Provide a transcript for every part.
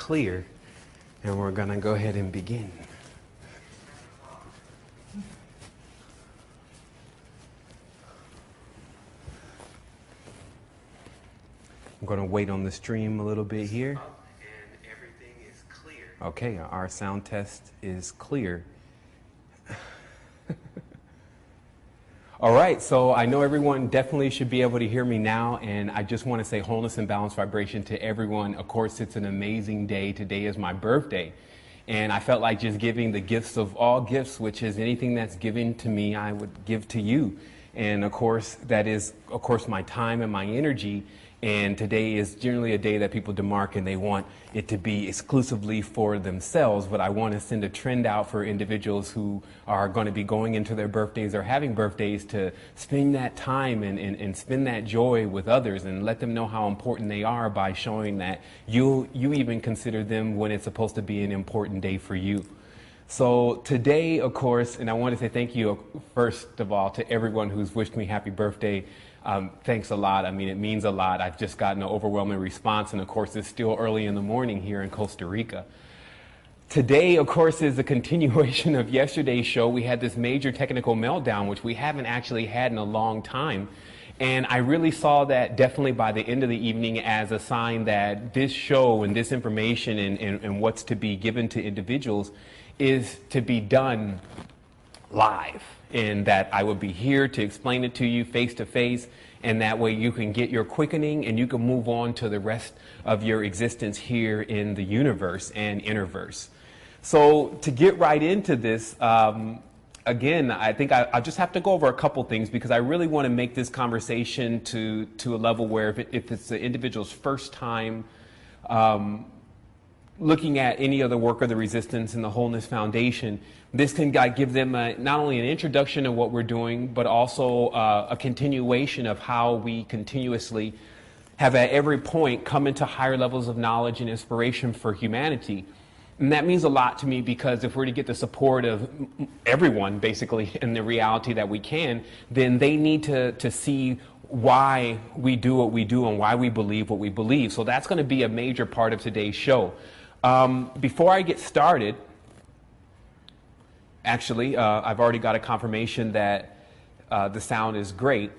clear, and we're going to go ahead and begin. I'm going to wait on the stream a little bit here. And everything is clear. Okay, our sound test is clear. All right, so I know everyone definitely should be able to hear me now, and I just want to say wholeness and balanced vibration to everyone. Of course, it's an amazing day. Today is my birthday, and I felt like just giving the gifts of all gifts, which is anything that's given to me, I would give to you. And of course, that is, of course, my time and my energy. And today is generally a day that people demark and they want it to be exclusively for themselves. But I want to send a trend out for individuals who are going to be going into their birthdays or having birthdays to spend that time and spend that joy with others and let them know how important they are by showing that you even consider them when it's supposed to be an important day for you. So today, of course, and I want to say thank you, first of all, to everyone who's wished me happy birthday. Thanks a lot. I mean, it means a lot. I've just gotten an overwhelming response. And of course, it's still early in the morning here in Costa Rica. Today, of course, is a continuation of yesterday's show. We had this major technical meltdown, which we haven't actually had in a long time. And I really saw that definitely by the end of the evening as a sign that this show and this information and what's to be given to individuals is to be done live, and that I would be here to explain it to you face to face, and that way you can get your quickening and you can move on to the rest of your existence here in the universe and interverse. So to get right into this, again, I think I just have to go over a couple things because I really want to make this conversation to a level where if it's the individual's first time looking at any of the work of the Resistance and the Wholeness Foundation, this can give them not only an introduction of what we're doing, but also a continuation of how we continuously have at every point come into higher levels of knowledge and inspiration for humanity. And that means a lot to me because if we're to get the support of everyone, basically, in the reality that we can, then they need to see why we do what we do and why we believe what we believe. So that's going to be a major part of today's show. Before I get started, actually, I've already got a confirmation that the sound is great.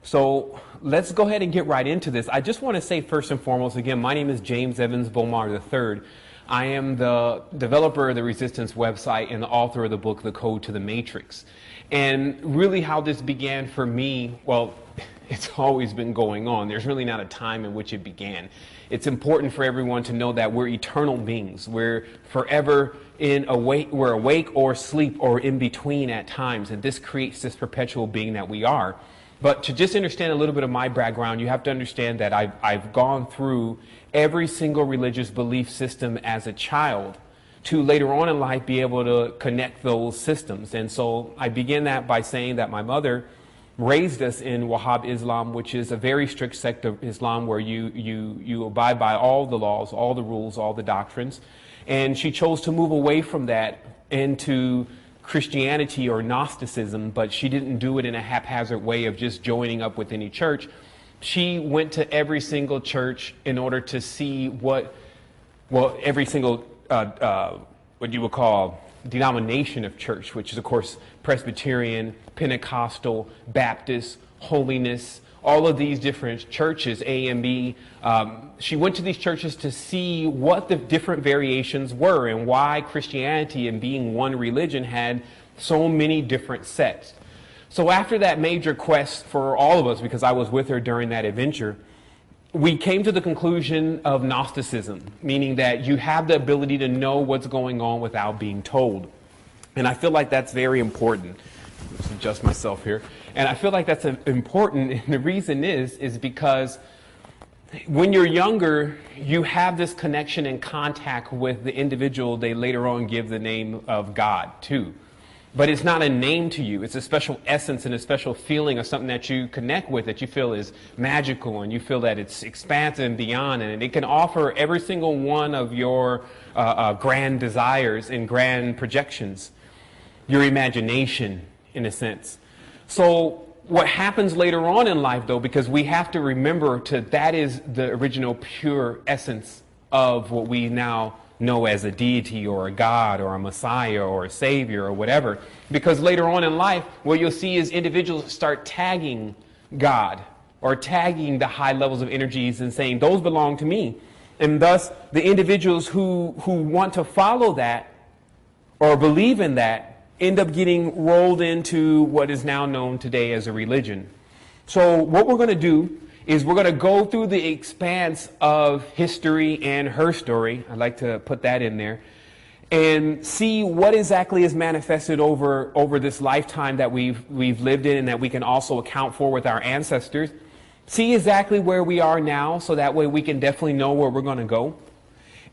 So let's go ahead and get right into this. I just want to say first and foremost, again, my name is James Sevan Bomar III. I am the developer of the Resistance website and the author of the book, The Code to the Matrix. And really how this began for me, well, it's always been going on. There's really not a time in which it began. It's important for everyone to know that we're eternal beings. We're forever we're awake or asleep or in between at times, and this creates this perpetual being that we are. But to just understand a little bit of my background, you have to understand that I've gone through every single religious belief system as a child to later on in life be able to connect those systems. And so I begin that by saying that my mother raised us in Wahhab Islam, which is a very strict sect of Islam where you abide by all the laws, all the rules, all the doctrines. And she chose to move away from that into Christianity or Gnosticism, but she didn't do it in a haphazard way of just joining up with any church. She went to every single church in order to see every single, what you would call denomination of church, which is, of course, Presbyterian, Pentecostal, Baptist, Holiness, all of these different churches, A and B. She went to these churches to see what the different variations were and why Christianity and being one religion had so many different sects. So after that major quest for all of us, because I was with her during that adventure, we came to the conclusion of Gnosticism, meaning that you have the ability to know what's going on without being told. And I feel like that's very important. Let's adjust myself here. And I feel like that's important, and the reason is because when you're younger, you have this connection and contact with the individual they later on give the name of God to. But it's not a name to you. It's a special essence and a special feeling of something that you connect with, that you feel is magical, and you feel that it's expansive and beyond, and it can offer every single one of your grand desires and grand projections, your imagination, in a sense. So what happens later on in life, though, because we have to remember that is the original pure essence of what we now know as a deity or a god or a messiah or a savior or whatever. Because later on in life, what you'll see is individuals start tagging God or tagging the high levels of energies and saying, those belong to me. And thus, the individuals who want to follow that or believe in that end up getting rolled into what is now known today as a religion. So what we're going to do is we're going to go through the expanse of history and her story. I'd like to put that in there. And see what exactly is manifested over this lifetime that we've lived in and that we can also account for with our ancestors. See exactly where we are now, so that way we can definitely know where we're going to go.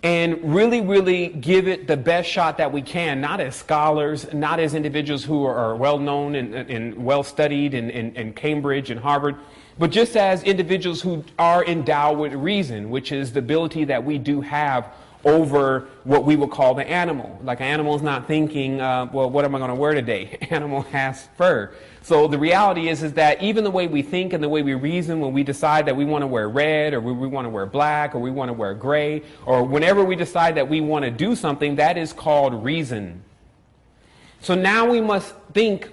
And really, really give it the best shot that we can, not as scholars, not as individuals who are well-known and well-studied in Cambridge and Harvard, but just as individuals who are endowed with reason, which is the ability that we do have over what we would call the animal. Like an animal is not thinking, well, what am I going to wear today? Animal has fur. So the reality is that even the way we think and the way we reason when we decide that we want to wear red or we want to wear black or we want to wear gray, or whenever we decide that we want to do something, that is called reason. So now we must think,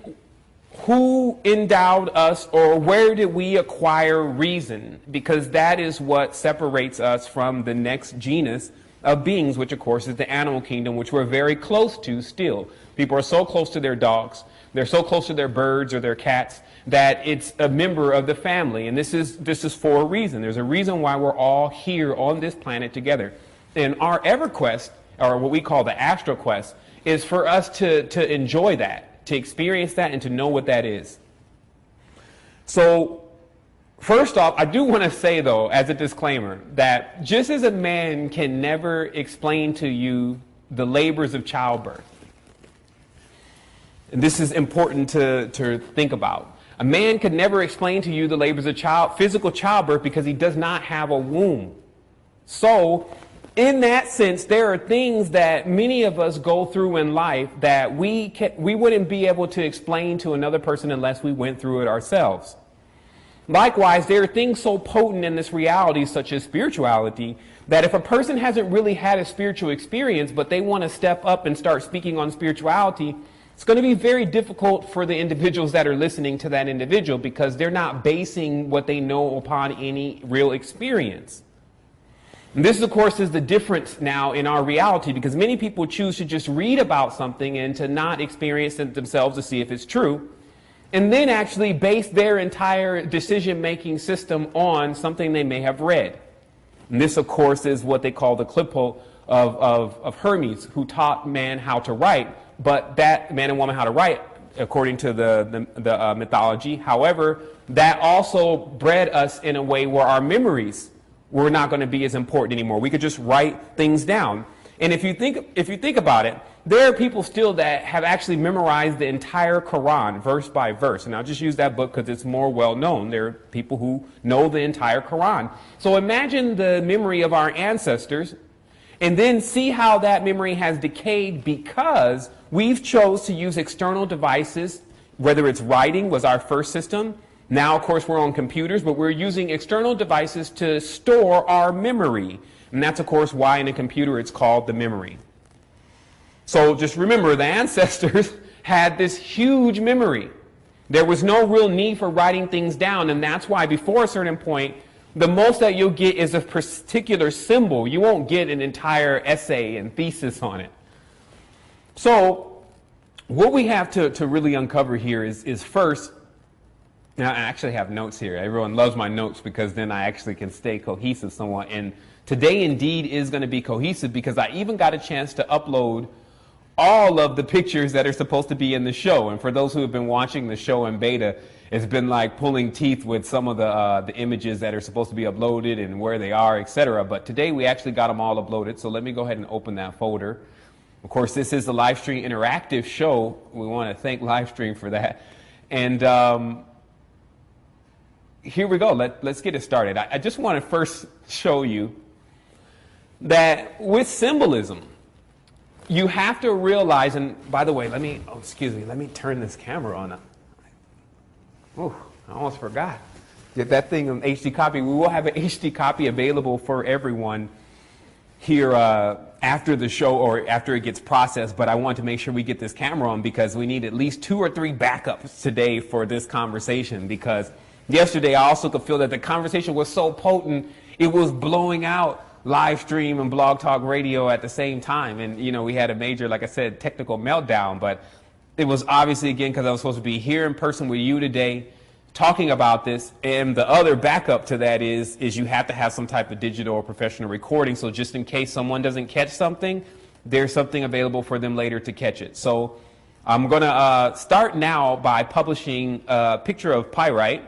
who endowed us, or where did we acquire reason? Because that is what separates us from the next genus of beings, which of course is the animal kingdom, which we're very close to still. People are so close to their dogs, they're so close to their birds or their cats, that it's a member of the family. And this is for a reason. There's a reason why we're all here on this planet together. And our EverQuest, or what we call the Astral Quest, is for us to enjoy that, to experience that, and to know what that is. So first off, I do want to say, though, as a disclaimer, that just as a man can never explain to you the labors of childbirth, and this is important to think about. A man could never explain to you the labors of physical childbirth because he does not have a womb. So, in that sense, there are things that many of us go through in life that we wouldn't be able to explain to another person unless we went through it ourselves. Likewise, there are things so potent in this reality, such as spirituality, that if a person hasn't really had a spiritual experience, but they want to step up and start speaking on spirituality, it's going to be very difficult for the individuals that are listening to that individual, because they're not basing what they know upon any real experience. And this, of course, is the difference now in our reality, because many people choose to just read about something and to not experience it themselves to see if it's true, and then actually base their entire decision-making system on something they may have read. And this, of course, is what they call the Clipo of Hermes, who taught man how to write, but that man and woman how to write, according to the mythology. However, that also bred us in a way where our memories were not going to be as important anymore. We could just write things down. And if you think about it, there are people still that have actually memorized the entire Quran, verse by verse. And I'll just use that book because it's more well known. There are people who know the entire Quran. So imagine the memory of our ancestors, and then see how that memory has decayed because we've chose to use external devices, whether it's writing was our first system. Now, of course, we're on computers, but we're using external devices to store our memory. And that's, of course, why in a computer it's called the memory. So just remember, the ancestors had this huge memory. There was no real need for writing things down, and that's why before a certain point, the most that you'll get is a particular symbol. You won't get an entire essay and thesis on it. So what we have to really uncover here is first, now I actually have notes here. Everyone loves my notes because then I actually can stay cohesive somewhat. And today indeed is going to be cohesive because I even got a chance to upload all of the pictures that are supposed to be in the show. And for those who have been watching the show in beta, it's been like pulling teeth with some of the images that are supposed to be uploaded and where they are, etc. But today we actually got them all uploaded. So let me go ahead and open that folder. Of course, this is the Livestream interactive show. We want to thank Livestream for that. And here we go. Let's get it started. I just want to first show you that with symbolism, you have to realize, and by the way, let me turn this camera on. Oh, I almost forgot. Get that thing on HD copy. We will have an HD copy available for everyone here after the show or after it gets processed, but I want to make sure we get this camera on because we need at least 2 or 3 backups today for this conversation, because yesterday I also could feel that the conversation was so potent, it was blowing out live stream and Blog Talk Radio at the same time. And, you know, we had a major, like I said, technical meltdown, but it was obviously, again, because I was supposed to be here in person with you today talking about this. And the other backup to that is you have to have some type of digital or professional recording. So just in case someone doesn't catch something, there's something available for them later to catch it. So I'm going to start now by publishing a picture of pyrite.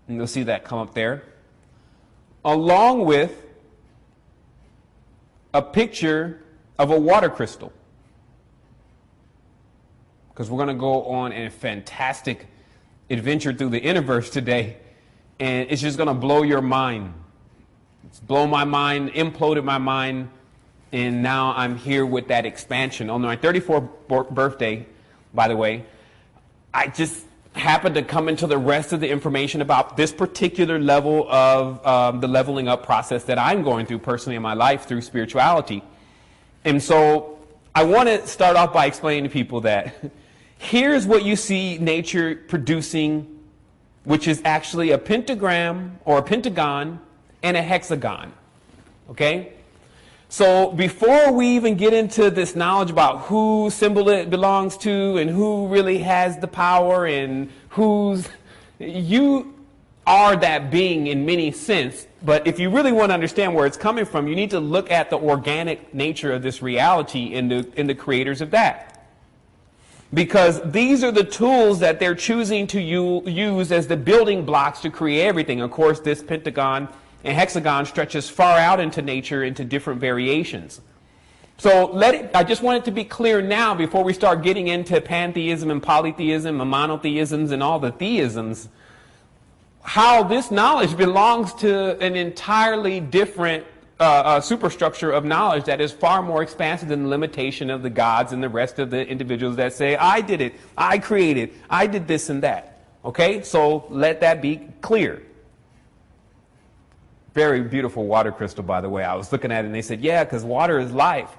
And you'll see that come up there, along with a picture of a water crystal. Because we're going to go on a fantastic adventure through the universe today, and it's just going to blow your mind. It's blown my mind, imploded my mind, and now I'm here with that expansion. On my 34th birthday, by the way, I just happened to come into the rest of the information about this particular level of the leveling up process that I'm going through personally in my life through spirituality. And so I want to start off by explaining to people that here's what you see nature producing, which is actually a pentagram or a pentagon and a hexagon. Okay? So before we even get into this knowledge about who symbol it belongs to and who really has the power and you are that being in many sense. But if you really want to understand where it's coming from, you need to look at the organic nature of this reality in the creators of that. Because these are the tools that they're choosing to use as the building blocks to create everything. Of course, this pentagon and hexagon stretches far out into nature into different variations. So I just want it to be clear now before we start getting into pantheism and polytheism and monotheisms and all the theisms, how this knowledge belongs to an entirely different superstructure of knowledge that is far more expansive than the limitation of the gods and the rest of the individuals that say, I did it, I created, I did this and that. Okay, so let that be clear. Very beautiful water crystal, by the way. I was looking at it and they said, yeah, because water is life.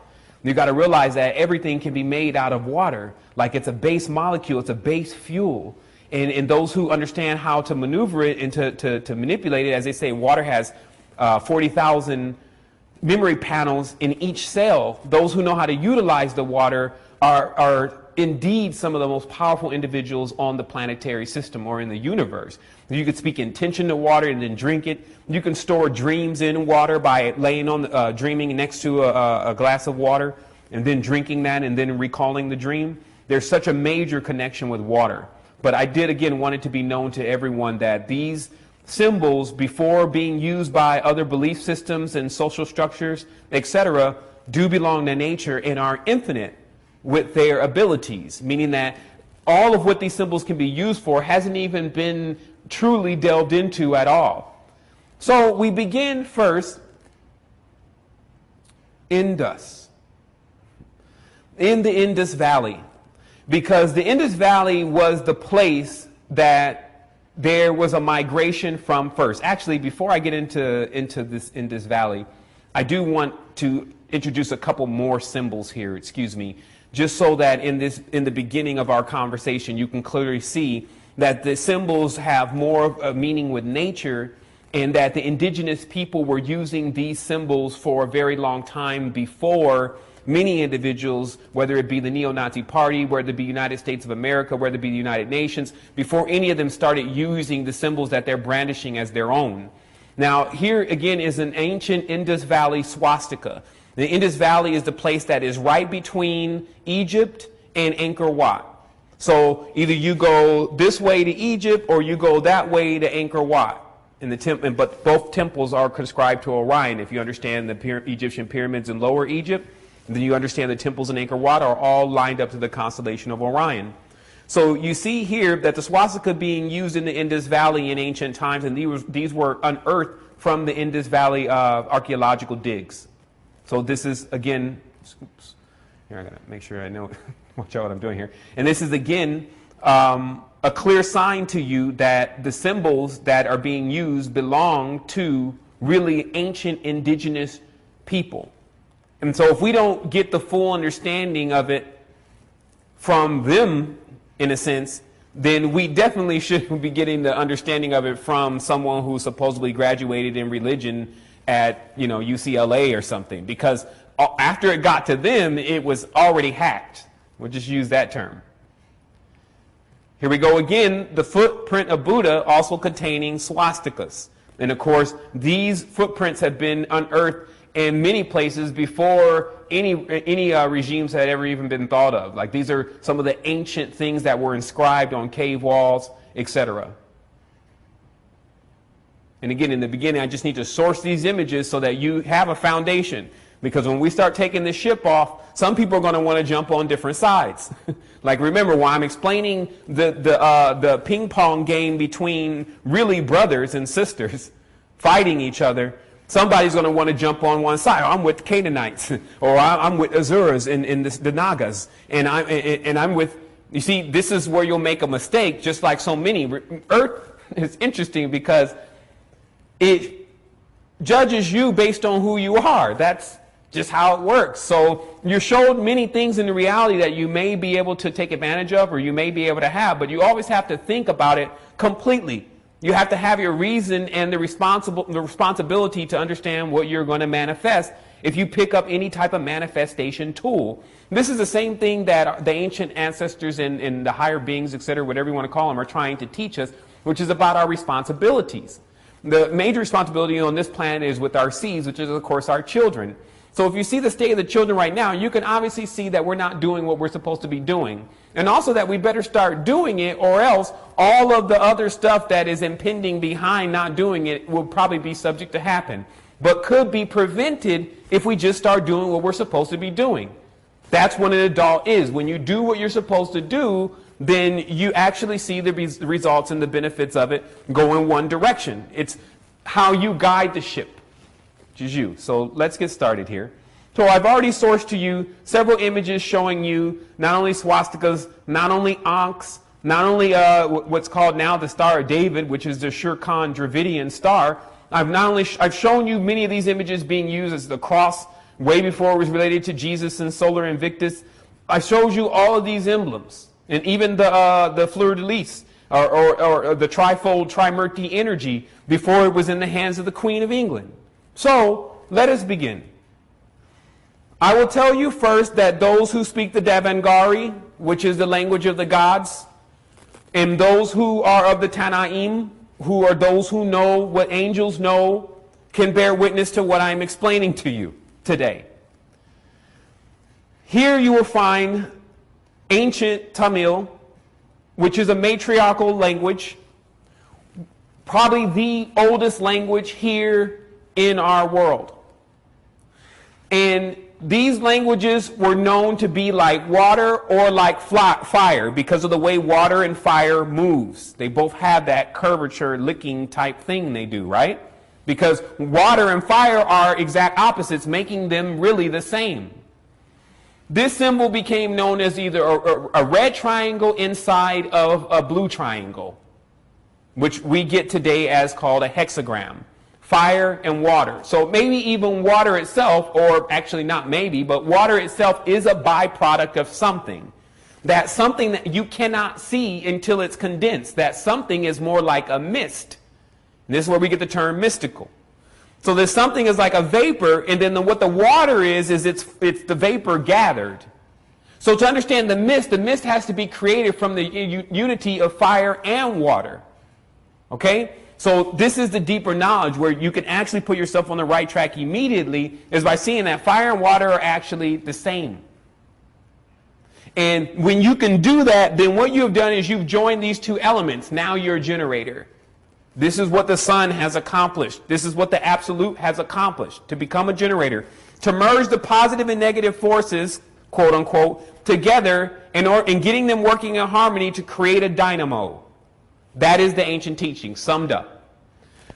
You've got to realize that everything can be made out of water. Like it's a base molecule, it's a base fuel. And those who understand how to maneuver it and to manipulate it, as they say, water has 40,000 memory panels in each cell. Those who know how to utilize the water are indeed some of the most powerful individuals on the planetary system or in the universe. You could speak intention to water and then drink it. You can store dreams in water by laying on, dreaming next to a glass of water and then drinking that and then recalling the dream. There's such a major connection with water. But I did, again, want it to be known to everyone that these symbols, before being used by other belief systems and social structures, etc., do belong to nature and are infinite with their abilities, meaning that all of what these symbols can be used for hasn't even been truly delved into at all. So we begin first Indus, in the Indus Valley, because the Indus Valley was the place that there was a migration from first. Actually, before I get into this Indus Valley, I do want to introduce a couple more symbols here, excuse me, just so that in the beginning of our conversation you can clearly see that the symbols have more of a meaning with nature, and that the indigenous people were using these symbols for a very long time before many individuals, whether it be the neo-Nazi party, whether it be United States of America, whether it be the United Nations, before any of them started using the symbols that they're brandishing as their own. Now, here again is an ancient Indus Valley swastika. The Indus Valley is the place that is right between Egypt and Angkor Wat. So either you go this way to Egypt or you go that way to Angkor Wat. But both temples are ascribed to Orion. If you understand the Egyptian pyramids in Lower Egypt, then you understand the temples in Angkor Wat are all lined up to the constellation of Orion. So you see here that the swastika being used in the Indus Valley in ancient times, and these were unearthed from the Indus Valley archaeological digs. So this is, again, oops, here I gotta make sure I know, watch out what I'm doing here. And this is, again, a clear sign to you that the symbols that are being used belong to really ancient indigenous people. And so if we don't get the full understanding of it from them, in a sense, then we definitely should be getting the understanding of it from someone who supposedly graduated in religion at, UCLA or something. Because after it got to them, it was already hacked. We'll just use that term. Here we go again, the footprint of Buddha also containing swastikas. And of course, these footprints have been unearthed in many places before any regimes had ever even been thought of. Like, these are some of the ancient things that were inscribed on cave walls, etc. And again, in the beginning, I just need to source these images so that you have a foundation. Because when we start taking this ship off, some people are going to want to jump on different sides. Like, remember, while I'm explaining the ping pong game between really brothers and sisters fighting each other, somebody's going to want to jump on one side. I'm with the Canaanites, or I'm with Azuras and the Nagas, and I'm with. You see, this is where you'll make a mistake, just like so many. Earth is interesting because it judges you based on who you are. That's just how it works. So you're showed many things in the reality that you may be able to take advantage of, or you may be able to have, but you always have to think about it completely. You have to have your reason and the responsibility to understand what you're going to manifest if you pick up any type of manifestation tool. This is the same thing that the ancient ancestors and the higher beings, etc., whatever you want to call them, are trying to teach us, which is about our responsibilities. The major responsibility on this planet is with our seeds, which is, of course, our children. So if you see the state of the children right now, you can obviously see that we're not doing what we're supposed to be doing. And also that we better start doing it, or else all of the other stuff that is impending behind not doing it will probably be subject to happen, but could be prevented if we just start doing what we're supposed to be doing. That's what an adult is. When you do what you're supposed to do, then you actually see the results and the benefits of it go in one direction. It's how you guide the ship, which is you. So let's get started here. So I've already sourced to you several images showing you not only swastikas, not only ankhs, not only what's called now the Star of David, which is the Shurkan Dravidian star. I've shown you many of these images being used as the cross way before it was related to Jesus and Solar Invictus. I showed you all of these emblems, and even the fleur-de-lis, or the trifold trimurti energy before it was in the hands of the Queen of England. So let us begin. I will tell you first that those who speak the Davangari, which is the language of the gods, and those who are of the Tanaim, who are those who know what angels know, can bear witness to what I'm explaining to you today. Here you will find ancient Tamil, which is a matriarchal language, probably the oldest language here in our world. And these languages were known to be like water or like fire because of the way water and fire moves. They both have that curvature licking type thing they do, right? Because water and fire are exact opposites, making them really the same. This symbol became known as either a red triangle inside of a blue triangle, which we get today as called a hexagram. Fire and water. So maybe even water itself, or actually not maybe, but water itself is a byproduct of something. That something that you cannot see until it's condensed. That something is more like a mist. And this is where we get the term mystical. So this something is like a vapor, and then what the water is it's the vapor gathered. So to understand the mist has to be created from the unity of fire and water. Okay? So this is the deeper knowledge where you can actually put yourself on the right track immediately, is by seeing that fire and water are actually the same. And when you can do that, then what you have done is you've joined these two elements. Now you're a generator. This is what the sun has accomplished. This is what the absolute has accomplished, to become a generator. To merge the positive and negative forces, quote unquote, together in getting them working in harmony to create a dynamo. That is the ancient teaching, summed up.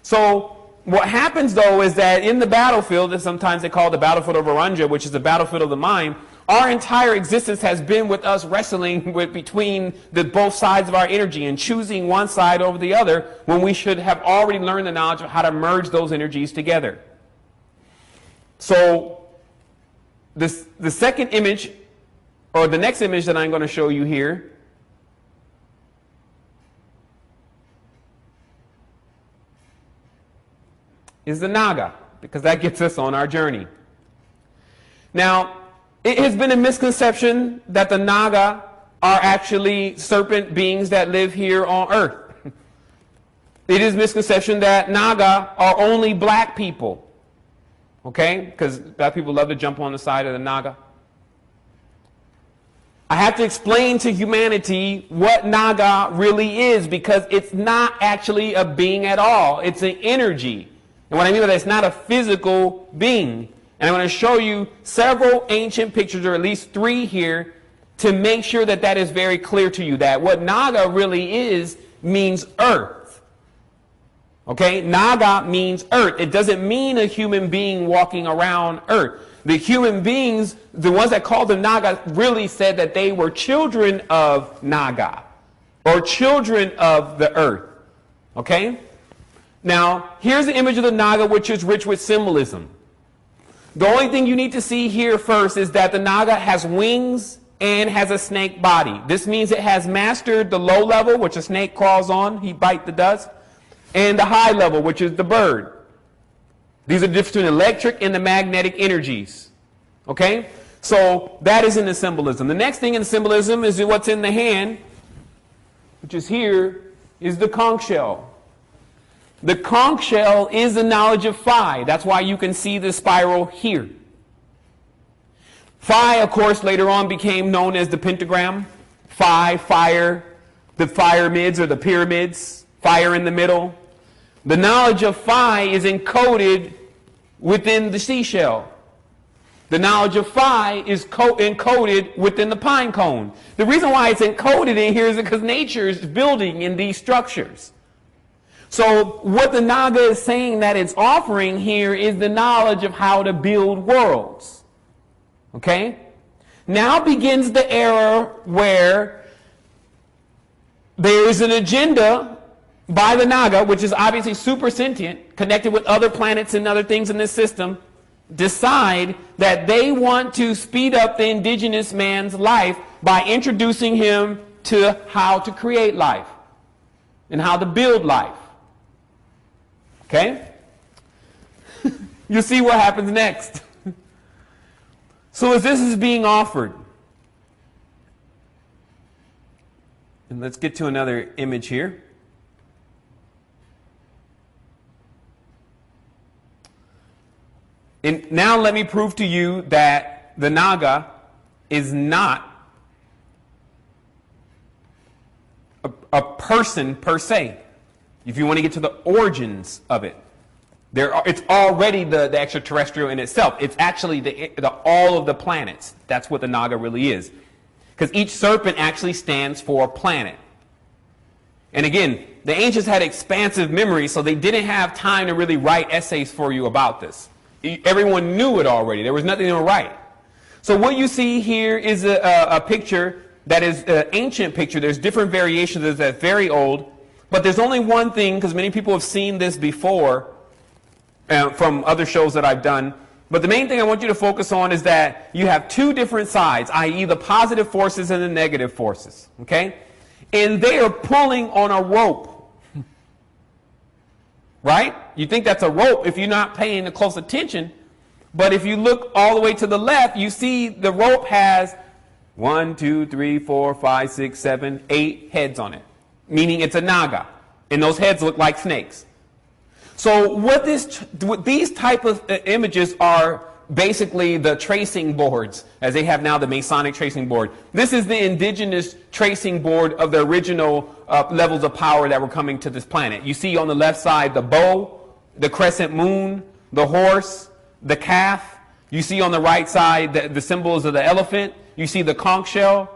So what happens, though, is that in the battlefield, and sometimes they call it the battlefield of Aranja, which is the battlefield of the mind, Our entire existence has been with us wrestling between both sides of our energy and choosing one side over the other when we should have already learned the knowledge of how to merge those energies together. So the second image, or the next image that I'm going to show you here, is the Naga, because that gets us on our journey. Now, it has been a misconception that the Naga are actually serpent beings that live here on Earth. It is a misconception that Naga are only black people. Okay? Because black people love to jump on the side of the Naga. I have to explain to humanity what Naga really is, because it's not actually a being at all. It's an energy. And what I mean by that, it's not a physical being. And I'm going to show you several ancient pictures, or at least 3 here, to make sure that that is very clear to you, that what Naga really is means earth. Okay? Naga means earth. It doesn't mean a human being walking around earth. The human beings, the ones that called them Naga, really said that they were children of Naga, or children of the earth. Okay? Now, here's the image of the Naga, which is rich with symbolism. The only thing you need to see here first is that the Naga has wings and has a snake body. This means it has mastered the low level, which a snake crawls on, he bites the dust, and the high level, which is the bird. These are the difference between electric and the magnetic energies. Okay? So that is in the symbolism. The next thing in the symbolism is what's in the hand, which is here, is the conch shell. The conch shell is the knowledge of Phi. That's why you can see the spiral here. Phi, of course, later on became known as the pentagram. Phi, fire, the pyramids or the pyramids, fire in the middle. The knowledge of Phi is encoded within the seashell. The knowledge of Phi is encoded within the pine cone. The reason why it's encoded in here is because nature is building in these structures. So what the Naga is saying that it's offering here is the knowledge of how to build worlds. Okay? Now begins the era where there is an agenda by the Naga, which is obviously super sentient, connected with other planets and other things in this system, decide that they want to speed up the indigenous man's life by introducing him to how to create life and how to build life. Okay? You see what happens next. So as this is being offered, and let's get to another image here. And now let me prove to you that the Naga is not a person per se. If you want to get to the origins of it, it's already the extraterrestrial in itself. It's actually all of the planets. That's what the Naga really is. Because each serpent actually stands for a planet. And again, the ancients had expansive memory, so they didn't have time to really write essays for you about this. Everyone knew it already. There was nothing to write. So what you see here is a picture that is an ancient picture. There's different variations that's very old. But there's only one thing, because many people have seen this before from other shows that I've done. But the main thing I want you to focus on is that you have 2 different sides, i.e. the positive forces and the negative forces. Okay? And they are pulling on a rope. Right? You think that's a rope if you're not paying close attention. But if you look all the way to the left, you see the rope has 1, 2, 3, 4, 5, 6, 7, 8 heads on it. Meaning it's a Naga. And those heads look like snakes. So what these type of images are basically the tracing boards, as they have now the Masonic tracing board. This is the indigenous tracing board of the original levels of power that were coming to this planet. You see on the left side the bow, the crescent moon, the horse, the calf. You see on the right side the symbols of the elephant. You see the conch shell.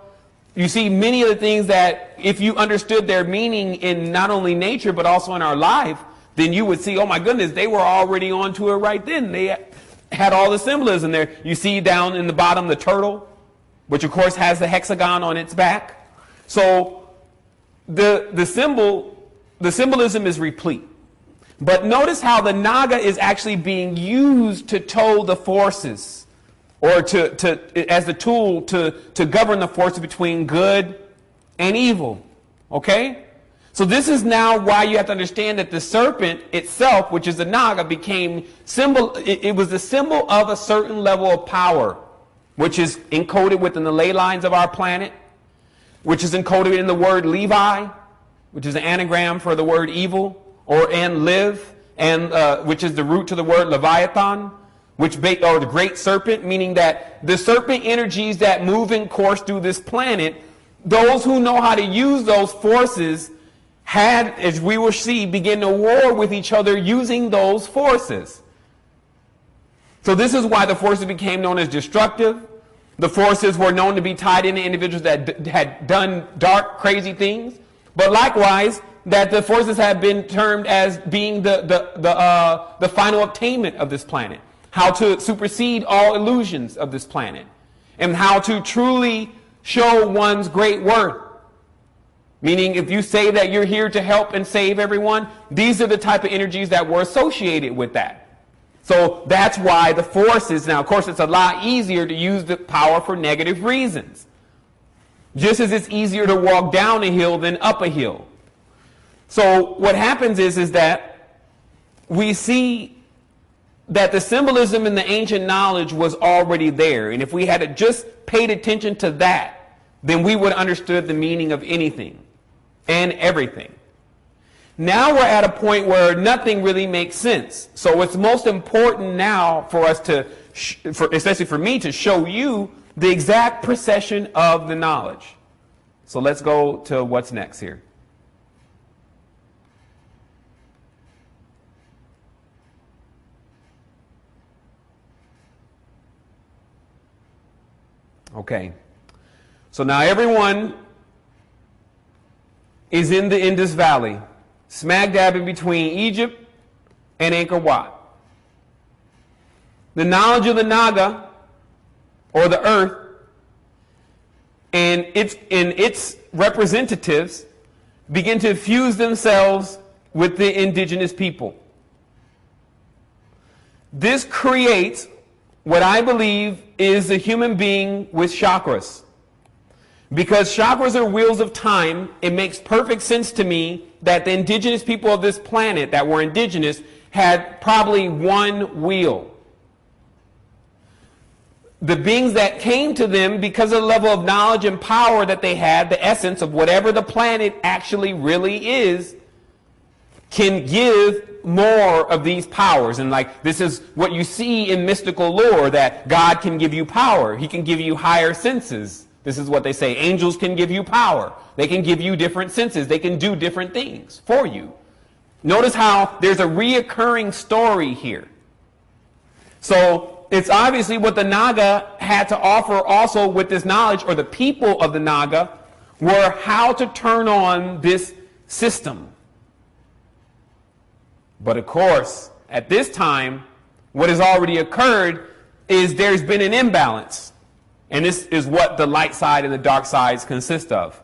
You see many of the things that if you understood their meaning in not only nature but also in our life, then you would see, oh my goodness, they were already onto it right then. They had all the symbolism there. You see down in the bottom the turtle, which of course has the hexagon on its back. So the symbolism is replete. But notice how the Naga is actually being used to tow the forces, or as the tool to govern the forces between good and evil. Okay? So this is now why you have to understand that the serpent itself, which is the Naga, became symbol. It was the symbol of a certain level of power, which is encoded within the ley lines of our planet, which is encoded in the word Levi, which is an anagram for the word evil, and live, and which is the root to the word Leviathan, or the great serpent, meaning that the serpent energies that move in course through this planet, those who know how to use those forces had, as we will see, begin to war with each other using those forces. So this is why the forces became known as destructive. The forces were known to be tied into individuals that had done dark, crazy things. But likewise, that the forces have been termed as being the final attainment of this planet. How to supersede all illusions of this planet. And how to truly show one's great worth. Meaning, if you say that you're here to help and save everyone, these are the type of energies that were associated with that. So that's why the forces, now of course it's a lot easier to use the power for negative reasons. Just as it's easier to walk down a hill than up a hill. So what happens is that we see that the symbolism in the ancient knowledge was already there. And if we had just paid attention to that, then we would have understood the meaning of anything and everything. Now we're at a point where nothing really makes sense. So it's most important now for us to, especially for me, to show you the exact procession of the knowledge. So let's go to what's next here. Okay. So now everyone is in the Indus Valley, smack dab in between Egypt and Angkor Wat. The knowledge of the Naga, or the earth, and its representatives begin to fuse themselves with the indigenous people. This creates what I believe is a human being with chakras. Because chakras are wheels of time, it makes perfect sense to me that the indigenous people of this planet that were indigenous had probably one wheel. The beings that came to them, because of the level of knowledge and power that they had, the essence of whatever the planet actually really is, can give more of these powers. And like, this is what you see in mystical lore, that God can give you power. He can give you higher senses. This is what they say. Angels can give you power. They can give you different senses. They can do different things for you. Notice how there's a reoccurring story here. So it's obviously what the Naga had to offer also with this knowledge, or the people of the Naga, were how to turn on this system. But of course, at this time, what has already occurred is there's been an imbalance. And this is what the light side and the dark sides consist of.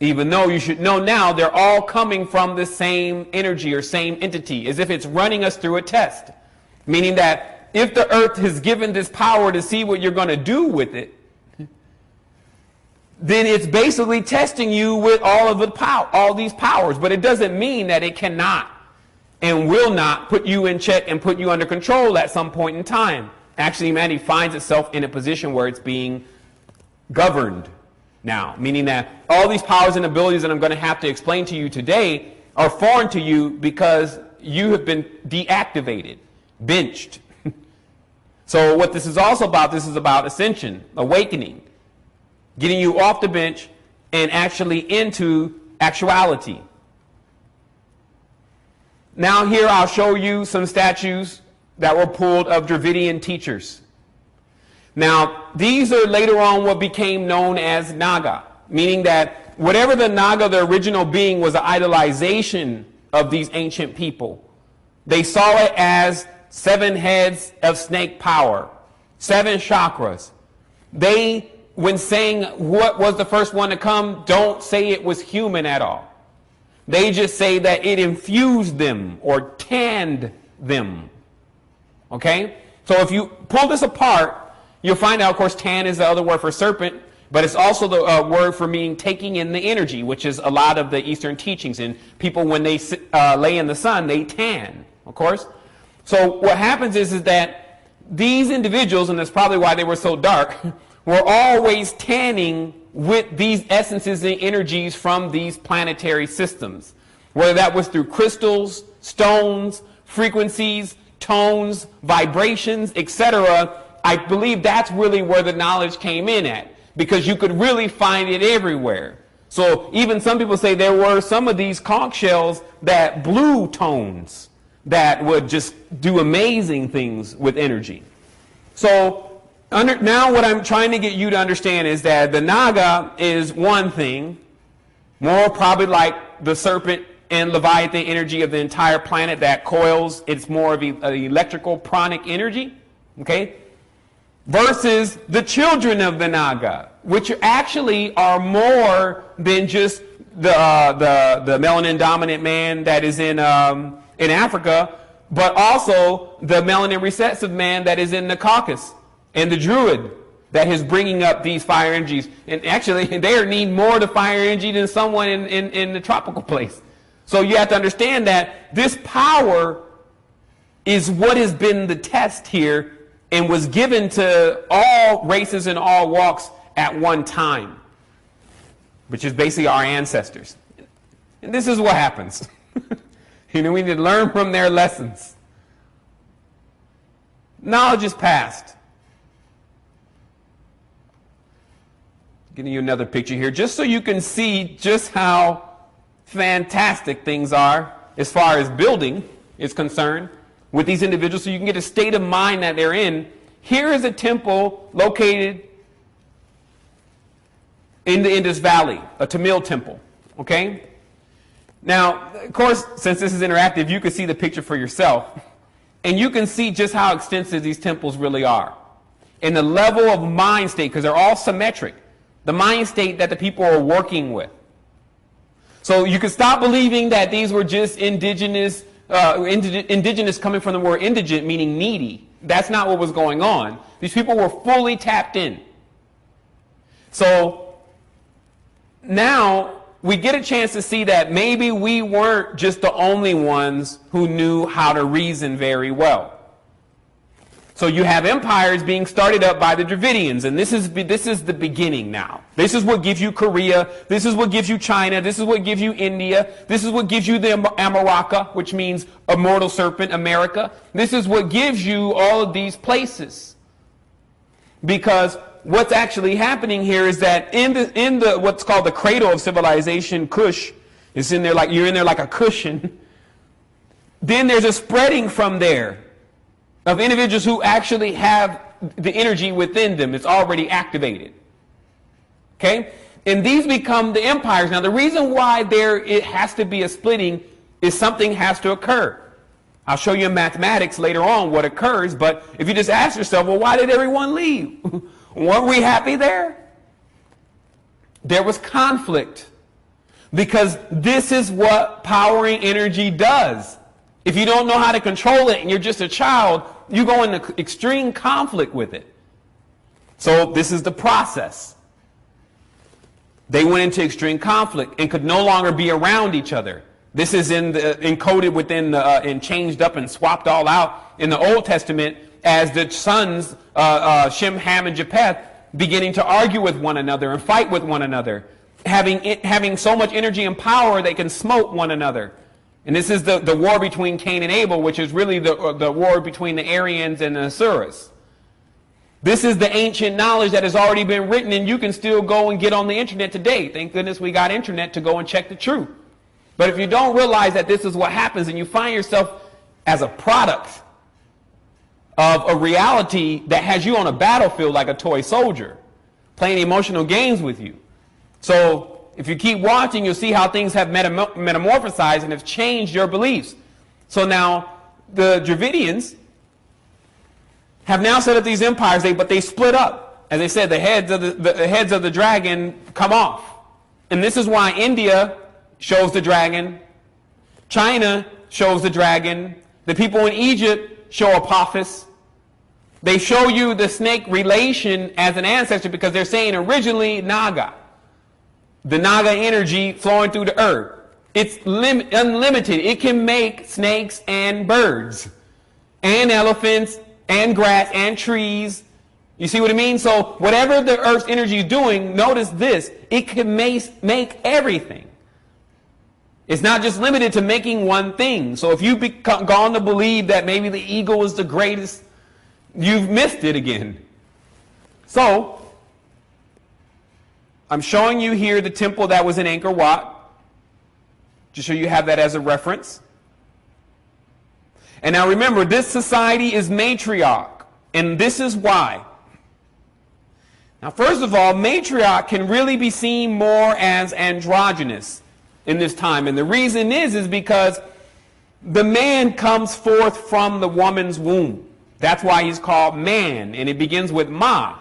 Even though you should know now they're all coming from the same energy or same entity, as if it's running us through a test. Meaning that if the earth has given this power to see what you're going to do with it, then it's basically testing you with all of the power, all these powers. But it doesn't mean that it cannot and will not put you in check and put you under control at some point in time. Actually, humanity finds itself in a position where it's being governed now, meaning that all these powers and abilities that I'm going to have to explain to you today are foreign to you because you have been deactivated, benched. So what this is also about, this is about ascension, awakening, getting you off the bench and actually into actuality. Now here I'll show you some statues that were pulled of Dravidian teachers. Now, these are later on what became known as Naga, meaning that whatever the Naga, the original being, was an idolization of these ancient people. They saw it as 7 heads of snake power, 7 chakras. They when saying what was the first one to come, don't say it was human at all. They just say that it infused them or tanned them. Okay? So if you pull this apart, you'll find out, of course, tan is the other word for serpent, but it's also the word for meaning taking in the energy, which is a lot of the Eastern teachings. And people, when they lay in the sun, they tan, of course. So what happens is that these individuals, and that's probably why they were so dark, were always tanning with these essences and energies from these planetary systems. Whether that was through crystals, stones, frequencies, tones, vibrations, etc. I believe that's really where the knowledge came in at, because you could really find it everywhere. So even some people say there were some of these conch shells that blew tones that would just do amazing things with energy. So now what I'm trying to get you to understand is that the Naga is one thing, more probably like the serpent and Leviathan energy of the entire planet that coils. It's more of an electrical pranic energy, okay? Versus the children of the Naga, which actually are more than just the melanin dominant man that is in Africa, but also the melanin recessive man that is in the Caucasus, and the druid that is bringing up these fire energies. And actually, they need more of the fire energy than someone in the tropical place. So you have to understand that this power is what has been the test here and was given to all races and all walks at one time, which is basically our ancestors. And this is what happens. We need to learn from their lessons. Knowledge is past. Giving you another picture here, just so you can see just how fantastic things are as far as building is concerned with these individuals, so you can get a state of mind that they're in. Here is a temple located in the Indus Valley, a Tamil temple, okay? Now, of course, since this is interactive, you can see the picture for yourself, and you can see just how extensive these temples really are. And the level of mind state, because they're all symmetric, the mind state that the people are working with. So you can stop believing that these were just indigenous coming from the word indigent, meaning needy. That's not what was going on. These people were fully tapped in. So now we get a chance to see that maybe we weren't just the only ones who knew how to reason very well. So you have empires being started up by the Dravidians, and this is the beginning now. This is what gives you Korea. This is what gives you China. This is what gives you India. This is what gives you the Amaraka, which means immortal serpent, America. This is what gives you all of these places. Because what's actually happening here is that in the what's called the cradle of civilization, Kush, is in there like you're in there like a cushion. Then there's a spreading from there of individuals who actually have the energy within them. It's already activated. Okay? And these become the empires. Now, the reason why it has to be a splitting is something has to occur. I'll show you in mathematics later on what occurs, but if you just ask yourself, well, why did everyone leave? Weren't we happy there? There was conflict. Because this is what powering energy does. If you don't know how to control it and you're just a child, you go into extreme conflict with it. So this is the process. They went into extreme conflict and could no longer be around each other. This is encoded within and changed up and swapped all out in the Old Testament as the sons, Shem, Ham, and Japheth, beginning to argue with one another and fight with one another, having so much energy and power they can smote one another. And this is the war between Cain and Abel, which is really the war between the Aryans and the Asuras. This is the ancient knowledge that has already been written, and you can still go and get on the internet today. Thank goodness we got internet to go and check the truth. But if you don't realize that this is what happens, and you find yourself as a product of a reality that has you on a battlefield like a toy soldier, playing emotional games with you. So if you keep watching, you'll see how things have metamorphosized and have changed your beliefs. So now the Dravidians have now set up these empires, but they split up. as I said, the heads of the dragon come off. And this is why India shows the dragon, China shows the dragon, the people in Egypt show Apophis. They show you the snake relation as an ancestor because they're saying originally Naga. The Naga energy flowing through the earth. It's unlimited. It can make snakes and birds and elephants and grass and trees. You see what I mean? So whatever the earth's energy is doing, notice this. It can make everything. It's not just limited to making one thing. So if you've gone to believe that maybe the eagle is the greatest, you've missed it again. So I'm showing you here the temple that was in Angkor Wat, just so you have that as a reference. And now remember, this society is matriarch, and this is why. Now, first of all, matriarch can really be seen more as androgynous in this time. And the reason is because the man comes forth from the woman's womb. That's why he's called man, and it begins with Ma.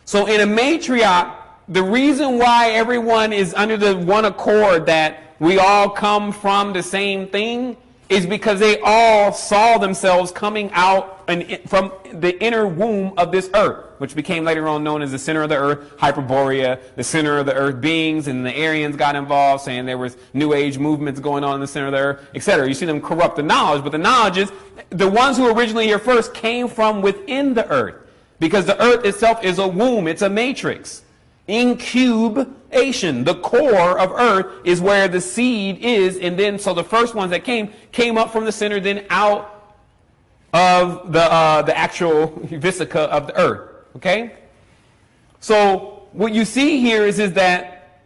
So in a matriarch, the reason why everyone is under the one accord that we all come from the same thing is because they all saw themselves coming out from the inner womb of this earth, which became later on known as the center of the earth, Hyperborea, the center of the earth beings, and the Aryans got involved, saying there was New Age movements going on in the center of the earth, etc. You see them corrupt the knowledge, but the knowledge is the ones who originally here first came from within the earth, because the earth itself is a womb, it's a matrix. Incubation, the core of earth is where the seed is, and then so the first ones that came up from the center, then out of the actual vesica of the earth. Okay, so what you see here is that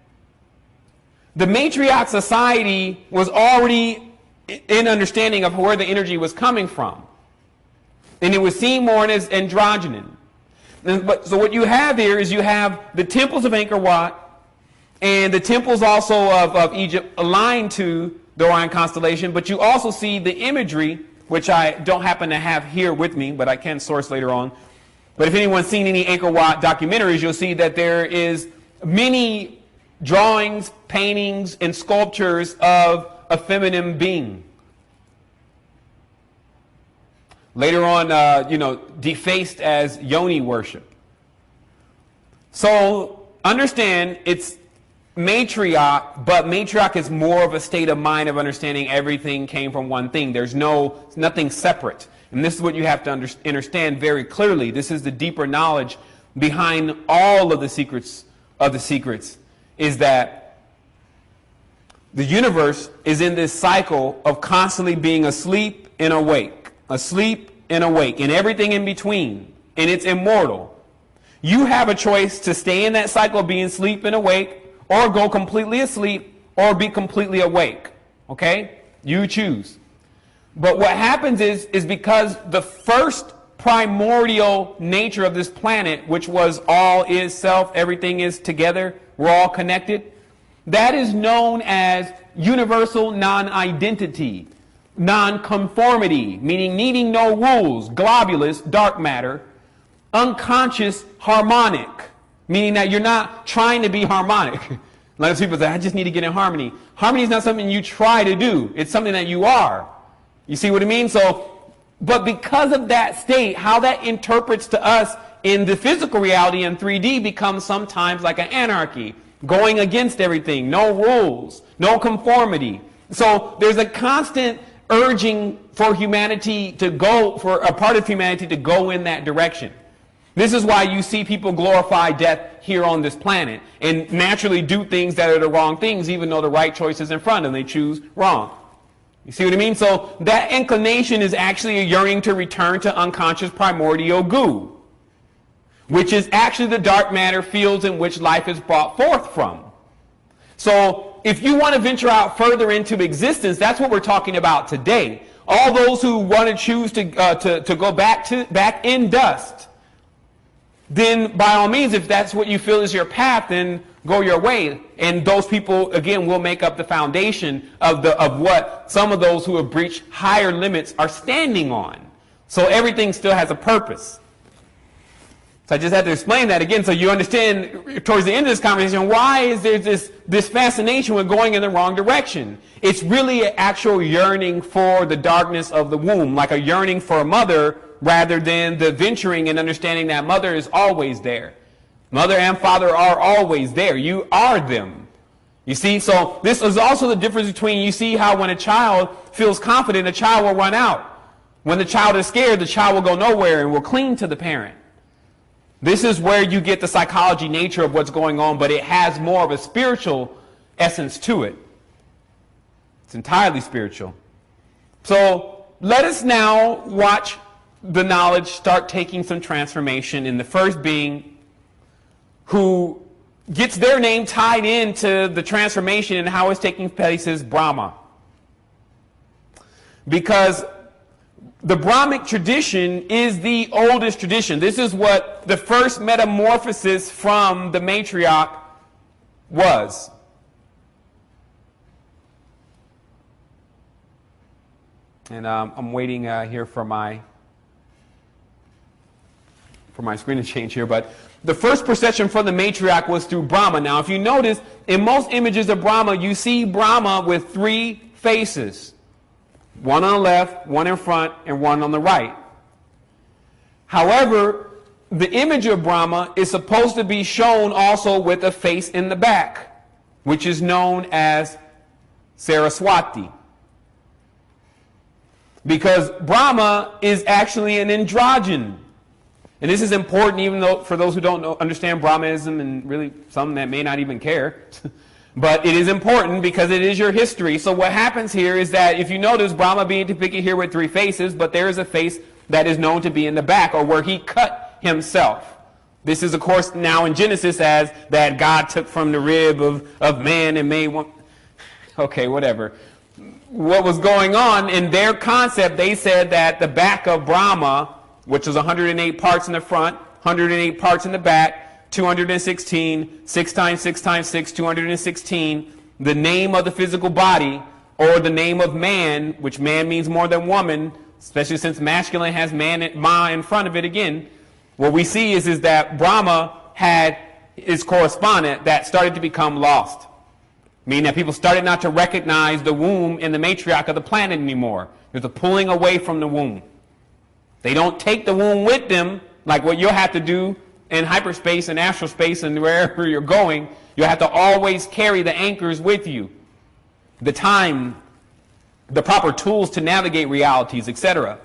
the matriarch society was already in understanding of where the energy was coming from, and it was seen more as androgynous. So what you have here is you have the temples of Angkor Wat and the temples also of Egypt aligned to the Orion constellation, but you also see the imagery, which I don't happen to have here with me, but I can source later on. But if anyone's seen any Angkor Wat documentaries, you'll see that there is many drawings, paintings, and sculptures of a feminine being. Later on, defaced as yoni worship. So understand it's matriarch, but matriarch is more of a state of mind of understanding everything came from one thing. There's nothing separate. And this is what you have to understand very clearly. This is the deeper knowledge behind all of the secrets is that the universe is in this cycle of constantly being asleep and awake. Asleep and awake, and everything in between, and it's immortal. You have a choice to stay in that cycle of being asleep and awake, or go completely asleep, or be completely awake. Okay? You choose. But what happens is because the first primordial nature of this planet, which was all is self, everything is together, we're all connected, that is known as universal non-identity. Non-conformity, meaning needing no rules, globulous, dark matter, unconscious, harmonic, meaning that you're not trying to be harmonic. A lot of people say, I just need to get in harmony. Harmony is not something you try to do. It's something that you are. You see what I mean? So, but because of that state, how that interprets to us in the physical reality in 3D becomes sometimes like an anarchy, going against everything, no rules, no conformity. So there's a constant urging for humanity to go, for a part of humanity to go in that direction. This is why you see people glorify death here on this planet and naturally do things that are the wrong things, even though the right choice is in front of them. They choose wrong. You see what I mean? So that inclination is actually a yearning to return to unconscious primordial goo, which is actually the dark matter fields in which life is brought forth from. So if you want to venture out further into existence, that's what we're talking about today. All those who want to choose to go back in dust, then by all means, if that's what you feel is your path, then go your way. And those people, again, will make up the foundation of what some of those who have breached higher limits are standing on. So everything still has a purpose. So I just had to explain that again so you understand towards the end of this conversation why is there this fascination with going in the wrong direction. It's really an actual yearning for the darkness of the womb, like a yearning for a mother rather than the venturing and understanding that mother is always there. Mother and father are always there. You are them. You see, so this is also the difference between, you see how when a child feels confident, a child will run out. When the child is scared, the child will go nowhere and will cling to the parent. This is where you get the psychology nature of what's going on, but it has more of a spiritual essence to it. It's entirely spiritual. So let us now watch the knowledge start taking some transformation, in the first being who gets their name tied into the transformation and how it's taking place is Brahma. Because the Brahmic tradition is the oldest tradition. This is what the first metamorphosis from the matriarch was. And I'm waiting here for my screen to change here, but the first procession from the matriarch was through Brahma. Now, if you notice, in most images of Brahma, you see Brahma with three faces. One on the left, one in front, and one on the right. However, the image of Brahma is supposed to be shown also with a face in the back, which is known as Saraswati. Because Brahma is actually an androgen. And this is important even though for those who don't understand Brahmanism, and really some that may not even care. But it is important because it is your history. So what happens here is that if you notice Brahma being depicted here with three faces, but there is a face that is known to be in the back, or where he cut himself. This is, of course, now in Genesis as that God took from the rib of man and made one. Okay, whatever. What was going on in their concept, they said that the back of Brahma, which was 108 parts in the front, 108 parts in the back, 216, 6 times 6 times 6, 216, the name of the physical body, or the name of man, which man means more than woman, especially since masculine has man and ma in front of it again. What we see is that Brahma had his correspondent that started to become lost. Meaning that people started not to recognize the womb in the matriarch of the planet anymore. There's a pulling away from the womb. They don't take the womb with them, like what you'll have to do in hyperspace and astral space and wherever you're going. You'll have to always carry the anchors with you. The time, the proper tools to navigate realities, etc.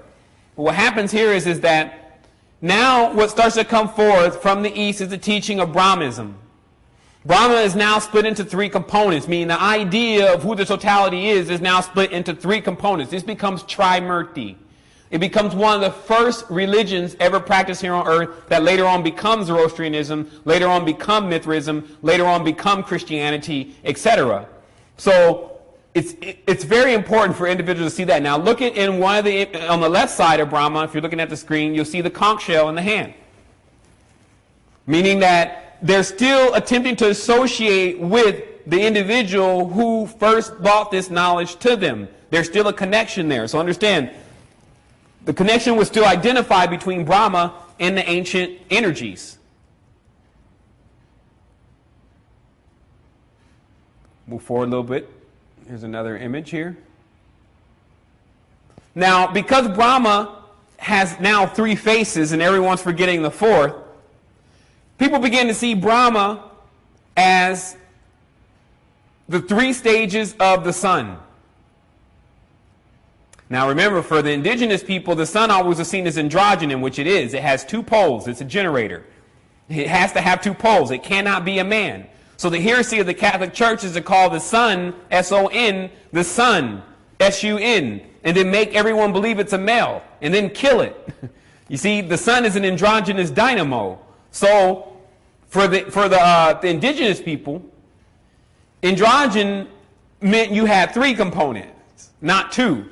But what happens here is that now what starts to come forth from the East is the teaching of Brahmanism. Brahma is now split into three components, meaning the idea of who the totality is now split into three components. This becomes Trimurti. It becomes one of the first religions ever practiced here on earth that later on becomes Zoroastrianism, later on become Mithraism, later on become Christianity, etc. So it's very important for individuals to see that. Now look at in one of the, on the left side of Brahma, if you're looking at the screen, you'll see the conch shell in the hand. Meaning that they're still attempting to associate with the individual who first brought this knowledge to them. There's still a connection there. So understand, the connection was still identified between Brahma and the ancient energies. Move forward a little bit. Here's another image here. Now, because Brahma has now three faces and everyone's forgetting the fourth, people begin to see Brahma as the three stages of the sun. Now remember, for the indigenous people, the sun always was seen as androgynon, which it is. It has two poles. It's a generator. It has to have two poles. It cannot be a man. So the heresy of the Catholic Church is to call the sun, S-O-N, the sun, S-U-N, and then make everyone believe it's a male, and then kill it. You see, the sun is an androgynous dynamo. So for the indigenous people, androgen meant you had three components, not two.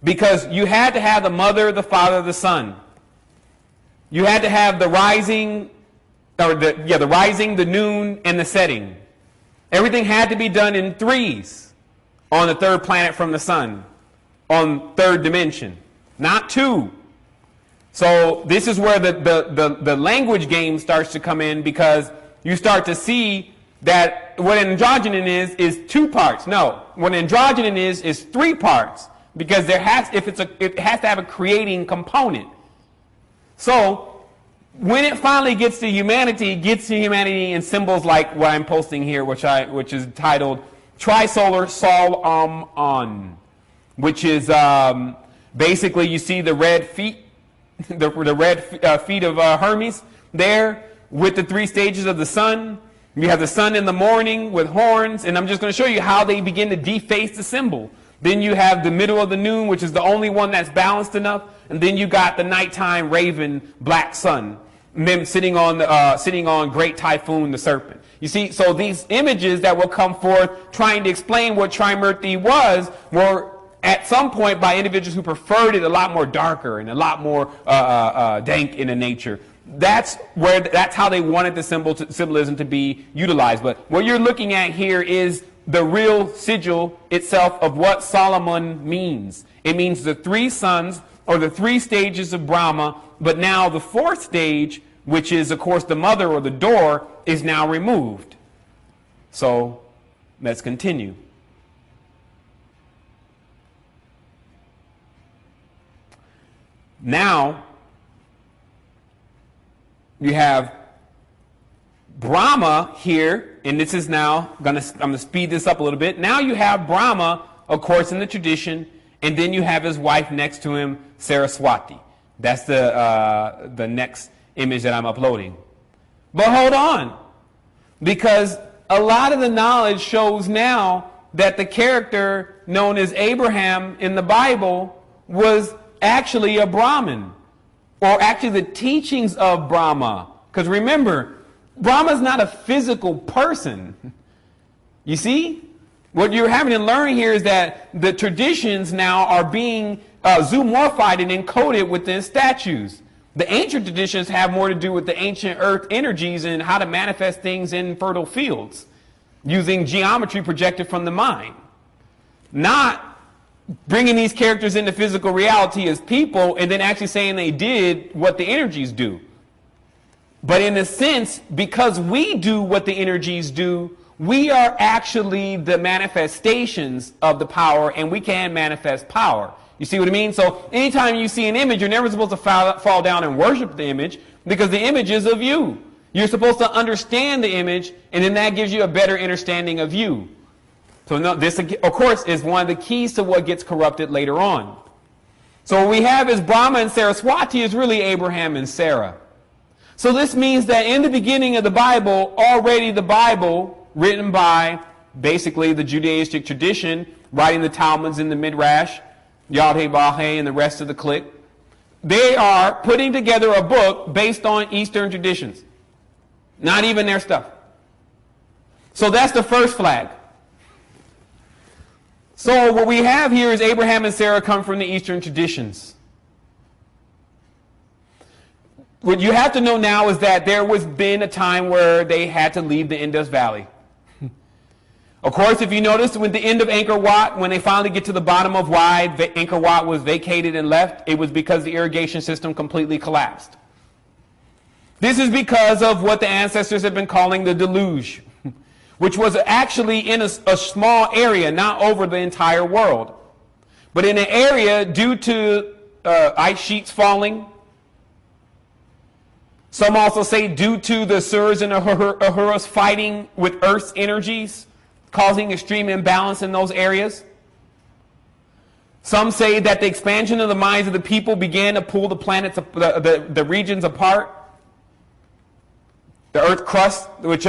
Because you had to have the mother, the father, the son. You had to have the rising, the rising, the noon, and the setting. Everything had to be done in threes on the third planet from the sun, on third dimension, not two. So this is where the language game starts to come in, because you start to see that what an androgynon is 2 parts. No, what an androgynon is 3 parts, because it has to have a creating component. So when it finally gets to humanity, it gets to humanity in symbols like what I'm posting here, which is titled Trisolar Sol On, which is basically, you see the red feet, the red feet of Hermes there with the 3 stages of the sun. You have the sun in the morning with horns, and I'm just going to show you how they begin to deface the symbol. Then you have the middle of the noon, which is the only one that's balanced enough, and then you got the nighttime raven, black sun, and then sitting on great typhoon, the serpent. You see, so these images that will come forth trying to explain what Trimurti was were at some point by individuals who preferred it a lot more darker and a lot more dank in the nature. That's how they wanted the symbolism to be utilized. But what you're looking at here is the real sigil itself of what Solomon means. It means the 3 sons, or the 3 stages of Brahma, but now the 4th stage, which is of course the mother or the door, is now removed. So let's continue. Now you have Brahma here, and this is now I'm going to speed this up a little bit. Now you have Brahma, of course, in the tradition, and then you have his wife next to him, Saraswati. That's the next image that I'm uploading. But hold on, because a lot of the knowledge shows now that the character known as Abraham in the Bible was actually a Brahmin, or actually the teachings of Brahma. Because remember, Brahma is not a physical person. You see? What you're having to learn here is that the traditions now are being zoomorphied and encoded within statues. The ancient traditions have more to do with the ancient earth energies and how to manifest things in fertile fields using geometry projected from the mind. Not bringing these characters into physical reality as people and then actually saying they did what the energies do. But in a sense, because we do what the energies do, we are actually the manifestations of the power, and we can manifest power. You see what I mean? So anytime you see an image, you're never supposed to fall down and worship the image, because the image is of you. You're supposed to understand the image, and then that gives you a better understanding of you. So no, this, of course, is one of the keys to what gets corrupted later on. So what we have is Brahma and Saraswati is really Abraham and Sarah. So this means that in the beginning of the Bible, already the Bible, written by basically the Judaistic tradition, writing the Talmuds and the Midrash, Yad-Heh-Vah-Heh and the rest of the clique, they are putting together a book based on Eastern traditions. Not even their stuff. So that's the first flag. So what we have here is Abraham and Sarah come from the Eastern traditions. What you have to know now is that there was been a time where they had to leave the Indus Valley. Of course, if you notice, with the end of Angkor Wat, when they finally get to the bottom of why Angkor Wat was vacated and left, it was because the irrigation system completely collapsed. This is because of what the ancestors have been calling the deluge, which was actually in a small area, not over the entire world, but in an area due to ice sheets falling. Some also say due to the Asuras and Ahuras fighting with Earth's energies, causing extreme imbalance in those areas. Some say that the expansion of the minds of the people began to pull the planets, the regions apart. The Earth crust, which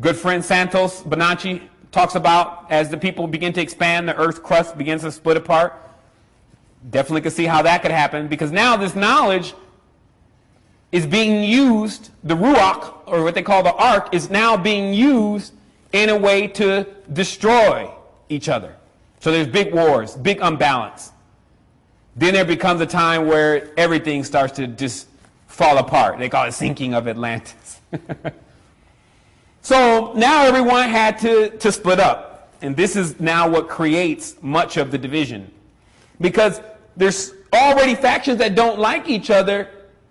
good friend Santos Bonacci talks about, as the people begin to expand, the Earth's crust begins to split apart. Definitely can see how that could happen, because now this knowledge is being used, the Ruach, or what they call the Ark, is now being used in a way to destroy each other. So there's big wars, big unbalance. Then there becomes a time where everything starts to just fall apart. They call it sinking of Atlantis. So now everyone had to split up. And this is now what creates much of the division. Because there's already factions that don't like each other,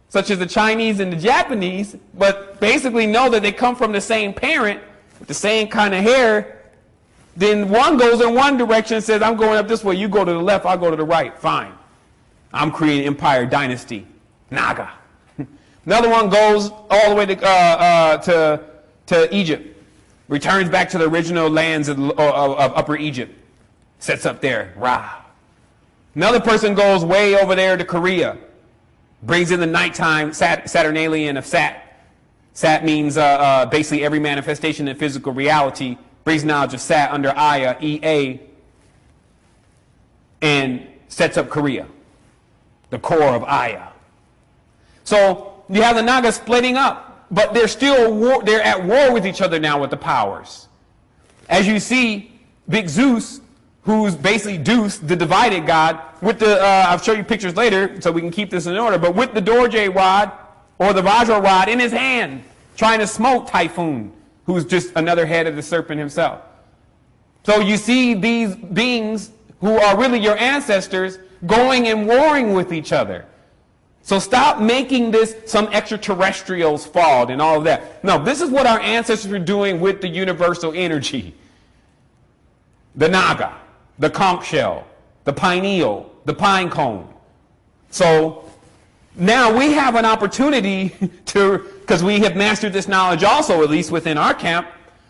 such as the Chinese and the Japanese, but basically know that they come from the same parent with the same kind of hair, then one goes in one direction and says, I'm going up this way, you go to the left, I'll go to the right. Fine. I'm creating empire, dynasty, Naga. Another one goes all the way to Egypt, returns back to the original lands of Upper Egypt, sets up there, Ra. Another person goes way over there to Korea, brings in the nighttime Saturnalian of Sat. Sat means basically every manifestation in physical reality, brings knowledge of Sat under Aya, EA, and sets up Korea, the core of Aya. So you have the Naga splitting up, but they're still they're at war with each other now with the powers. As you see, Big Zeus, who's basically Deuce, the divided god, with the I'll show you pictures later so we can keep this in order, but with the Dorje rod or the Vajra rod in his hand, trying to smoke Typhoon, who's just another head of the serpent himself. So you see these beings who are really your ancestors going and warring with each other. So stop making this some extraterrestrials' fault and all of that. No, this is what our ancestors were doing with the universal energy. The Naga, the conch shell, the pineal, the pine cone. So now we have an opportunity to, because we have mastered this knowledge also, at least within our camp,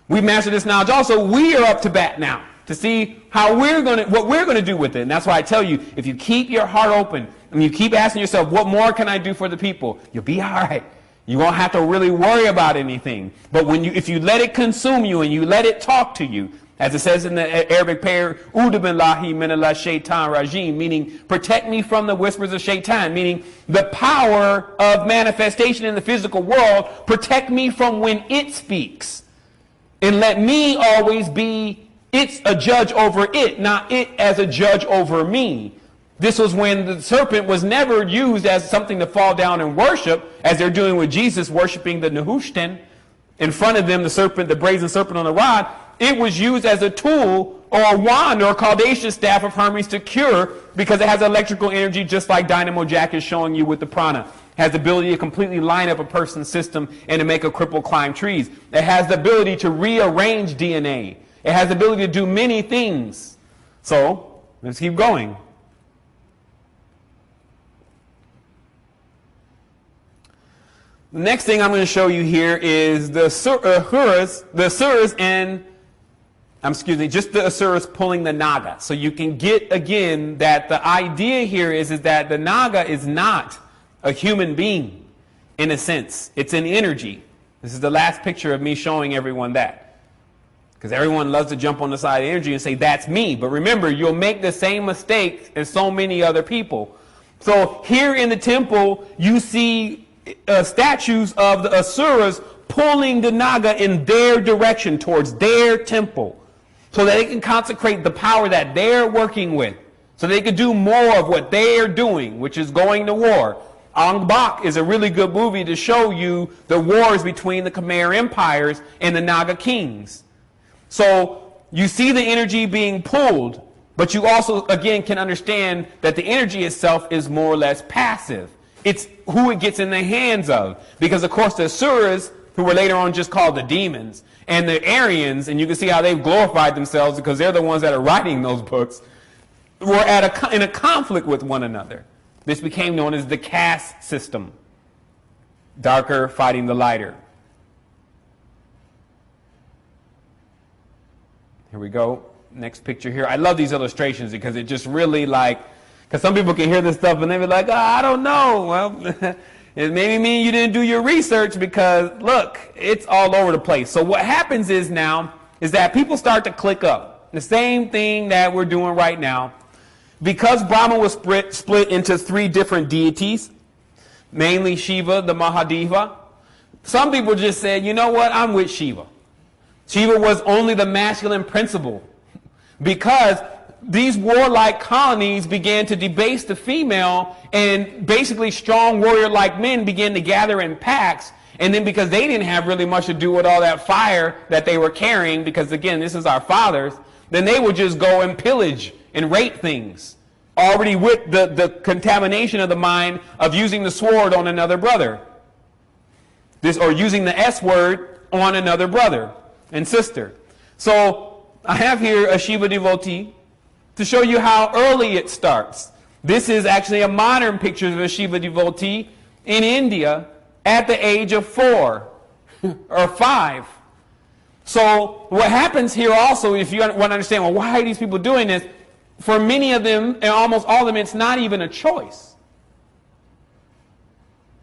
we've mastered this knowledge also, we are up to bat now to see how what we're going to do with it. And that's why I tell you, if you keep your heart open and you keep asking yourself, what more can I do for the people? You'll be all right. You won't have to really worry about anything. But if you let it consume you and you let it talk to you, as it says in the Arabic prayer, Udu billahi minallah shaitan rajim, meaning protect me from the whispers of shaitan, meaning the power of manifestation in the physical world, protect me from when it speaks. And let me always be a judge over it, not it as a judge over me. This was when the serpent was never used as something to fall down and worship, as they're doing with Jesus, worshiping the Nehushtan. In front of them, the serpent, the brazen serpent on the rod, it was used as a tool or a wand or a caudation staff of Hermes to cure, because it has electrical energy, just like Dynamo Jack is showing you with the prana. It has the ability to completely line up a person's system and to make a cripple climb trees. It has the ability to rearrange DNA. It has the ability to do many things. So, let's keep going. The next thing I'm going to show you here is the Asuras and, just the Asuras pulling the Naga. So you can get, again, that the idea here is that the Naga is not a human being, in a sense. It's an energy. This is the last picture of me showing everyone that. Because everyone loves to jump on the side of energy and say, that's me. But remember, you'll make the same mistake as so many other people. So here in the temple, you see statues of the Asuras pulling the Naga in their direction, towards their temple, so that they can consecrate the power that they're working with, so they can do more of what they're doing, which is going to war. Ong Bak is a really good movie to show you the wars between the Khmer empires and the Naga kings. So you see the energy being pulled, but you also, again, can understand that the energy itself is more or less passive. It's who it gets in the hands of. Because, of course, the Asuras, who were later on just called the demons, and the Aryans, and you can see how they've glorified themselves because they're the ones that are writing those books, were in a conflict with one another. This became known as the caste system. Darker fighting the lighter. Here we go. Next picture here. I love these illustrations because it just really because some people can hear this stuff and they be like, oh, I don't know. Well, it maybe mean you didn't do your research, because look, it's all over the place. So what happens is that people start to click up. The same thing that we're doing right now. Because Brahma was split into 3 different deities, mainly Shiva, the Mahadeva, some people just said, you know what, I'm with Shiva. Shiva was only the masculine principle, because these warlike colonies began to debase the female, and basically strong warrior-like men began to gather in packs. And then because they didn't have really much to do with all that fire that they were carrying, because again, this is our fathers, then they would just go and pillage and rape things. already with the contamination of the mind of using the sword on another brother. Or using the S word on another brother and sister. So I have here a Shiva devotee to show you how early it starts. This is actually a modern picture of a Shiva devotee in India at the age of 4 or 5. So what happens here also, if you want to understand, well, why are these people doing this? For many of them, and almost all of them, it's not even a choice.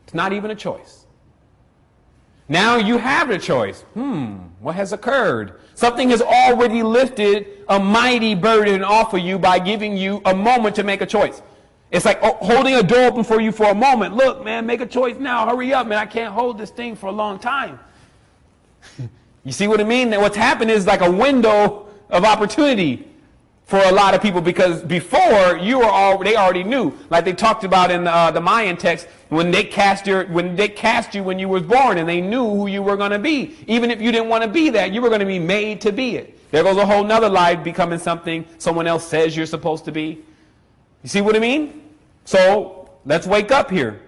It's not even a choice. Now you have the choice. What has occurred? Something has already lifted a mighty burden off of you by giving you a moment to make a choice. It's like holding a door open for you for a moment. Look, man, make a choice now. Hurry up, man. I can't hold this thing for a long time. You see what I mean? That what's happened is like a window of opportunity for a lot of people, because before they already knew, like they talked about in the Mayan text, when they cast you when you were born, and they knew who you were going to be. Even if you didn't want to be that, you were going to be made to be it. There goes a whole nother life becoming something someone else says you're supposed to be. You see what I mean? So let's wake up here.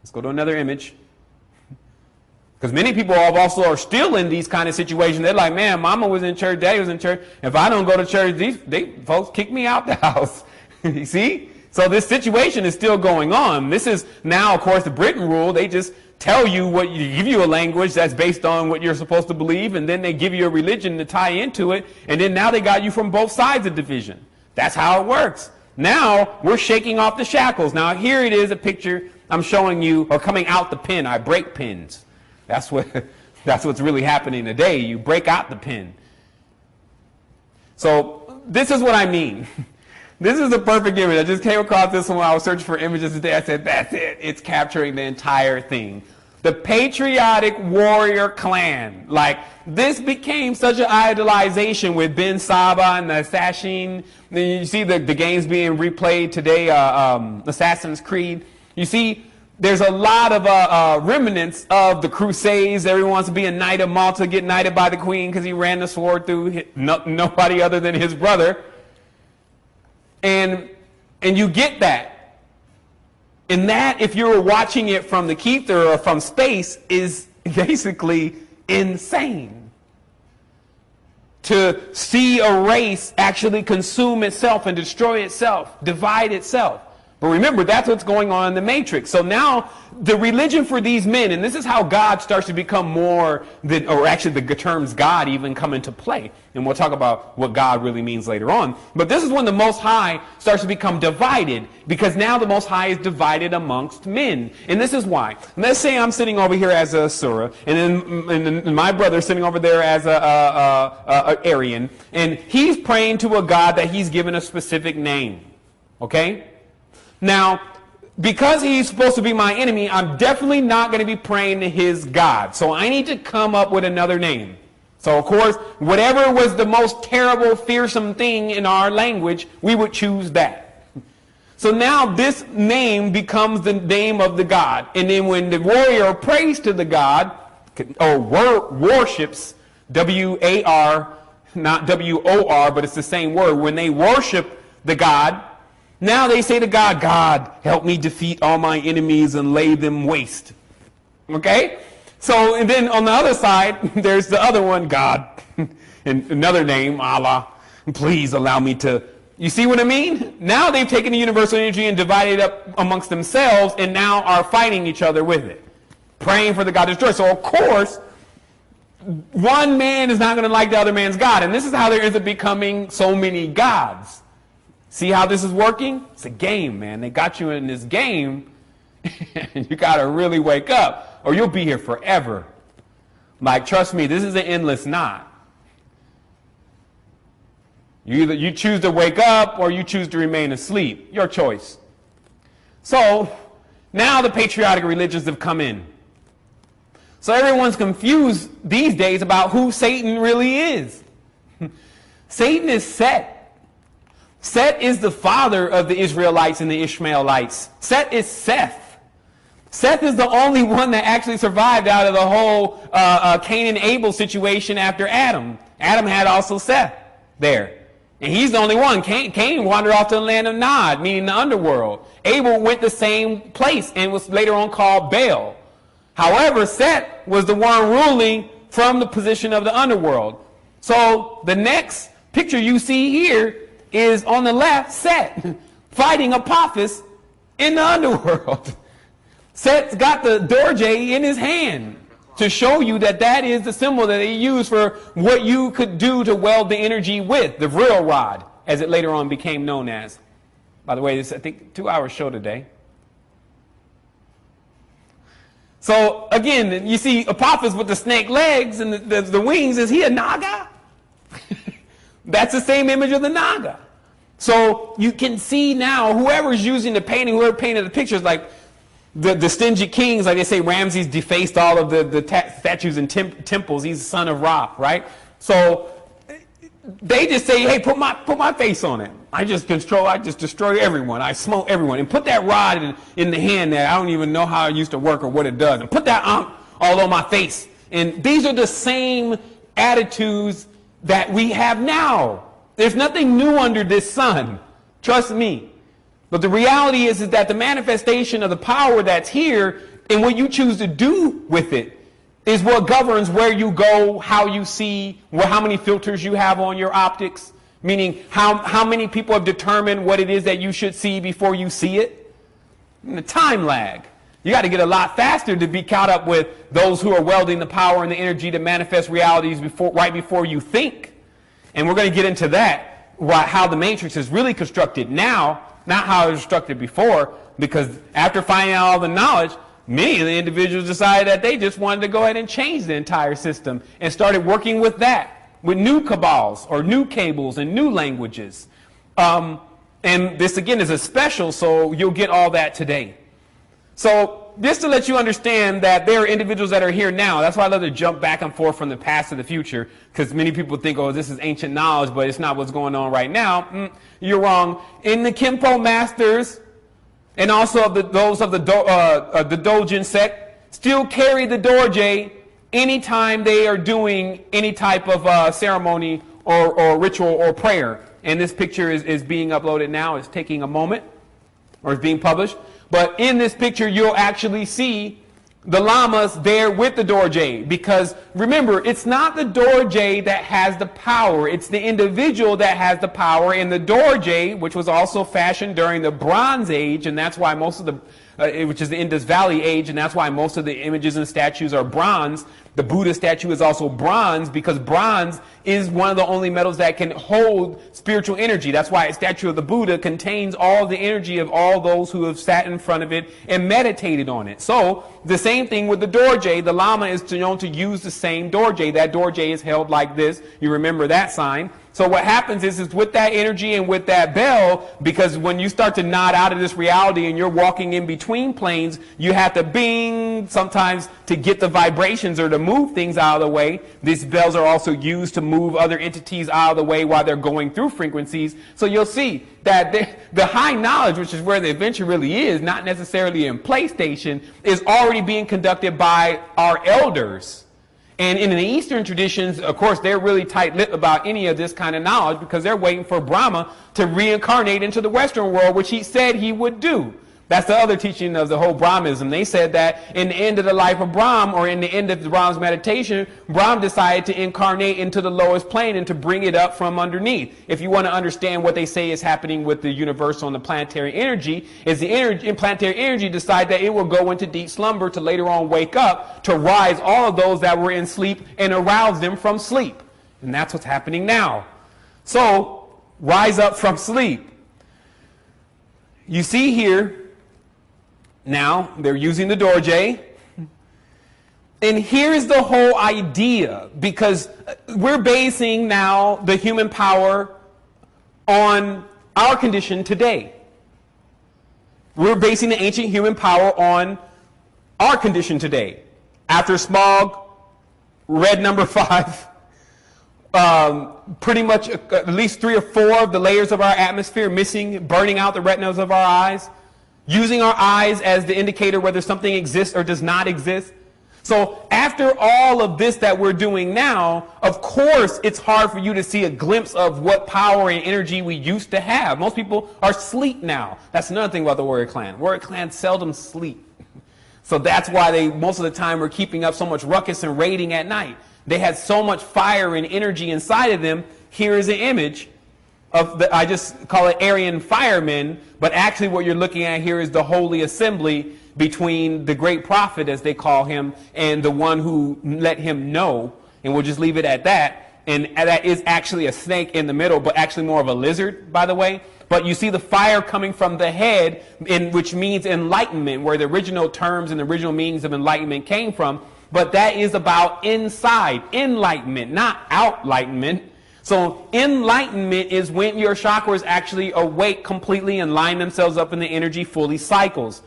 Let's go to another image. Because many people also are still in these kind of situations. They're like, man, mama was in church, daddy was in church. If I don't go to church, they folks kick me out the house. You see? So this situation is still going on. This is now, of course, the Britain rule. They just tell you give you a language that's based on what you're supposed to believe, and then they give you a religion to tie into it, and then now they got you from both sides of division. That's how it works. Now we're shaking off the shackles. Now here it is, a picture I'm showing you, or coming out the pen. I break pins. That's what's really happening today. You break out the pen. So this is what I mean. This is a perfect image. I just came across this one when I was searching for images today. I said, that's it. It's capturing the entire thing. The patriotic warrior clan. Like, this became such an idolization with Ben Saba and the Assassin. You see the games being replayed today, Assassin's Creed. You see, there's a lot of remnants of the Crusades. Everyone wants to be a knight of Malta, get knighted by the queen because he ran the sword through nobody other than his brother. And you get that. And that, if you were watching it from the Keither or from space, is basically insane. To see a race actually consume itself and destroy itself, divide itself. But remember, that's what's going on in the Matrix. So now, the religion for these men, and this is how God starts to become more, or actually the terms God even come into play. And we'll talk about what God really means later on. But this is when the Most High starts to become divided, because now the Most High is divided amongst men. And this is why. Let's say I'm sitting over here as a Asura, and then my brother sitting over there as a Aryan, and he's praying to a God that he's given a specific name. Okay? Now, because he's supposed to be my enemy, I'm definitely not going to be praying to his God. So I need to come up with another name. So, of course, whatever was the most terrible, fearsome thing in our language, we would choose that. So now this name becomes the name of the God. And then when the warrior prays to the God, or worships, W-A-R, not W-O-R, but it's the same word. When they worship the God, now they say to God, God, help me defeat all my enemies and lay them waste. Okay? So, and then on the other side, there's the other one, God. And another name, Allah. Please allow me to... You see what I mean? Now they've taken the universal energy and divided it up amongst themselves, and now are fighting each other with it. Praying for the God to destroy. So, of course, one man is not going to like the other man's God. And this is how there ends up becoming so many gods. See how this is working? It's a game, man. They got you in this game, and you got to really wake up, or you'll be here forever. Like, trust me, this is an endless knot. You choose to wake up, or you choose to remain asleep. Your choice. So, now the patriotic religions have come in. So everyone's confused these days about who Satan really is. Satan is Set. Set is the father of the Israelites and the Ishmaelites. Set is Seth. Seth is the only one that actually survived out of the whole Cain and Abel situation after Adam. Adam had also Seth there. And he's the only one. Cain wandered off to the land of Nod, meaning the underworld. Abel went the same place and was later on called Baal. However, Seth was the one ruling from the position of the underworld. So the next picture you see here is on the left, Seth fighting Apophis in the underworld. Seth's got the dorje in his hand to show you that that is the symbol that they use for what you could do to weld the energy with, the vril rod, as it later on became known as. By the way, this I think 2-hour show today. So again, you see Apophis with the snake legs and the wings. Is he a Naga? That's the same image of the Naga. So you can see now, whoever's using the painting, whoever painted the pictures, like the stingy kings, like they say, Ramses defaced all of the statues and temples. He's the son of Ra, right? So they just say, hey, put my face on it. I just destroy everyone. I smote everyone. And put that rod in the hand there. I don't even know how it used to work or what it does. And put that all on my face. And these are the same attitudes that we have now. There's nothing new under this sun. Trust me. But the reality is that the manifestation of the power that's here and what you choose to do with it is what governs where you go, how you see, how many filters you have on your optics, meaning how many people have determined what it is that you should see before you see it. And the time lag. You got to get a lot faster to be caught up with those who are welding the power and the energy to manifest realities right before you think. And we're going to get into that, how the matrix is really constructed now, not how it was constructed before, because after finding out all the knowledge, many of the individuals decided that they just wanted to go ahead and change the entire system and started working with that, with new cabals or new cables and new languages. And this, again, is a special, so you'll get all that today. So just to let you understand that there are individuals that are here now. That's why I love to jump back and forth from the past to the future, because many people think, oh, this is ancient knowledge, but it's not what's going on right now. You're wrong. In the Kempo masters and also those of the Dojin sect still carry the dorje anytime they are doing any type of ceremony or ritual or prayer. And this picture is being uploaded now. It's taking a moment, or it's being published. But in this picture, you'll actually see the lamas there with the dorje. Because remember, it's not the dorje that has the power. It's the individual that has the power. And the dorje, which was also fashioned during the Bronze Age, and that's why most of which is the Indus Valley Age, and that's why most of the images and statues are bronze. The Buddha statue is also bronze, because bronze is one of the only metals that can hold spiritual energy. That's why a statue of the Buddha contains all the energy of all those who have sat in front of it and meditated on it. So the same thing with the dorje. The lama is known to use the same dorje. That dorje is held like this. You remember that sign. So what happens is with that energy and with that bell, because when you start to nod out of this reality and you're walking in between planes, you have to bing sometimes to get the vibrations or to move things out of the way. These bells are also used to move other entities out of the way while they're going through frequencies. So you'll see that the high knowledge, which is where the adventure really is, not necessarily in PlayStation, is already being conducted by our elders. And in the Eastern traditions, of course, they're really tight-lipped about any of this kind of knowledge, because they're waiting for Brahma to reincarnate into the Western world, which he said he would do. That's the other teaching of the whole Brahmism. They said that in the end of the life of Brahm, or in the end of Brahm's meditation, Brahm decided to incarnate into the lowest plane and to bring it up from underneath. If you want to understand what they say is happening with the universal and the planetary energy, is the planetary energy decide that it will go into deep slumber to later on wake up to rise all of those that were in sleep and arouse them from sleep. And that's what's happening now. So, rise up from sleep. You see here, now, they're using the dorje. And here's the whole idea, because we're basing now the human power on our condition today. We're basing the ancient human power on our condition today. After smog, red number 5, pretty much at least 3 or 4 of the layers of our atmosphere missing, burning out the retinas of our eyes. Using our eyes as the indicator whether something exists or does not exist. So after all of this that we're doing now, of course, it's hard for you to see a glimpse of what power and energy we used to have. Most people are asleep now. That's another thing about the warrior clan. Warrior clans seldom sleep. So that's why they, most of the time, were keeping up so much ruckus and raiding at night. They had so much fire and energy inside of them. Here is an image of I just call it Aryan firemen, but actually what you're looking at here is the holy assembly between the great prophet, as they call him, and the one who let him know. And we'll just leave it at that. And that is actually a snake in the middle, but actually more of a lizard, by the way. But you see the fire coming from the head, which means enlightenment, where the original terms and the original meanings of enlightenment came from. But that is about inside, enlightenment, not outlightenment. So enlightenment is when your chakras actually awake completely and line themselves up in the energy fully cycles.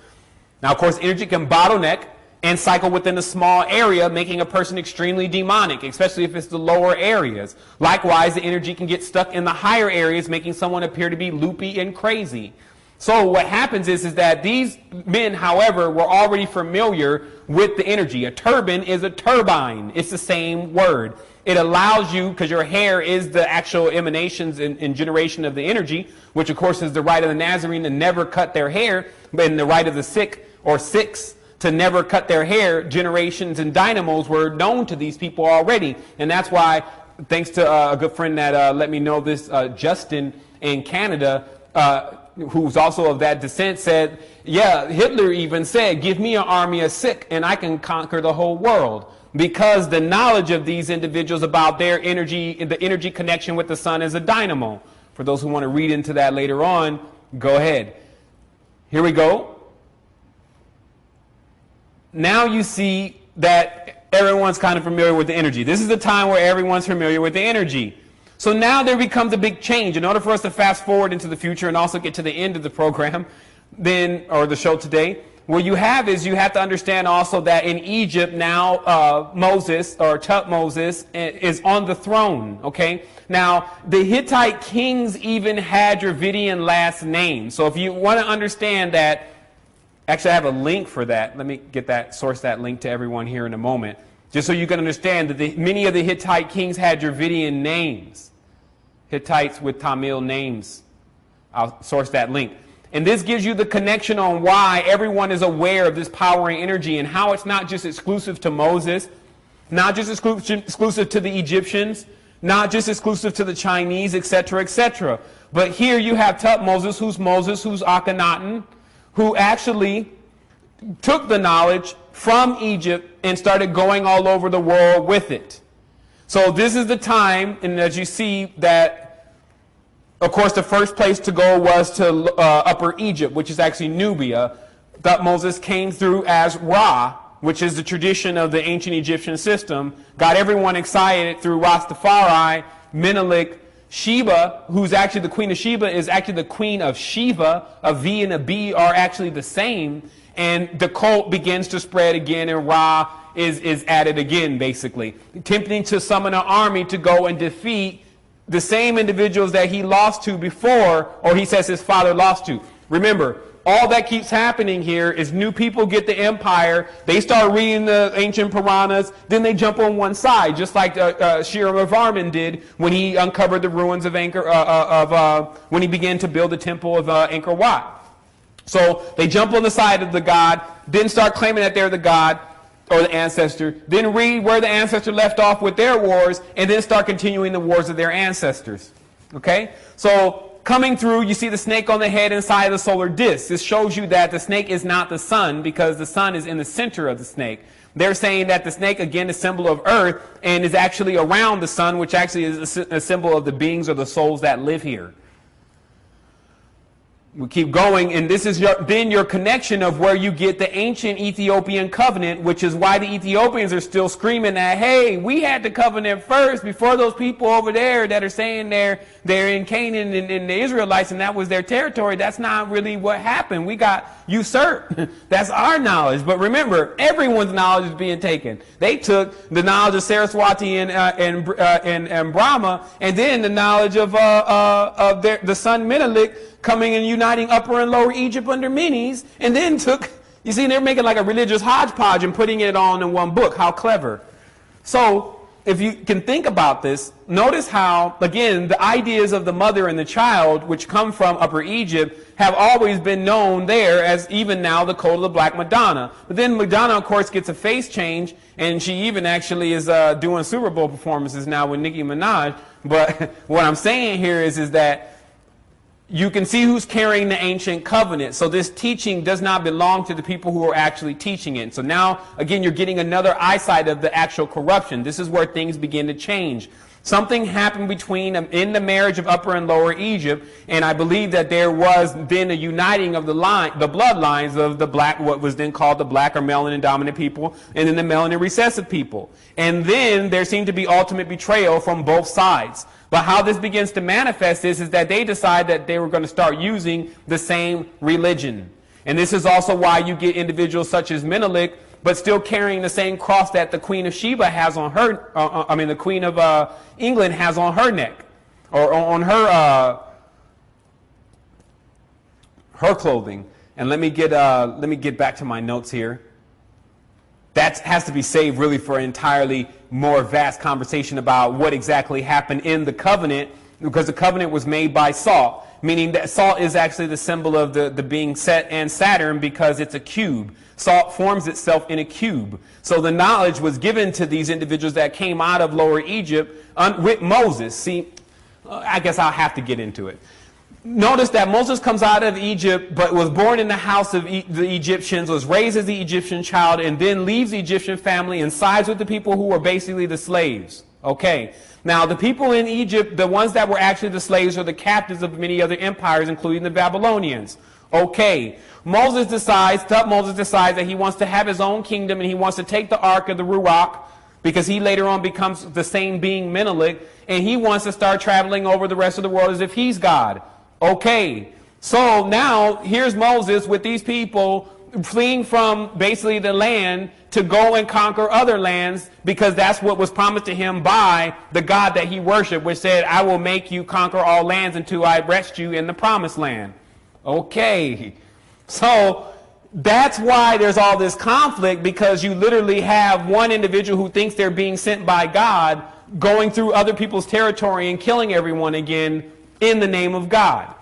Now, of course, energy can bottleneck and cycle within a small area, making a person extremely demonic, especially if it's the lower areas. Likewise, the energy can get stuck in the higher areas, making someone appear to be loopy and crazy. So what happens is that these men, however, were already familiar with the energy. A turban is a turbine. It's the same word. It allows you, because your hair is the actual emanations and generation of the energy, which of course is the right of the Nazarene to never cut their hair, and the right of the Sikh or Sikhs to never cut their hair. Generations and dynamos were known to these people already. And that's why, thanks to a good friend that let me know this, Justin in Canada, who's also of that descent, said, yeah, Hitler even said, give me an army of Sikh and I can conquer the whole world. Because the knowledge of these individuals about their energy, the energy connection with the sun is a dynamo. For those who want to read into that later on, go ahead. Here we go. Now you see that everyone's kind of familiar with the energy. This is the time where everyone's familiar with the energy. So now there becomes a big change. In order for us to fast forward into the future and also get to the end of the program, then, or the show today, what you have is you have to understand also that in Egypt now Moses, or Tutmosis, is on the throne, okay? Now, the Hittite kings even had Dravidian last names. So if you want to understand that, actually I have a link for that. Let me get that, source that link to everyone here in a moment. Just so you can understand that many of the Hittite kings had Dravidian names. Hittites with Tamil names. I'll source that link. And this gives you the connection on why everyone is aware of this power and energy and how it's not just exclusive to Moses, not just exclusive to the Egyptians, not just exclusive to the Chinese, etc., etc. But here you have Tutmosis, who's Akhenaten, who actually took the knowledge from Egypt and started going all over the world with it. So this is the time, and as you see that, of course, the first place to go was to Upper Egypt, which is actually Nubia. Thutmose came through as Ra, which is the tradition of the ancient Egyptian system, got everyone excited through Rastafari, Menelik, Sheba, who's actually the queen of Sheba, is actually the queen of Shiva. A V and a B are actually the same. And the cult begins to spread again, and Ra is added again, basically. Attempting to summon an army to go and defeat the same individuals that he lost to before, or he says his father lost to. Remember, all that keeps happening here is new people get the empire, they start reading the ancient Puranas, then they jump on one side, just like Shirama Varman did when he uncovered the ruins of when he began to build the temple of Angkor Wat. So they jump on the side of the god, then start claiming that they're the god, or the ancestor, then read where the ancestor left off with their wars, and then start continuing the wars of their ancestors. Okay? So, coming through, you see the snake on the head inside of the solar disk. This shows you that the snake is not the sun, because the sun is in the center of the snake. They're saying that the snake, again, is a symbol of earth, and is actually around the sun, which actually is a symbol of the beings or the souls that live here. We keep going, and this is then your connection of where you get the ancient Ethiopian covenant, which is why the Ethiopians are still screaming that, hey, we had the covenant first before those people over there that are saying they're in Canaan and the Israelites and that was their territory. That's not really what happened. We got usurped. That's our knowledge. But remember, everyone's knowledge is being taken. They took the knowledge of Saraswati and Brahma, and then the knowledge of the son Menelik coming and uniting Upper and Lower Egypt under Menes, and then took You see, they're making like a religious hodgepodge and putting it all in one book. How clever. So if you can think about this, notice how, again, the ideas of the mother and the child, which come from Upper Egypt, have always been known there as even now the code of the Black Madonna. But then Madonna, of course, gets a face change, and she even actually is doing Super Bowl performances now with Nicki Minaj. But what I'm saying here is that you can see who's carrying the ancient covenant. So this teaching does not belong to the people who are actually teaching it. So now, again, you're getting another eyesight of the actual corruption. This is where things begin to change. Something happened between in the marriage of Upper and Lower Egypt, and I believe that there was then a uniting of the bloodlines of the black, what was then called the black or melanin dominant people, and then the melanin recessive people. And then there seemed to be ultimate betrayal from both sides. But how this begins to manifest is that they decide that they were going to start using the same religion. And this is also why you get individuals such as Menelik, but still carrying the same cross that the Queen of Sheba has on her, the Queen of England has on her neck, or on her clothing. And let me get back to my notes here. That has to be saved really for an entirely more vast conversation about what exactly happened in the covenant, because the covenant was made by salt, meaning that salt is actually the symbol of the being Set and Saturn, because it's a cube. Salt forms itself in a cube. So the knowledge was given to these individuals that came out of Lower Egypt with Moses. See, I guess I'll have to get into it. Notice that Moses comes out of Egypt, but was born in the house of the Egyptians, was raised as the Egyptian child, and then leaves the Egyptian family and sides with the people who were basically the slaves. Okay. Now, the people in Egypt, the ones that were actually the slaves, are the captives of many other empires, including the Babylonians. Okay. Moses decides that he wants to have his own kingdom, and he wants to take the Ark of the Ruach, because he later on becomes the same being Menelik, and he wants to start traveling over the rest of the world as if he's God. Okay, so now here's Moses with these people fleeing from basically the land to go and conquer other lands, because that's what was promised to him by the God that he worshiped, which said, I will make you conquer all lands until I rest you in the promised land. Okay, so that's why there's all this conflict, because you literally have one individual who thinks they're being sent by God going through other people's territory and killing everyone again in the name of God.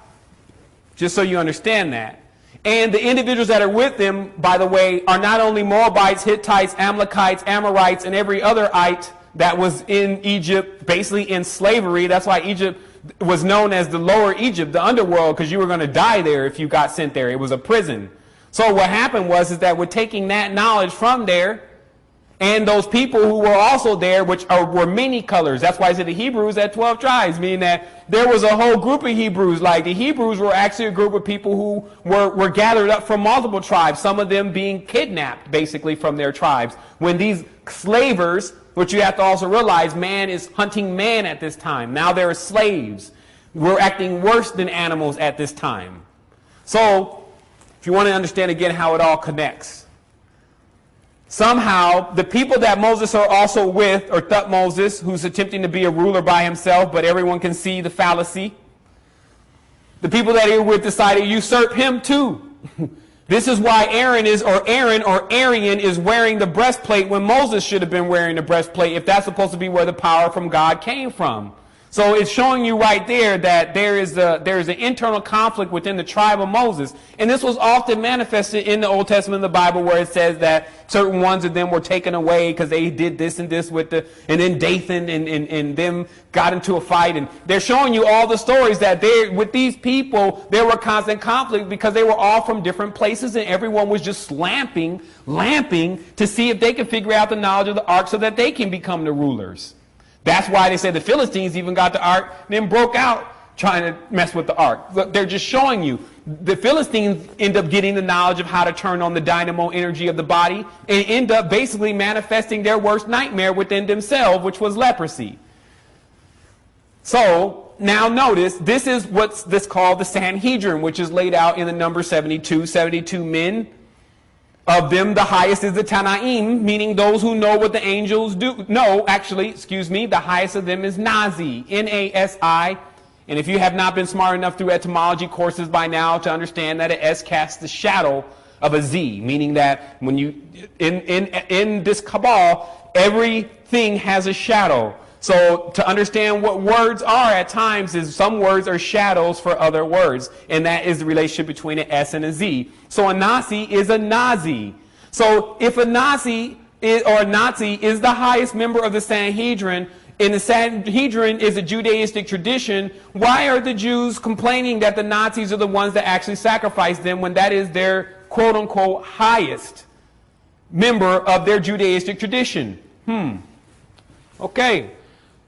Just so you understand that. And the individuals that are with them, by the way, are not only Moabites, Hittites, Amalekites, Amorites, and every other ite that was in Egypt, basically in slavery. That's why Egypt was known as the Lower Egypt, the underworld, because you were going to die there if you got sent there. It was a prison. So what happened was that we're taking that knowledge from there, and those people who were also there, were many colors. That's why I said the Hebrews had 12 tribes, meaning that there was a whole group of Hebrews. Like the Hebrews were actually a group of people who were gathered up from multiple tribes, some of them being kidnapped basically from their tribes. When these slavers, which you have to also realize, man is hunting man at this time. Now there are slaves. We're acting worse than animals at this time. So if you want to understand again how it all connects, somehow, the people that Moses are also with, or Thutmoses, who's attempting to be a ruler by himself, but everyone can see the fallacy. The people that he with decided to usurp him too. This is why Aaron or Arian is wearing the breastplate when Moses should have been wearing the breastplate, if that's supposed to be where the power from God came from. So it's showing you right there that there is an internal conflict within the tribe of Moses. And this was often manifested in the Old Testament of the Bible, where it says that certain ones of them were taken away because they did this and this and then Dathan and them got into a fight. And they're showing you all the stories that with these people, there were constant conflict because they were all from different places, and everyone was just lamping to see if they could figure out the knowledge of the ark so that they can become the rulers. That's why they say the Philistines even got the ark and then broke out trying to mess with the ark. Look, they're just showing you. The Philistines end up getting the knowledge of how to turn on the dynamo energy of the body and end up basically manifesting their worst nightmare within themselves, which was leprosy. So now notice, this is what's called the Sanhedrin, which is laid out in the number 72 men. Of them, the highest is the Tanaim, meaning those who know what the angels do. No, actually, the highest of them is Nazi, N-A-S-I. And if you have not been smart enough through etymology courses by now to understand that an S casts the shadow of a Z, meaning that when you, in this Kabbalah, everything has a shadow. So to understand what words are at times is some words are shadows for other words. And that is the relationship between an S and a Z. So a Nazi is a Nazi. So if a Nazi or a Nazi is the highest member of the Sanhedrin, and the Sanhedrin is a Judaistic tradition, why are the Jews complaining that the Nazis are the ones that actually sacrifice them when that is their quote-unquote highest member of their Judaistic tradition? Okay.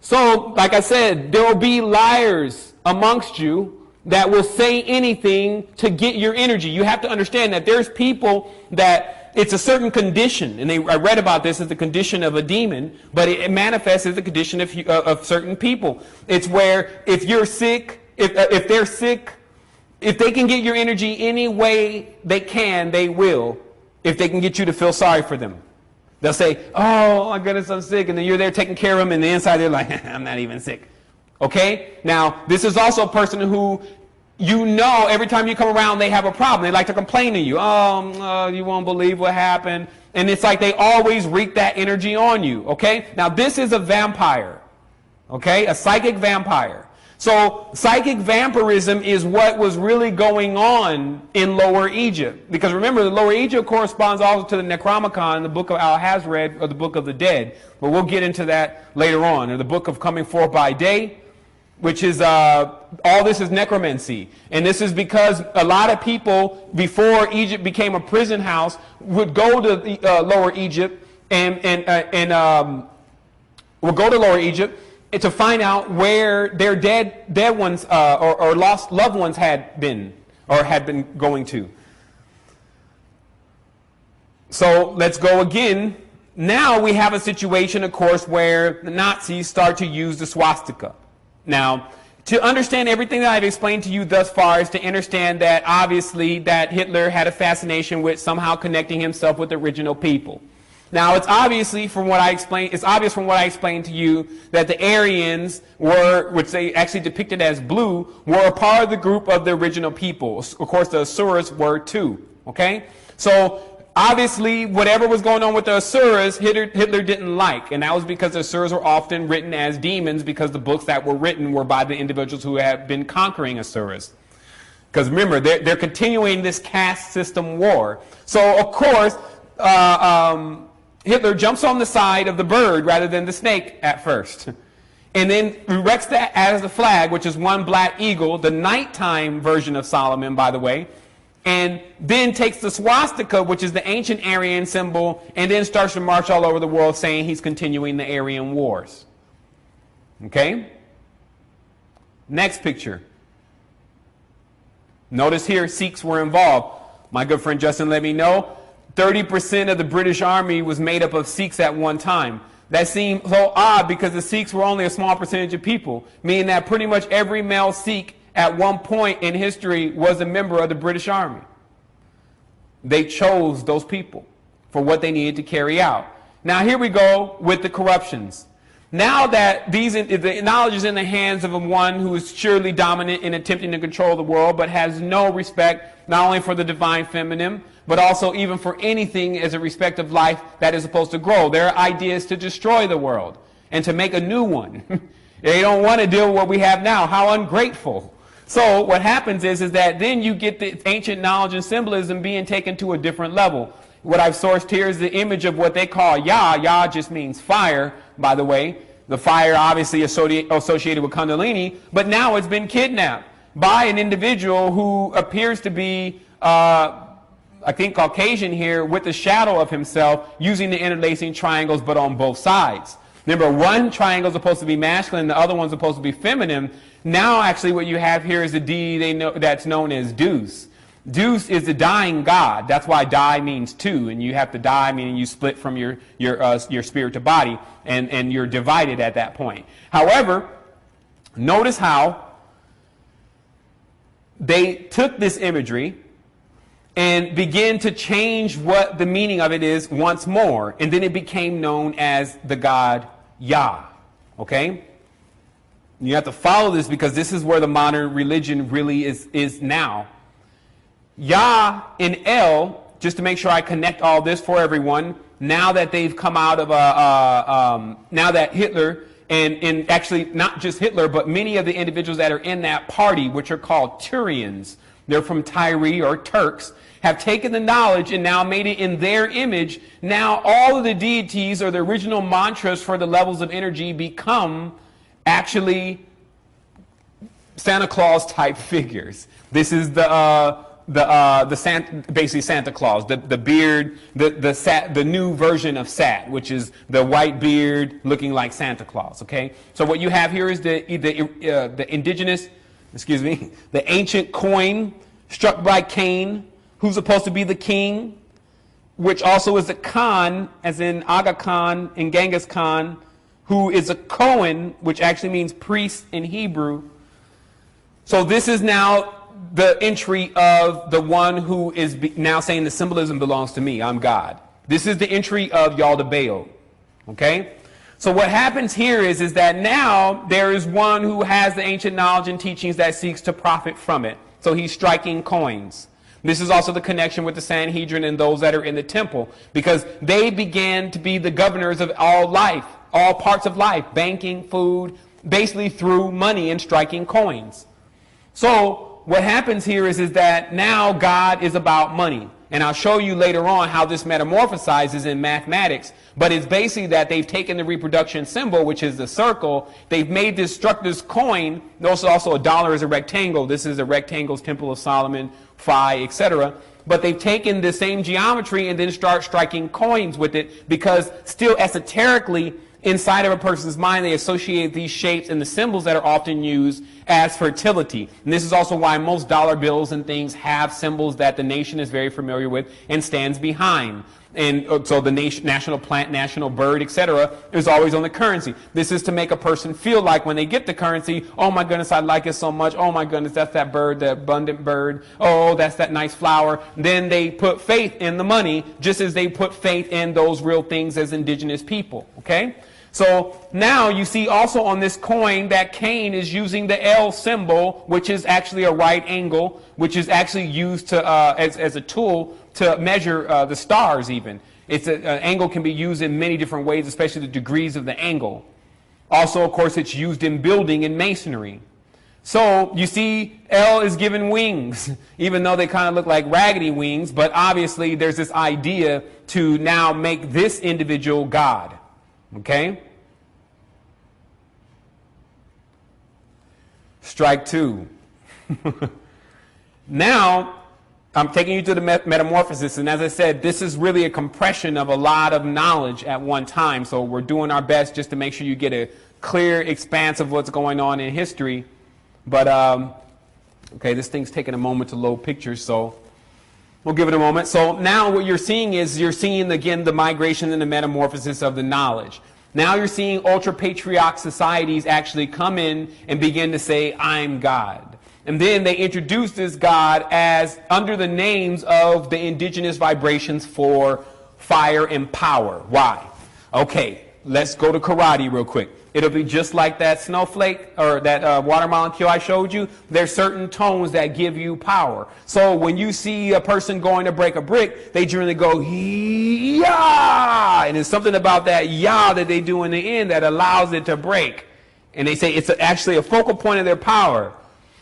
So, like I said, there will be liars amongst you that will say anything to get your energy. You have to understand that there's people that it's a certain condition, and I read about this as the condition of a demon, but it manifests as the condition of certain people. It's where if you're sick, if they're sick, if they can get your energy any way they can, they will, if they can get you to feel sorry for them. They'll say, oh my goodness, I'm sick. And then you're there taking care of them. And the inside they're like, I'm not even sick. Okay? Now, this is also a person who, you know, every time you come around, they have a problem. They like to complain to you. Oh, you won't believe what happened. And it's like they always wreak that energy on you. Okay? Now, this is a vampire. Okay? A psychic vampire. So psychic vampirism is what was really going on in Lower Egypt. Because remember, the Lower Egypt corresponds also to the Necronomicon, the book of Al-Hazred, or the book of the dead. But we'll get into that later on. Or the book of coming forth by day, which is, all this is necromancy. And this is because a lot of people, before Egypt became a prison house, would go to Lower Egypt and would go to Lower Egypt to find out where their dead ones or lost loved ones had been going to. So let's go again. Now we have a situation, of course, where the Nazis start to use the swastika. Now, to understand everything that I've explained to you thus far is to understand that obviously that Hitler had a fascination with somehow connecting himself with the original people. Now, it's obviously from what I explained, it's obvious from what I explained to you that the Aryans were, which they actually depicted as blue, were a part of the group of the original people. Of course, the Asuras were too. Okay? So, obviously, whatever was going on with the Asuras, Hitler didn't like. And that was because the Asuras were often written as demons because the books that were written were by the individuals who had been conquering Asuras. Because remember, they're continuing this caste system war. So, of course, Hitler jumps on the side of the bird rather than the snake at first. And then erects that as the flag, which is one black eagle, the nighttime version of Solomon, by the way. And then takes the swastika, which is the ancient Aryan symbol, and then starts to march all over the world saying he's continuing the Aryan wars. Okay? Next picture. Notice here Sikhs were involved. My good friend Justin let me know 30% of the British Army was made up of Sikhs at one time. That seemed so odd because the Sikhs were only a small percentage of people, meaning that pretty much every male Sikh at one point in history was a member of the British Army. They chose those people for what they needed to carry out. Now here we go with the corruptions. Now that the knowledge is in the hands of one who is surely dominant in attempting to control the world, but has no respect not only for the divine feminine, but also even for anything as a respect of life that is supposed to grow. Their idea is to destroy the world and to make a new one. They don't want to deal with what we have now. How ungrateful. So what happens is that then you get the ancient knowledge and symbolism being taken to a different level. What I've sourced here is the image of what they call Yah. Yah just means fire, by the way. The fire obviously associated with Kundalini, but now it's been kidnapped by an individual who appears to be, I think, Caucasian here, with the shadow of himself, using the interlacing triangles, but on both sides. Remember, one triangle is supposed to be masculine, the other one's supposed to be feminine. Now, actually, what you have here is the deity that's known as Deuce. Deuce is the dying god. That's why die means two, and you have to die, meaning you split from your spirit to body, and you're divided at that point. However, notice how they took this imagery and began to change what the meaning of it is once more, and then it became known as the god Yah. Okay? You have to follow this because this is where the modern religion really is now. Yah in El just to make sure I connect all this for everyone, now that they've come out of now that Hitler, and actually not just Hitler, but many of the individuals that are in that party, which are called Turians, they're from Tyre or Turks, have taken the knowledge and now made it in their image. Now all of the deities or the original mantras for the levels of energy become actually Santa Claus type figures. This is basically Santa Claus, the beard, the new version of Sat, which is the white beard looking like Santa Claus. Okay, so what you have here is the indigenous, the ancient coin struck by Cain, who's supposed to be the king, which also is a Khan, as in Aga Khan and Genghis Khan, who is a Cohen, which actually means priest in Hebrew. So this is now the entry of the one who is now saying the symbolism belongs to me, I'm God. This is the entry of Yaldabaoth. Okay? So what happens here is that now there is one who has the ancient knowledge and teachings that seeks to profit from it. So he's striking coins. This is also the connection with the Sanhedrin and those that are in the temple, because they began to be the governors of all life, all parts of life, banking, food, basically through money and striking coins. So what happens here is that now God is about money. And I'll show you later on how this metamorphosizes in mathematics. But it's basically that they've taken the reproduction symbol, which is the circle. They've made this, struck this coin. Notice also a dollar is a rectangle. This is a rectangle's Temple of Solomon, Phi, etc. But they've taken the same geometry and then start striking coins with it, because still esoterically, inside of a person's mind, they associate these shapes and the symbols that are often used as fertility. And this is also why most dollar bills and things have symbols that the nation is very familiar with and stands behind. And so the national plant, national bird, etc. is always on the currency. This is to make a person feel like when they get the currency, oh my goodness, I like it so much. Oh my goodness, that's that bird, that abundant bird. Oh, that's that nice flower. Then they put faith in the money, just as they put faith in those real things as indigenous people. Okay? So now you see also on this coin that Cain is using the L symbol, which is actually a right angle, which is actually used to as a tool to measure the stars even. An angle can be used in many different ways, especially the degrees of the angle. Also, of course, it's used in building and masonry. So you see L is given wings, even though they kind of look like raggedy wings, but obviously there's this idea to now make this individual God. Okay? Strike two. Now, I'm taking you to the metamorphosis, and as I said, this is really a compression of a lot of knowledge at one time, so we're doing our best just to make sure you get a clear expanse of what's going on in history. But, okay, this thing's taking a moment to load pictures, so we'll give it a moment. So now what you're seeing is again the migration and the metamorphosis of the knowledge. Now you're seeing ultra-patriarch societies actually come in and begin to say, I'm God. And then they introduce this God as under the names of the indigenous vibrations for fire and power. Why? Okay, let's go to karate real quick. It'll be just like that snowflake or that water molecule I showed you. There's certain tones that give you power. So when you see a person going to break a brick, they generally go, yeah! And there's something about that yeah that they do in the end that allows it to break. And they say it's actually a focal point of their power.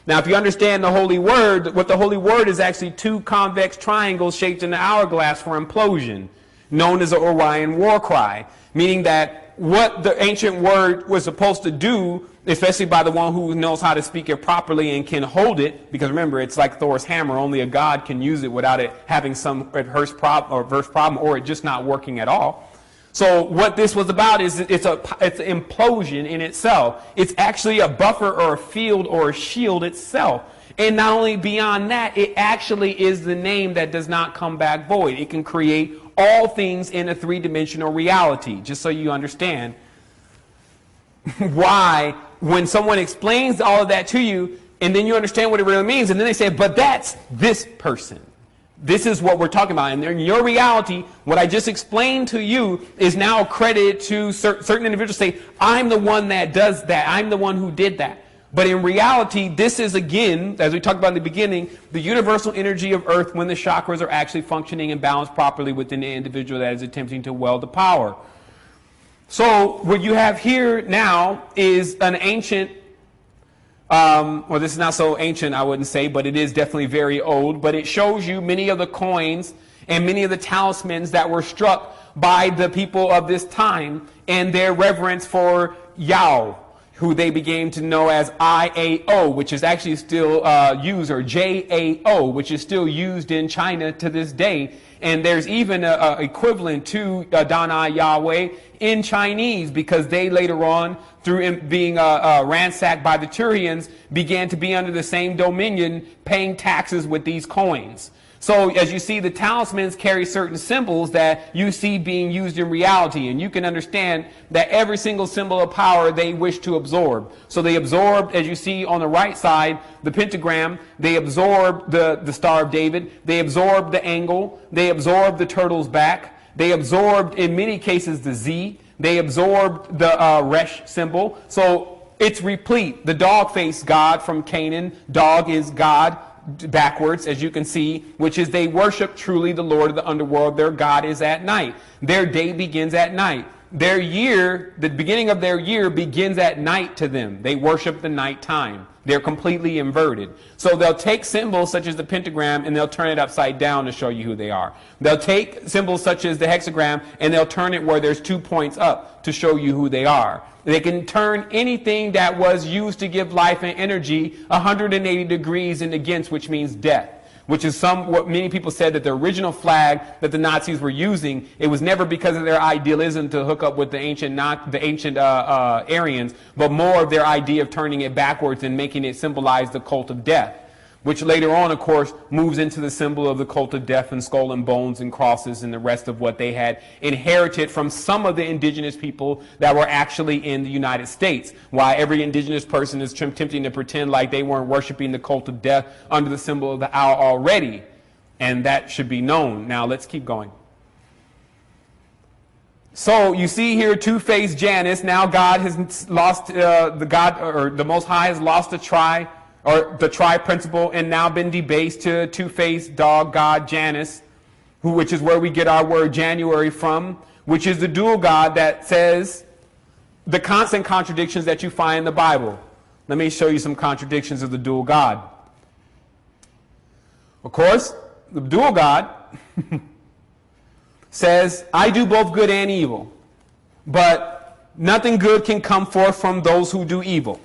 Now, if you understand the Holy Word, what the Holy Word is actually two convex triangles shaped in the hourglass for implosion, known as the Orion war cry, meaning that what the ancient word was supposed to do, especially by the one who knows how to speak it properly and can hold it, because remember, it's like Thor's hammer, only a god can use it without it having some adverse problem or it just not working at all. So what this was about is it's an implosion in itself. It's actually a buffer or a field or a shield itself. And not only beyond that, it actually is the name that does not come back void. It can create all things in a three-dimensional reality, just so you understand why when someone explains all of that to you, and then you understand what it really means, and then they say, but that's this person. This is what we're talking about. And in your reality, what I just explained to you is now credited to certain individuals say, I'm the one that does that. I'm the one who did that. But in reality, this is, again, as we talked about in the beginning, the universal energy of Earth when the chakras are actually functioning and balanced properly within the individual that is attempting to wield the power. So what you have here now is an ancient, well, this is not so ancient, I wouldn't say, but it is definitely very old. But it shows you many of the coins and many of the talismans that were struck by the people of this time and their reverence for Yao, who they began to know as IAO, which is actually still used, or JAO, which is still used in China to this day. And there's even an equivalent to Danai Yahweh in Chinese, because they later on, through being ransacked by the Turians, began to be under the same dominion, paying taxes with these coins. So as you see, the talismans carry certain symbols that you see being used in reality. And you can understand that every single symbol of power they wish to absorb. So they absorbed, as you see on the right side, the pentagram. They absorbed the Star of David. They absorbed the angle. They absorbed the turtle's back. They absorbed, in many cases, the Z. They absorbed the Resh symbol. So it's replete. The dog-faced god from Canaan. Dog is God backwards, as you can see, which is they worship truly the Lord of the underworld. Their God is at night. Their day begins at night. Their year, the beginning of their year begins at night to them. They worship the night time. They're completely inverted. So they'll take symbols such as the pentagram and they'll turn it upside down to show you who they are. They'll take symbols such as the hexagram and they'll turn it where there's 2 points up to show you who they are. They can turn anything that was used to give life and energy 180 degrees and against, which means death. Which is what many people said, that the original flag that the Nazis were using, it was never because of their idealism to hook up with the ancient Aryans, but more of their idea of turning it backwards and making it symbolize the cult of death. Which later on, of course, moves into the symbol of the cult of death and skull and bones and crosses and the rest of what they had inherited from some of the indigenous people that were actually in the United States. Why every indigenous person is attempting to pretend like they weren't worshiping the cult of death under the symbol of the owl already. And that should be known. Now, let's keep going. So you see here two-faced Janus. Now God has lost, the Most High has lost the tri principle and now been debased to two-faced dog god Janus, which is where we get our word January from, which is the dual god that says the constant contradictions that you find in the Bible. Let me show you some contradictions of the dual god. Of course, the dual god says, I do both good and evil, but nothing good can come forth from those who do evil.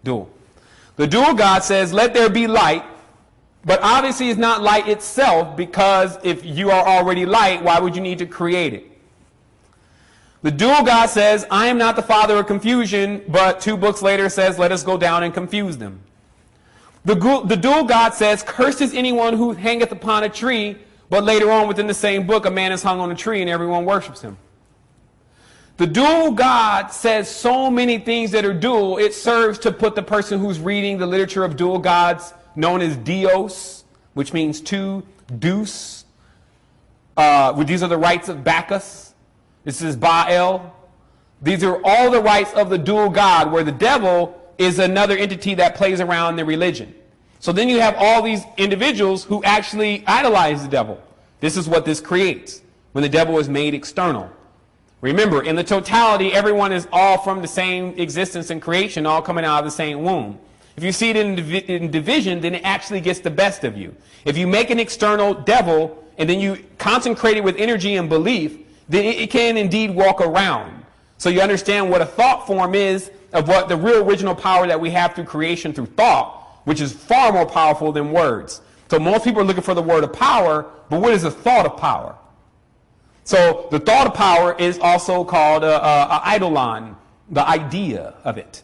Dual. The dual God says, let there be light, but obviously it's not light itself, because if you are already light, why would you need to create it? The dual God says, I am not the father of confusion, but 2 books later says, let us go down and confuse them. The dual God says, cursed is anyone who hangeth upon a tree, but later on within the same book, a man is hung on a tree and everyone worships him. The dual God says so many things that are dual, it serves to put the person who's reading the literature of dual gods, known as Dios, which means two, Deus. These are the rites of Bacchus. This is Baal. These are all the rites of the dual God, where the devil is another entity that plays around in religion. So then you have all these individuals who actually idolize the devil. This is what this creates, when the devil is made external. Remember, in the totality, everyone is all from the same existence and creation, all coming out of the same womb. If you see it in division, then it actually gets the best of you. If you make an external devil, and then you consecrate it with energy and belief, then it can indeed walk around. So you understand what a thought form is, of what the real original power that we have through creation through thought, which is far more powerful than words. So most people are looking for the word of power, but what is the thought of power? So the thought of power is also called eidolon, the idea of it.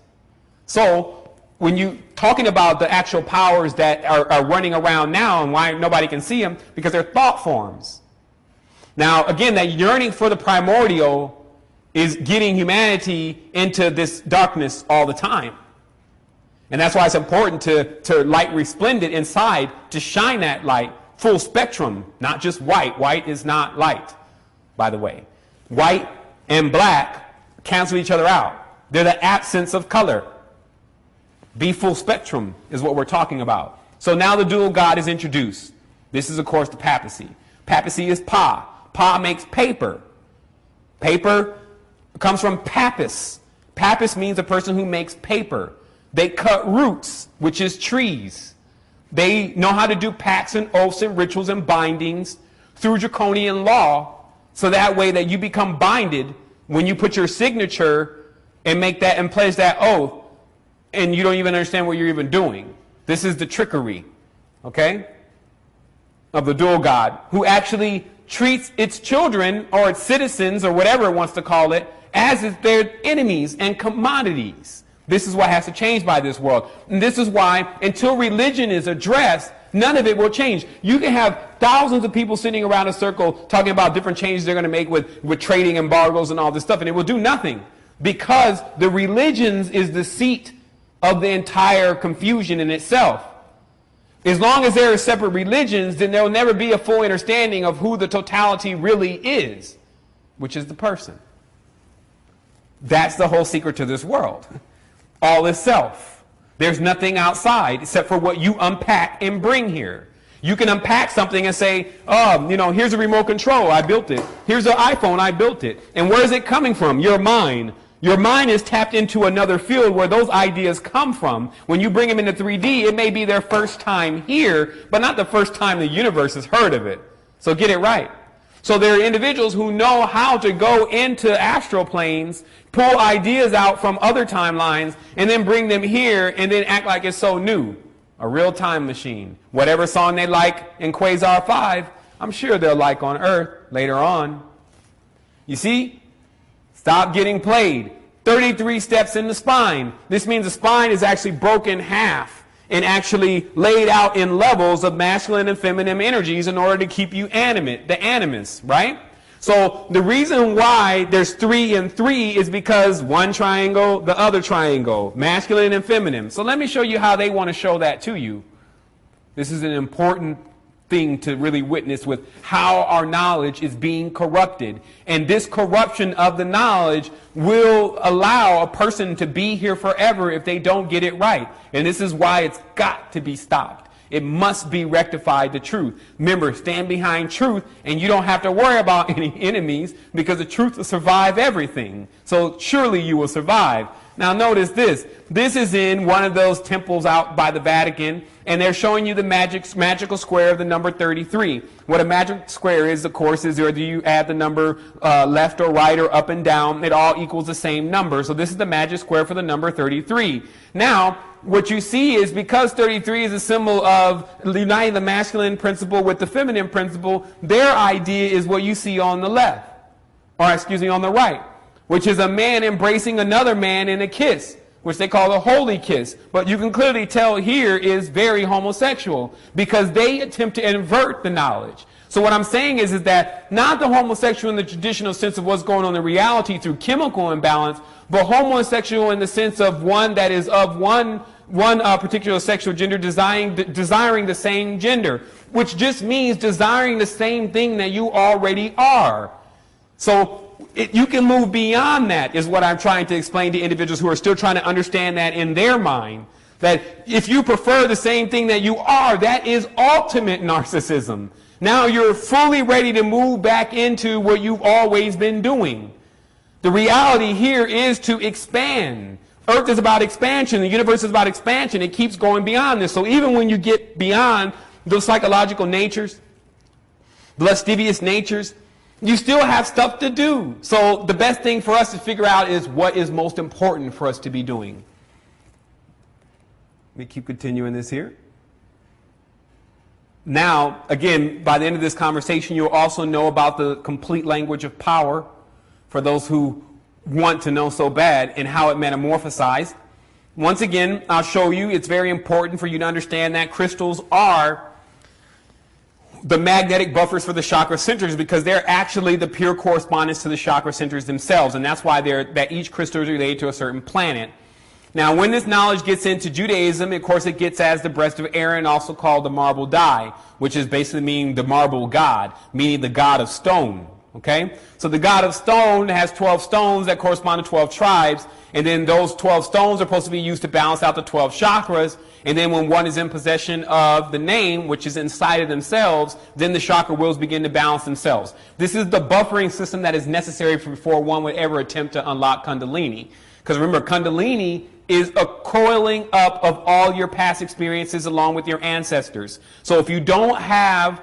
So when you talking about the actual powers that are running around now, and why nobody can see them, because they're thought forms. Now again, that yearning for the primordial is getting humanity into this darkness all the time. And that's why it's important to light resplendent inside, to shine that light full spectrum, not just white. White is not light, by the way. White and black cancel each other out. They're the absence of color. Be full spectrum is what we're talking about. So now the dual God is introduced. This is, of course, the papacy. Papacy is pa. Pa makes paper. Paper comes from papus. Papus means a person who makes paper. They cut roots, which is trees. They know how to do pacts and oaths and rituals and bindings through draconian law, so that way that you become binded when you put your signature and make that and pledge that oath, and you don't even understand what you're even doing. This is the trickery, okay, of the dual God, who actually treats its children or its citizens or whatever it wants to call it as if they're enemies and commodities. This is what has to change by this world. And this is why, until religion is addressed, none of it will change. You can have thousands of people sitting around a circle talking about different changes they're going to make with trading embargoes and all this stuff, and it will do nothing, because the religions is the seat of the entire confusion in itself. As long as there are separate religions, then there will never be a full understanding of who the totality really is, which is the person. That's the whole secret to this world. All is self. There's nothing outside except for what you unpack and bring here. You can unpack something and say, oh, you know, here's a remote control, I built it. Here's an iPhone, I built it. And where is it coming from? Your mind. Your mind is tapped into another field where those ideas come from. When you bring them into 3D, it may be their first time here, but not the first time the universe has heard of it. So get it right. So there are individuals who know how to go into astral planes, pull ideas out from other timelines, and then bring them here and then act like it's so new. A real time machine. Whatever song they like in Quasar 5, I'm sure they'll like on Earth later on. You see? Stop getting played. 33 steps in the spine. This means the spine is actually broken in half and actually laid out in levels of masculine and feminine energies in order to keep you animate, the animus, right? So the reason why there's 3 and 3 is because one triangle, the other triangle, masculine and feminine. So let me show you how they want to show that to you. This is an important thing to really witness with how our knowledge is being corrupted. And this corruption of the knowledge will allow a person to be here forever if they don't get it right. And this is why it's got to be stopped. It must be rectified to truth. Remember, stand behind truth, and you don't have to worry about any enemies, because the truth will survive everything. So surely you will survive. Now notice this. This is in one of those temples out by the Vatican, and they're showing you the magical square of the number 33. What a magic square is, of course, is whether you add the number left or right or up and down, it all equals the same number. So this is the magic square for the number 33. Now, what you see is, because 33 is a symbol of uniting the masculine principle with the feminine principle, their idea is what you see on the left, or excuse me, on the right, which is a man embracing another man in a kiss, which they call a holy kiss. But you can clearly tell here is very homosexual, because they attempt to invert the knowledge. So what I'm saying is that not the homosexual in the traditional sense of what's going on in reality through chemical imbalance, but homosexual in the sense of one that is of one particular sexual gender desiring the same gender, which just means desiring the same thing that you already are. So you can move beyond that, is what I'm trying to explain to individuals who are still trying to understand that in their mind. That if you prefer the same thing that you are, that is ultimate narcissism. Now you're fully ready to move back into what you've always been doing. The reality here is to expand. Earth is about expansion. The universe is about expansion. It keeps going beyond this. So even when you get beyond those psychological natures, the lascivious natures, you still have stuff to do. So the best thing for us to figure out is what is most important for us to be doing. Let me keep continuing this here. Now, again, by the end of this conversation, you'll also know about the complete language of power, for those who want to know so bad, and how it metamorphosized. Once again, I'll show you. It's very important for you to understand that crystals are the magnetic buffers for the chakra centers, because they're actually the pure correspondence to the chakra centers themselves, and that's why that each crystal is related to a certain planet. Now, when this knowledge gets into Judaism, of course, it gets as the breast of Aaron, also called the marble die, which is basically meaning the marble god, meaning the god of stone. Okay, so the god of stone has 12 stones that correspond to 12 tribes, and then those 12 stones are supposed to be used to balance out the 12 chakras, and then when one is in possession of the name, which is inside of themselves, then the chakra wheels begin to balance themselves. This is the buffering system that is necessary before one would ever attempt to unlock Kundalini. Because remember, Kundalini is a coiling up of all your past experiences along with your ancestors. So if you don't have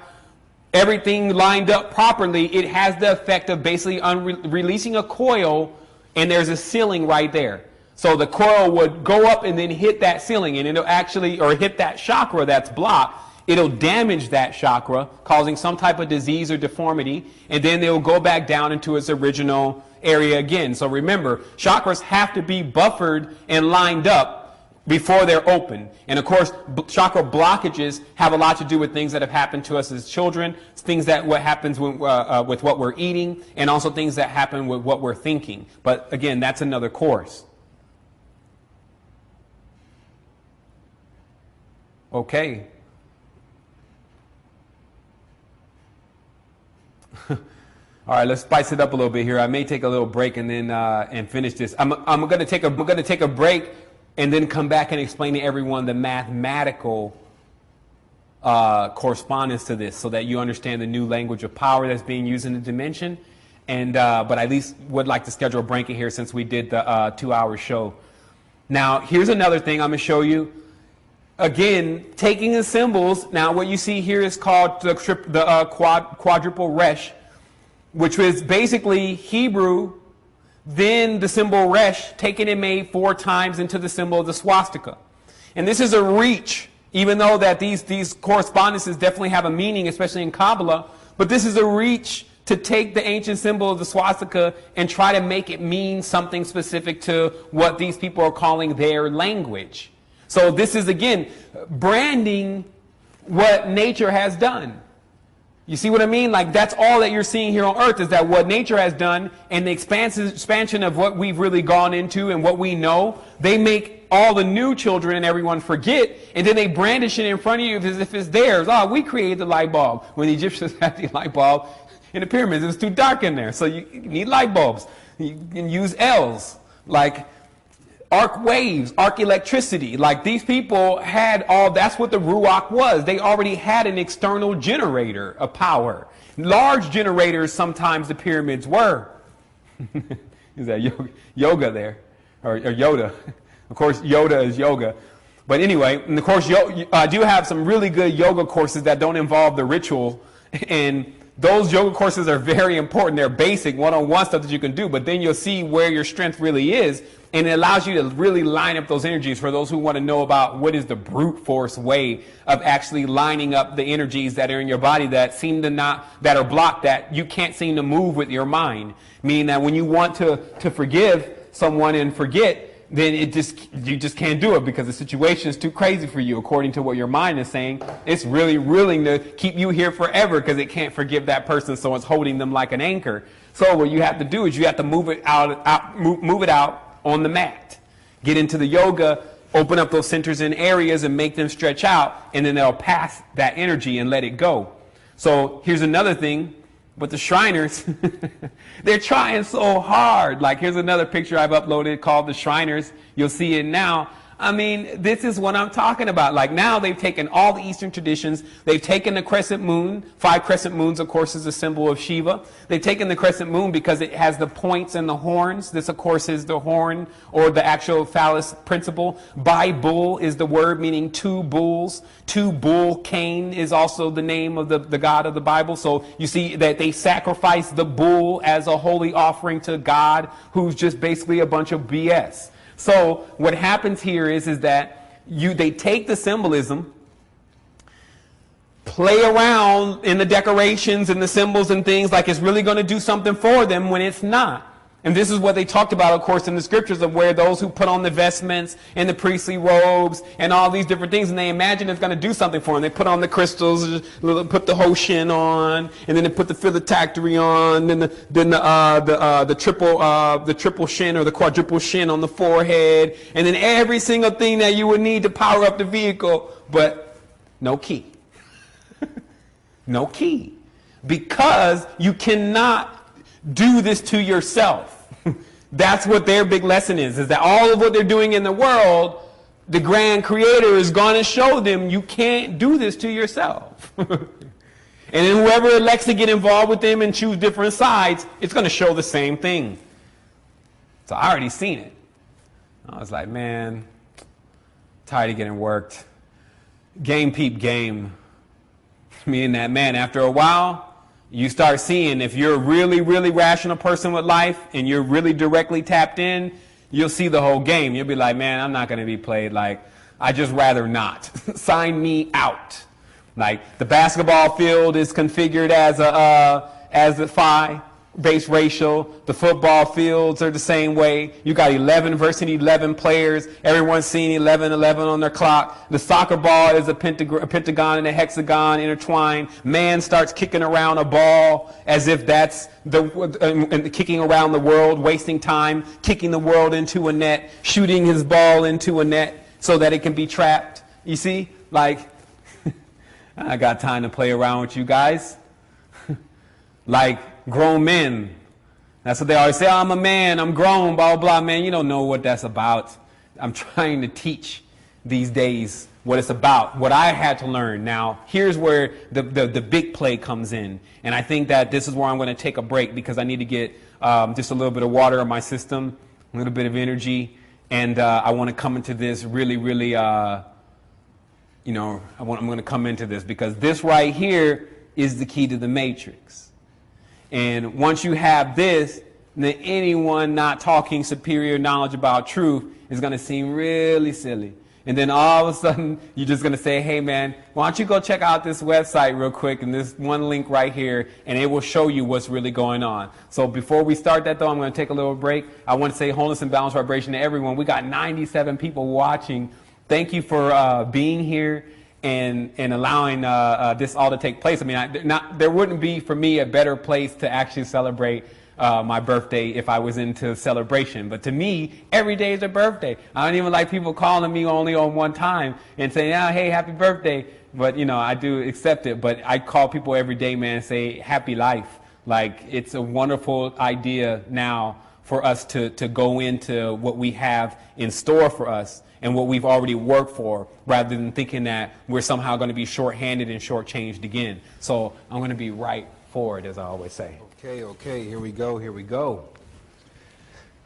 everything lined up properly, it has the effect of basically releasing a coil, and there's a ceiling right there. So the coil would go up and then hit that ceiling, and it'll actually, or hit that chakra that's blocked. It'll damage that chakra, causing some type of disease or deformity, and then they'll go back down into its original area again. So remember, chakras have to be buffered and lined up before they're open. And of course, chakra blockages have a lot to do with things that have happened to us as children, things that what happens with what we're eating, and also things that happen with what we're thinking. But again, that's another course. Okay. All right, let's spice it up a little bit here. I may take a little break and then and finish this. I'm going to take a break and then come back and explain to everyone the mathematical correspondence to this, so that you understand the new language of power that's being used in the dimension. And but I at least would like to schedule a break in here since we did the 2-hour show. Now, here's another thing I'm going to show you. Again, taking the symbols. Now, what you see here is called the quadruple resh, which was basically Hebrew, then the symbol resh, taken and made 4 times into the symbol of the swastika. And this is a reach, even though that these correspondences definitely have a meaning, especially in Kabbalah, but this is a reach to take the ancient symbol of the swastika and try to make it mean something specific to what these people are calling their language. So this is, again, branding what nature has done. You see what I mean? Like, that's all that you're seeing here on Earth, is that what nature has done and the expansion of what we've really gone into and what we know, they make all the new children and everyone forget, and then they brandish it in front of you as if it's theirs. Oh, we created the light bulb. When the Egyptians had the light bulb in the pyramids, it was too dark in there. So you need light bulbs. You can use L's, like arc waves, arc electricity. Like, these people had all, that's what the Ruach was. They already had an external generator of power. Large generators, sometimes the pyramids were. Is that yoga there? Or Yoda? Of course, Yoda is yoga. But anyway, and of course, I do have some really good yoga courses that don't involve the ritual. And those yoga courses are very important. They're basic, one-on-one stuff that you can do. But then you'll see where your strength really is. And it allows you to really line up those energies for those who want to know about what is the brute force way of actually lining up the energies that are in your body that seem to that are blocked, that you can't seem to move with your mind. Meaning that when you want to forgive someone and forget, then you just can't do it because the situation is too crazy for you, according to what your mind is saying. It's really willing to keep you here forever because it can't forgive that person, so it's holding them like an anchor. So what you have to do is you have to move it out on the mat. Get into the yoga, open up those centers and areas and make them stretch out, and then they'll pass that energy and let it go. So here's another thing. But the Shriners, they're trying so hard. Like, here's another picture I've uploaded called The Shriners. You'll see it now. I mean, this is what I'm talking about. Like, now they've taken all the Eastern traditions. They've taken the crescent moon. 5 crescent moons, of course, is a symbol of Shiva. They've taken the crescent moon because it has the points and the horns. This, of course, is the horn, or the actual phallus principle. Bi-bull is the word meaning 2 bulls. 2 bull Cain is also the name of the God of the Bible. So you see that they sacrifice the bull as a holy offering to God, who's just basically a bunch of BS. So what happens here is that they take the symbolism, play around in the decorations and the symbols and things like it's really going to do something for them when it's not. And this is what they talked about, of course, in the scriptures, of where those who put on the vestments and the priestly robes and all these different things, and they imagine it's going to do something for them. They put on the crystals, put the Hoshin on, and then they put the phylactery on, then the triple shin or the quadruple shin on the forehead, and then every single thing that you would need to power up the vehicle, but no key. No key. Because you cannot do this to yourself. That's what their big lesson is that all of what they're doing in the world, the grand creator is going to show them you can't do this to yourself. And then whoever elects to get involved with them and choose different sides, it's going to show the same thing. So I already seen it. I was like, man, tired of getting worked. Game peep game. Meaning that, man, after a while, you start seeing if you're a really, really rational person with life and you're really directly tapped in, you'll see the whole game. You'll be like, man, I'm not going to be played. Like, I just rather not. Sign me out. Like, the basketball field is configured as a phi-based ratio. The football fields are the same way. You got 11 versus 11 players. Everyone's seeing 11-11 on their clock. The soccer ball is a pentagon and a hexagon intertwined. Man starts kicking around a ball as if that's kicking around the world, wasting time, kicking the world into a net, shooting his ball into a net so that it can be trapped. You see? Like, I got time to play around with you guys. Like grown men. That's what they always say. Oh, I'm a man, I'm grown, blah, blah, blah. Man, you don't know what that's about. I'm trying to teach these days what it's about, what I had to learn. Now, here's where the big play comes in. And I think that this is where I'm going to take a break because I need to get just a little bit of water in my system, a little bit of energy. And I want to come into this really, really... I'm going to come into this because this right here is the key to the matrix. And once you have this, then anyone not talking superior knowledge about truth is going to seem really silly. And then all of a sudden, you're just going to say, hey, man, why don't you go check out this website real quick and this one link right here, and it will show you what's really going on. So before we start that, though, I'm going to take a little break. I want to say wholeness and balance vibration to everyone. We got 97 people watching. Thank you for being here and allowing this all to take place. I mean, there wouldn't be, for me, a better place to actually celebrate my birthday if I was into celebration. But to me, every day is a birthday. I don't even like people calling me only on one time and saying, oh, hey, happy birthday. But, I do accept it. But I call people every day, man, and say, happy life. Like, it's a wonderful idea now for us to go into what we have in store for us and what we've already worked for, rather than thinking that we're somehow going to be shorthanded and shortchanged again. So I'm going to be right for it, as I always say. Okay, here we go.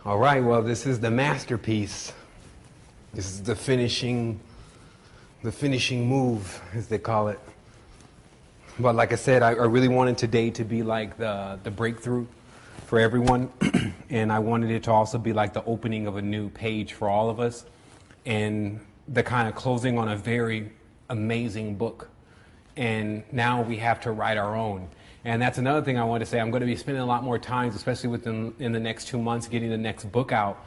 All right, well, this is the masterpiece. This is the finishing move, as they call it. But like I said, I really wanted today to be like the breakthrough for everyone. And I wanted it to also be like the opening of a new page for all of us. And the kind of closing on a very amazing book. And now we have to write our own. And that's another thing I want to say. I'm going to be spending a lot more time, especially in the next 2 months, getting the next book out.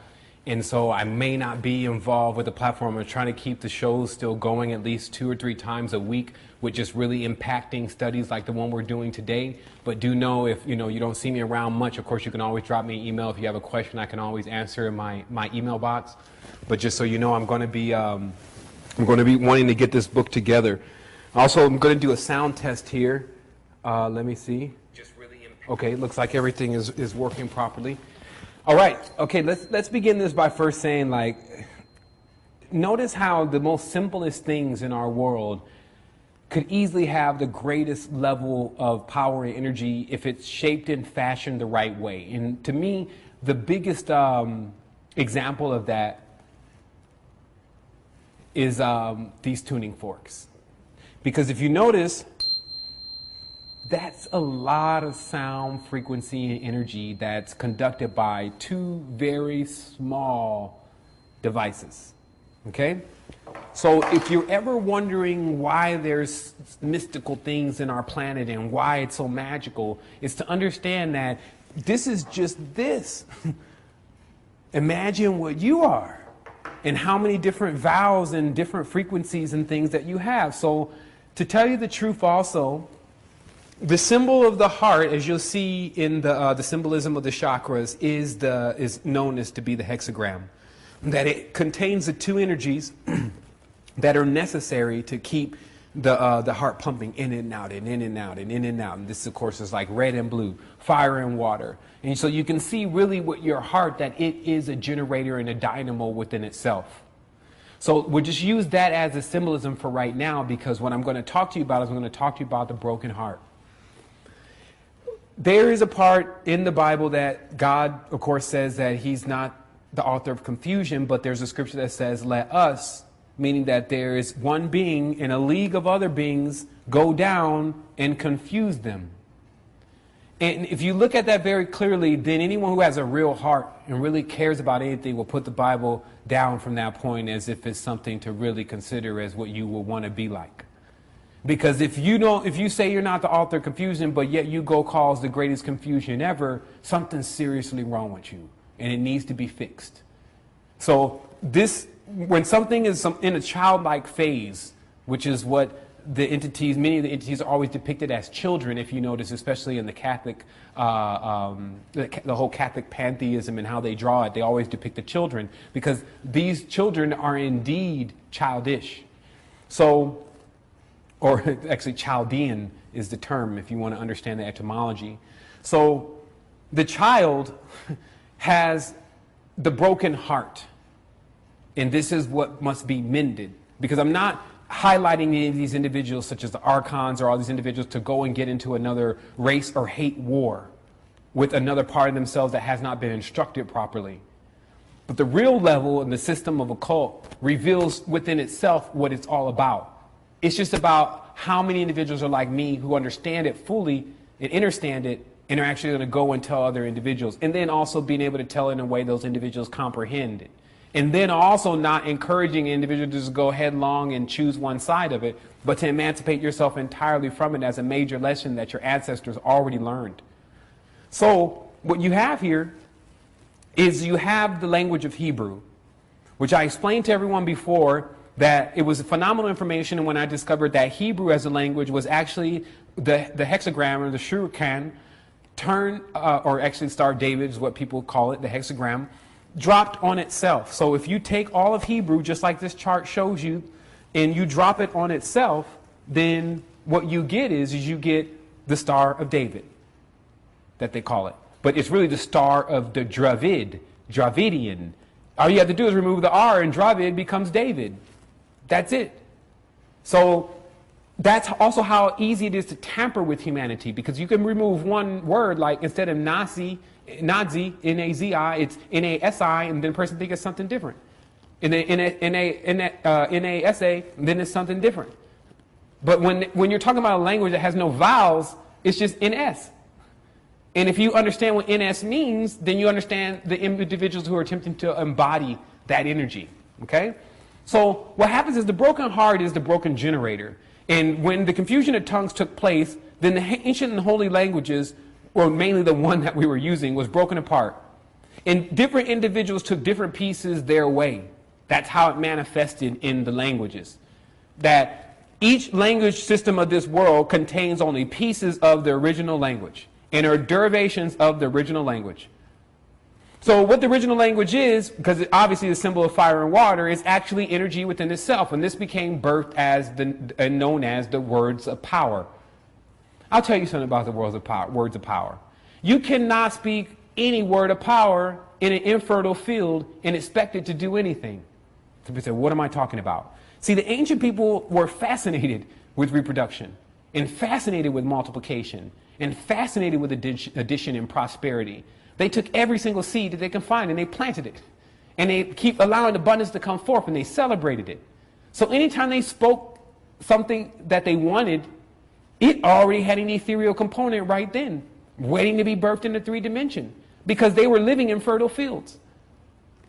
And so I may not be involved with the platform. I'm trying to keep the shows still going at least 2 or 3 times a week with just really impacting studies like the one we're doing today. But do know if you don't see me around much, of course, you can always drop me an email. If you have a question, I can always answer in my email box. But just so you know, I'm going to be wanting to get this book together. Also, I'm going to do a sound test here. Let me see. Okay, looks like everything is working properly. All right. Okay, let's begin this by first saying, like, notice how the most simplest things in our world could easily have the greatest level of power and energy if it's shaped and fashioned the right way. And to me, the biggest example of that is these tuning forks. Because if you notice, that's a lot of sound, frequency, and energy that's conducted by 2 very small devices. Okay? So if you're ever wondering why there's mystical things in our planet and why it's so magical, it's to understand that this is just this. Imagine what you are and how many different vowels and different frequencies and things that you have. So to tell you the truth also, the symbol of the heart, as you'll see in the symbolism of the chakras, is known as to be the hexagram. That it contains the 2 energies that are necessary to keep the heart pumping in and out and in and out and in and out. And this, of course, is like red and blue, fire and water. And so you can see really with your heart that it is a generator and a dynamo within itself. So we'll just use that as a symbolism for right now, because what I'm going to talk to you about is I'm going to talk to you about the broken heart. There is a part in the Bible that God, of course, says that he's not the author of confusion, but there's a scripture that says, let us, meaning that there is one being in a league of other beings, go down and confuse them. And if you look at that very clearly, then anyone who has a real heart and really cares about anything will put the Bible down from that point as if it's something to really consider as what you will want to be like. Because if you say you're not the author of confusion, but yet you go cause the greatest confusion ever, something's seriously wrong with you, and it needs to be fixed. So when something is in a childlike phase, which is what many of the entities are always depicted as children, if you notice, especially in the Catholic, the whole Catholic pantheism and how they draw it, they always depict the children, because these children are indeed childish. So, or actually Chaldean is the term if you want to understand the etymology. So the child has the broken heart, and this is what must be mended, because I'm not highlighting any of these individuals such as the archons or all these individuals to go and get into another race or hate war with another part of themselves that has not been instructed properly. But the real level and the system of occult reveals within itself what it's all about. It's just about how many individuals are like me who understand it fully and understand it and are actually going to go and tell other individuals. And then also being able to tell it in a way those individuals comprehend it. And then also not encouraging individuals to just go headlong and choose one side of it, but to emancipate yourself entirely from it as a major lesson that your ancestors already learned. So what you have here is you have the language of Hebrew, which I explained to everyone before that it was phenomenal information, and when I discovered that Hebrew as a language was actually the hexagram or the shuriken or actually Star of David is what people call it, the hexagram, dropped on itself. So if you take all of Hebrew, just like this chart shows you, and you drop it on itself, then what you get is you get the Star of David, that they call it. But it's really the Star of the Dravidian. All you have to do is remove the R and Dravid becomes David. That's it. So that's also how easy it is to tamper with humanity, because you can remove one word, like instead of Nazi, N-A-Z-I, it's N-A-S-I, and then the person thinks it's something different. N-A-S-A, then it's something different. But when you're talking about a language that has no vowels, it's just N-S. And if you understand what N-S means, then you understand the individuals who are attempting to embody that energy. Okay? So what happens is the broken heart is the broken generator. And when the confusion of tongues took place, then the ancient and holy languages, or mainly the one that we were using, was broken apart. And different individuals took different pieces their way. That's how it manifested in the languages. That each language system of this world contains only pieces of the original language and are derivations of the original language. So what the original language is, because obviously the symbol of fire and water, is actually energy within itself. And this became birthed as known as the words of power. I'll tell you something about the words of power. You cannot speak any word of power in an infertile field and expect it to do anything. So people say, what am I talking about? See, the ancient people were fascinated with reproduction and fascinated with multiplication and fascinated with addition and prosperity. They took every single seed that they can find and they planted it. And they keep allowing abundance to come forth, and they celebrated it. So anytime they spoke something that they wanted, it already had an ethereal component right then, waiting to be birthed into 3 dimension, because they were living in fertile fields.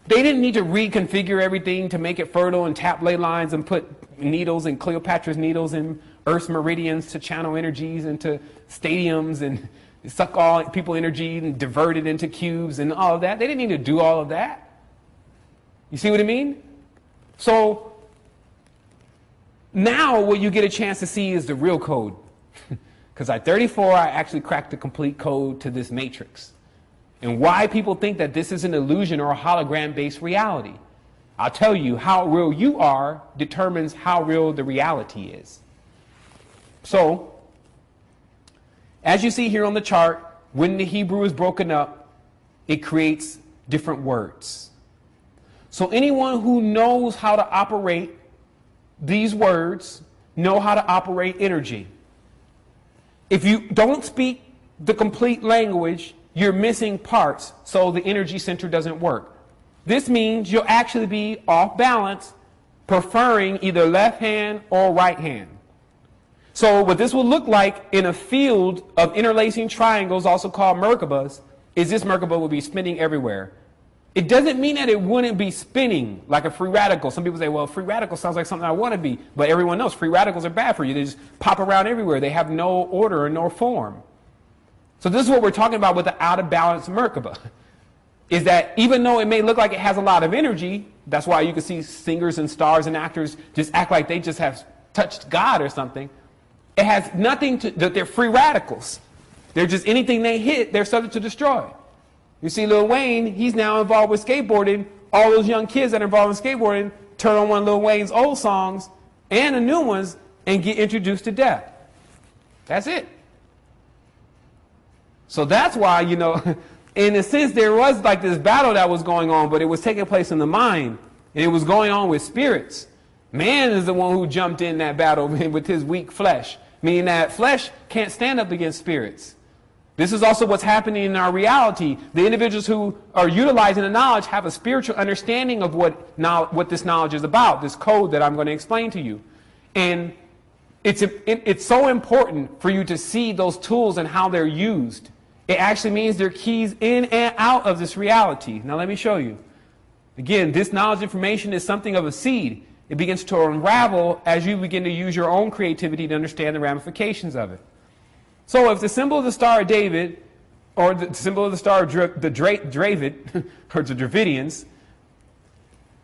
They didn't need to reconfigure everything to make it fertile and tap ley lines and put needles and Cleopatra's needles in Earth's meridians to channel energies into stadiums and suck all people energy and divert it into cubes and all of that. They didn't need to do all of that. You see what I mean? So now what you get a chance to see is the real code. Because at 34, I actually cracked the complete code to this matrix. And why people think that this is an illusion or a hologram-based reality. I'll tell you, how real you are determines how real the reality is. So, as you see here on the chart, when the Hebrew is broken up, it creates different words. So anyone who knows how to operate these words know how to operate energy. If you don't speak the complete language, you're missing parts, so the energy center doesn't work. This means you'll actually be off balance, preferring either left hand or right hand. So what this will look like in a field of interlacing triangles, also called Merkabahs, is this Merkabah will be spinning everywhere. It doesn't mean that it wouldn't be spinning like a free radical. Some people say, well, free radical sounds like something I want to be. But everyone knows free radicals are bad for you. They just pop around everywhere. They have no order and no form. So this is what we're talking about with the out of balance Merkabah. Is that even though it may look like it has a lot of energy, that's why you can see singers and stars and actors just act like they just have touched God or something. It has nothing to, that they're free radicals. They're just anything they hit, they're subject to destroy. You see Lil Wayne, he's now involved with skateboarding. All those young kids that are involved in skateboarding turn on one of Lil Wayne's old songs and the new ones and get introduced to death. That's it. So that's why, you know, in a sense there was like this battle that was going on, but it was taking place in the mind. And it was going on with spirits. Man is the one who jumped in that battle with his weak flesh. Meaning that flesh can't stand up against spirits. This is also what's happening in our reality. The individuals who are utilizing the knowledge have a spiritual understanding of what this knowledge is about, this code that I'm going to explain to you. And it's so important for you to see those tools and how they're used. It actually means they're keys in and out of this reality. Now let me show you. Again, this knowledge information is something of a seed. It begins to unravel as you begin to use your own creativity to understand the ramifications of it. So if the symbol of the Star of David, or the symbol of the Star of Dravid, or the Dravidians,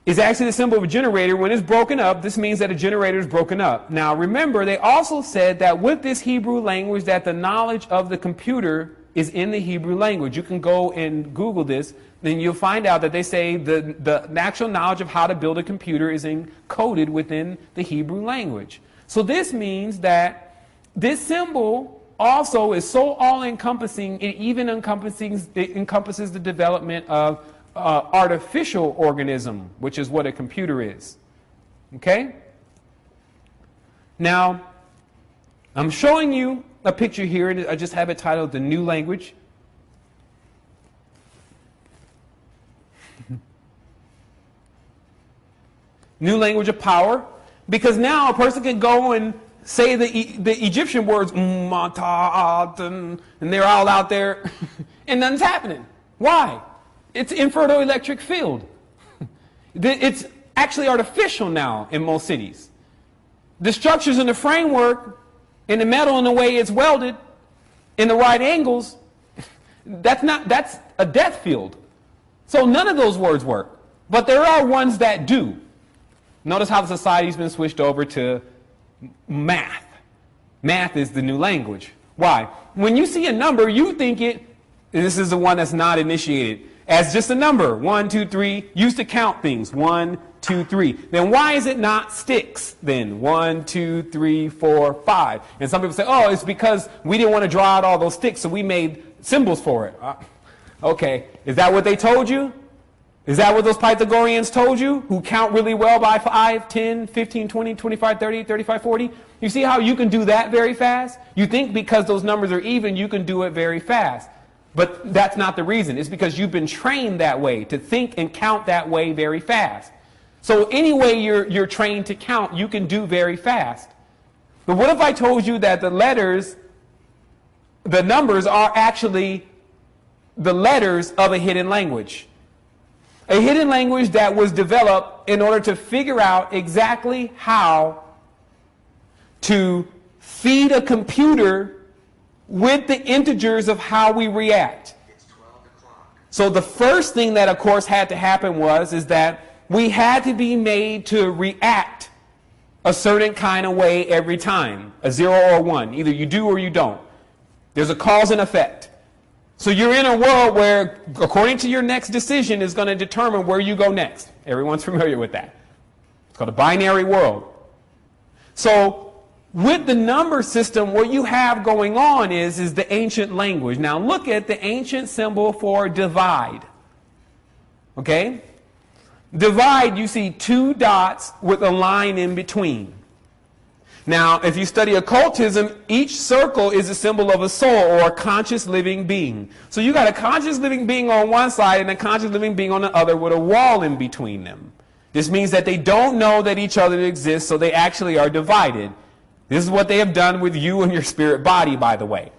is actually the symbol of a generator, when it's broken up, this means that a generator is broken up. Now remember, they also said that with this Hebrew language, that the knowledge of the computer is in the Hebrew language. You can go and Google this, then you'll find out that they say the actual knowledge of how to build a computer is encoded within the Hebrew language. So this means that this symbol also is so all-encompassing, it even encompasses the development of artificial organism, which is what a computer is. Okay? Now, I'm showing you a picture here, and I just have it titled The New Language. New language of power, because now a person can go and say the Egyptian words, and they're all out there, and nothing's happening. Why? It's infertile electric field. It's actually artificial now in most cities. The structures in the framework, in the metal and the way it's welded, in the right angles, that's a death field. So none of those words work. But there are ones that do. Notice how the society's been switched over to math. Math is the new language. Why? When you see a number, you think it, and this is the one that's not initiated, as just a number. 1, 2, 3. Used to count things. 1, 2, 3. Then why is it not sticks then? 1, 2, 3, 4, 5. And some people say, oh, it's because we didn't want to draw out all those sticks, so we made symbols for it. Okay. Is that what they told you? Is that what those Pythagoreans told you, who count really well by 5, 10, 15, 20, 25, 30, 35, 40? You see how you can do that very fast? You think because those numbers are even, you can do it very fast. But that's not the reason. It's because you've been trained that way, to think and count that way very fast. So any way you're trained to count, you can do very fast. But what if I told you that the numbers are actually the letters of a hidden language? A hidden language that was developed in order to figure out exactly how to feed a computer with the integers of how we react. It's 12 o'clock. So the first thing that, of course, had to happen is that we had to be made to react a certain kind of way every time, a 0 or 1. Either you do or you don't. There's a cause and effect. So you're in a world where, according to your next decision, is going to determine where you go next. Everyone's familiar with that. It's called a binary world. So with the number system, what you have going on is the ancient language. Now look at the ancient symbol for divide. Okay? Divide, you see two dots with a line in between. Now, if you study occultism, each circle is a symbol of a soul or a conscious living being. So you got a conscious living being on one side and a conscious living being on the other with a wall in between them. This means that they don't know that each other exists, so they actually are divided. This is what they have done with you and your spirit body, by the way.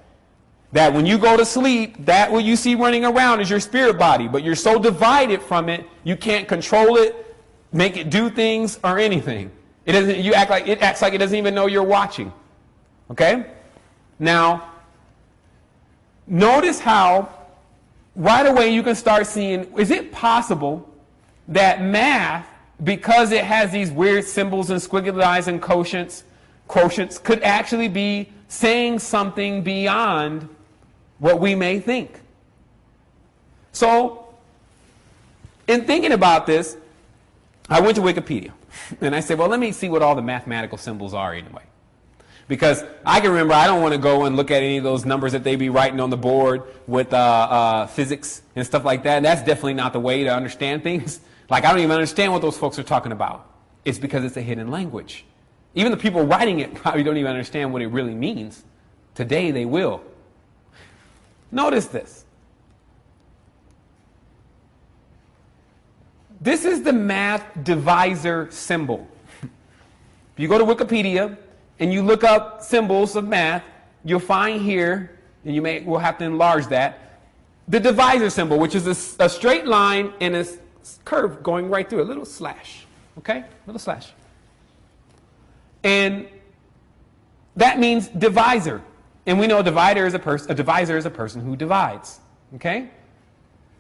That when you go to sleep, that what you see running around is your spirit body, but you're so divided from it, you can't control it, make it do things, or anything. It acts like it doesn't even know you're watching. Okay? Now, notice how right away you can start seeing, is it possible that math, because it has these weird symbols and squiggly lines and quotients, could actually be saying something beyond what we may think? So, in thinking about this, I went to Wikipedia. And I said, well, let me see what all the mathematical symbols are anyway. Because I can remember I don't want to go and look at any of those numbers that they be writing on the board with physics and stuff like that. And that's definitely not the way to understand things. Like, I don't even understand what those folks are talking about. It's because it's a hidden language. Even the people writing it probably don't even understand what it really means. Today they will. Notice this. This is the math divisor symbol. If you go to Wikipedia and you look up symbols of math, you'll find here, and we'll have to enlarge that, the divisor symbol, which is a straight line and a curve going right through, a little slash. Okay? Little slash. And that means divisor. And we know a divisor is a person who divides. Okay?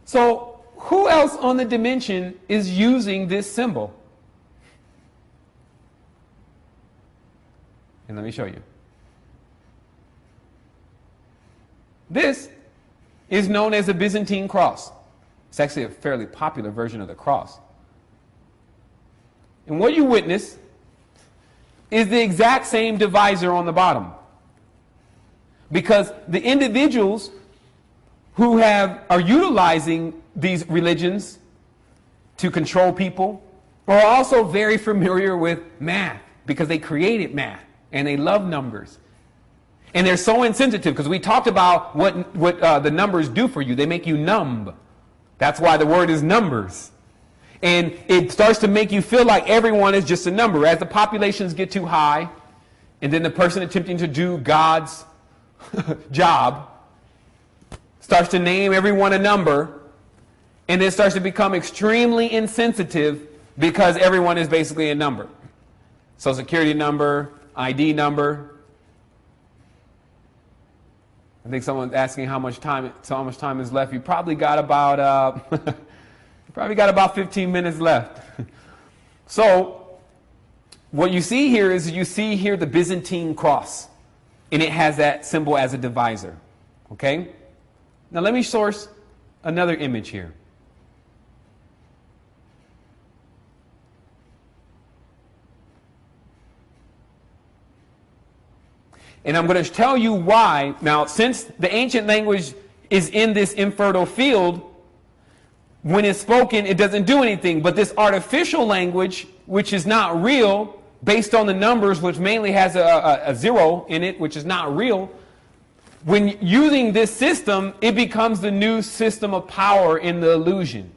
So, who else on the dimension is using this symbol? And let me show you. This is known as the Byzantine cross. It's actually a fairly popular version of the cross. And what you witness is the exact same divisor on the bottom. Because the individuals who are utilizing these religions to control people are also very familiar with math, because they created math and they love numbers. And they're so insensitive, because we talked about what the numbers do for you. They make you numb. That's why the word is numbers. And it starts to make you feel like everyone is just a number. As the populations get too high, and then the person attempting to do God's job starts to name everyone a number, and then starts to become extremely insensitive because everyone is basically a number. Social security number, ID number. I think someone's asking how much time is left. You probably got about 15 minutes left. So what you see here is the Byzantine cross, and it has that symbol as a divisor. Okay? Now let me source another image here. And I'm going to tell you why. Now, since the ancient language is in this infertile field, when it's spoken, it doesn't do anything. But this artificial language, which is not real, based on the numbers, which mainly has a zero in it, which is not real, when using this system, it becomes the new system of power in the illusion.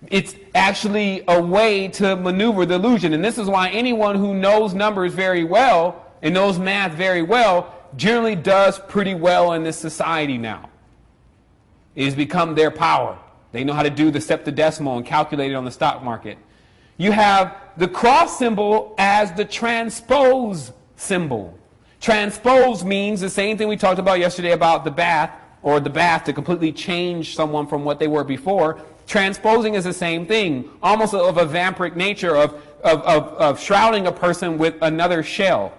It's actually a way to maneuver the illusion. And this is why anyone who knows numbers very well and knows math very well generally does pretty well in this society now. It has become their power. They know how to do the septidecimal and calculate it on the stock market. You have the cross symbol as the transpose symbol. Transpose means the same thing we talked about yesterday about the bath, or the bath to completely change someone from what they were before. Transposing is the same thing, almost of a vampiric nature of shrouding a person with another shell,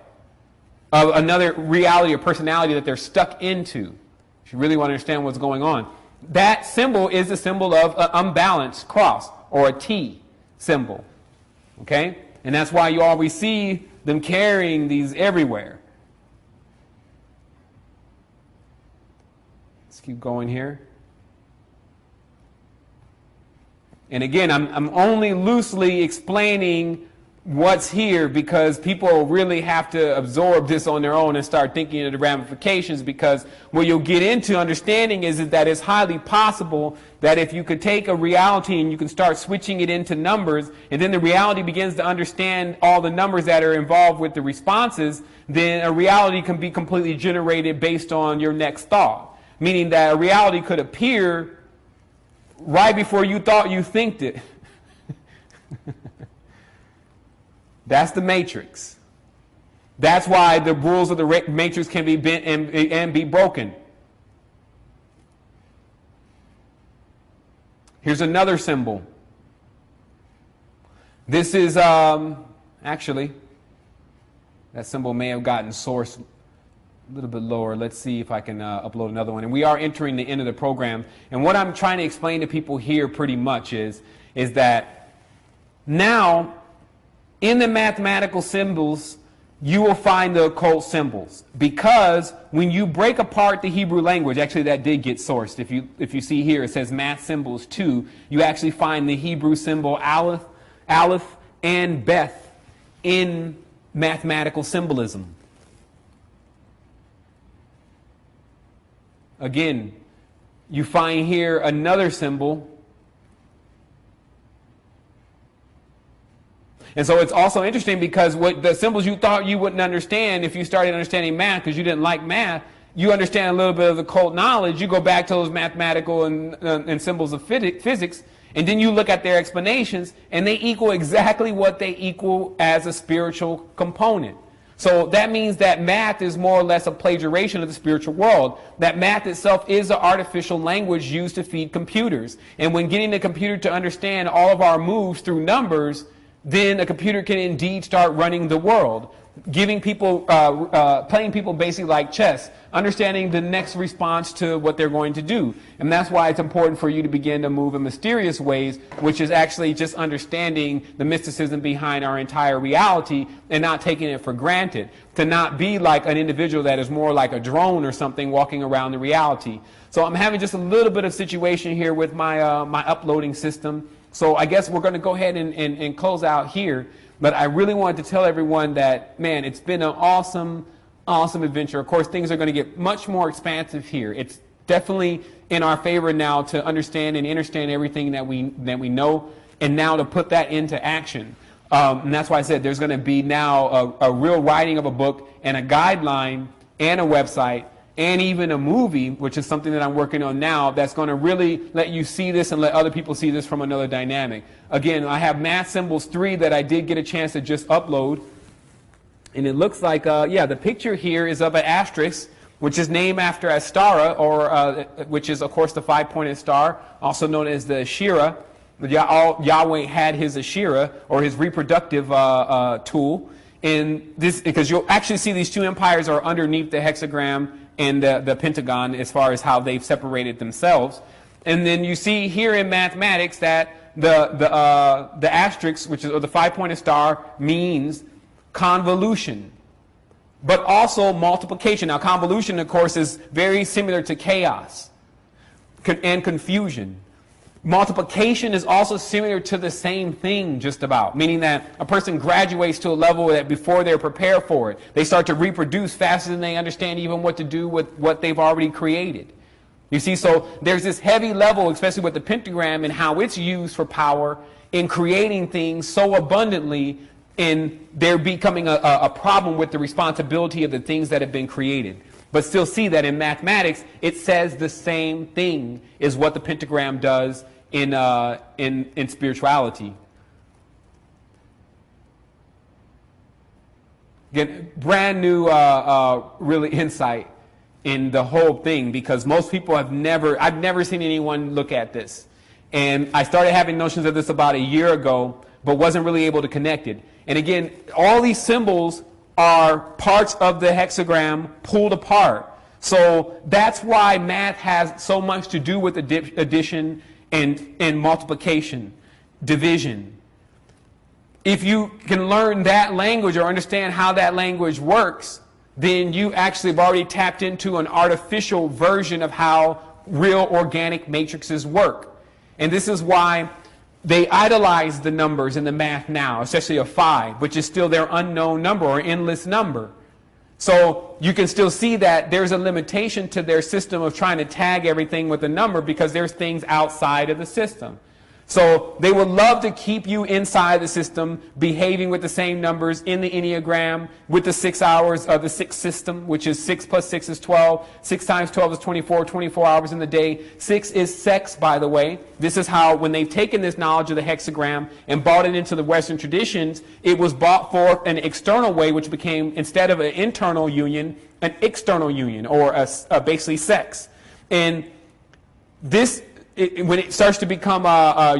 of another reality or personality that they're stuck into. If you really want to understand what's going on. That symbol is the symbol of an unbalanced cross, or a T symbol. Okay? And that's why you always see them carrying these everywhere. Let's keep going here. And again, I'm only loosely explaining what's here because people really have to absorb this on their own and start thinking of the ramifications, because what you'll get into understanding is that it's highly possible that if you could take a reality and you can start switching it into numbers, and then the reality begins to understand all the numbers that are involved with the responses, then a reality can be completely generated based on your next thought. Meaning that a reality could appear right before you thought you thinked it. That's the matrix. That's why the rules of the matrix can be bent and be broken. Here's another symbol. This is, actually, that symbol may have gotten sourced a little bit lower. Let's see if I can upload another one. And we are entering the end of the program. And what I'm trying to explain to people here pretty much is that now, in the mathematical symbols, you will find the occult symbols, because when you break apart the Hebrew language, actually that did get sourced. If you see here, it says math symbols 2. You actually find the Hebrew symbol Aleph and Beth in mathematical symbolism. Again, you find here another symbol. And so it's also interesting because what the symbols you thought you wouldn't understand if you started understanding math because you didn't like math, you understand a little bit of the occult knowledge. You go back to those mathematical and symbols of physics, and then you look at their explanations, and they equal exactly what they equal as a spiritual component. So that means that math is more or less a plagiarization of the spiritual world. That math itself is an artificial language used to feed computers. And when getting the computer to understand all of our moves through numbers, then a computer can indeed start running the world, giving people, playing people basically like chess, understanding the next response to what they're going to do. And that's why it's important for you to begin to move in mysterious ways, which is actually just understanding the mysticism behind our entire reality and not taking it for granted. To not be like an individual that is more like a drone or something walking around the reality. So I'm having just a little bit of situation here with my, my uploading system. So I guess we're going to go ahead and close out here. But I really wanted to tell everyone that, man, it's been an awesome, awesome adventure. Of course, things are going to get much more expansive here. It's definitely in our favor now to understand and understand everything that we know, and now to put that into action. And that's why I said there's going to be now a real writing of a book and a guideline and a website and even a movie, which is something that I'm working on now, that's going to really let you see this and let other people see this from another dynamic. Again, I have Math Symbols 3 that I did get a chance to just upload. And it looks like, yeah, the picture here is of an asterisk, which is named after Astara, or which is, of course, the 5-pointed star, also known as the Asherah. Yahweh had his Asherah, or his reproductive tool. And this, because you'll actually see these two empires are underneath the hexagram and the pentagon as far as how they've separated themselves. And then you see here in mathematics that the asterisk, which is, or the 5-pointed star, means convolution, but also multiplication. Now, convolution, of course, is very similar to chaos and confusion. Multiplication is also similar to the same thing, just about, meaning that a person graduates to a level that before they're prepared for it, they start to reproduce faster than they understand even what to do with what they've already created. You see, so there's this heavy level, especially with the pentagram and how it's used for power in creating things so abundantly, and there becoming a problem with the responsibility of the things that have been created. But still see that in mathematics, it says the same thing is what the pentagram does in spirituality. Again, brand new really insight in the whole thing, because most people I've never seen anyone look at this. And I started having notions of this about a year ago, but wasn't really able to connect it. And again, all these symbols are parts of the hexagram pulled apart. So that's why math has so much to do with addition and multiplication, division. if you can learn that language or understand how that language works, then you actually have already tapped into an artificial version of how real organic matrices work. And this is why they idolize the numbers in the math now, especially a 5, which is still their unknown number or endless number. So you can still see that there's a limitation to their system of trying to tag everything with a number because there's things outside of the system. So they would love to keep you inside the system, behaving with the same numbers in the Enneagram, with the 6 hours of the 6 system, which is 6 plus 6 is 12. 6 times 12 is 24, 24 hours in the day. 6 is sex, by the way. This is how, when they've taken this knowledge of the hexagram and brought it into the Western traditions, it was brought forth an external way, which became, instead of an internal union, an external union, or basically sex. And this, when it starts to become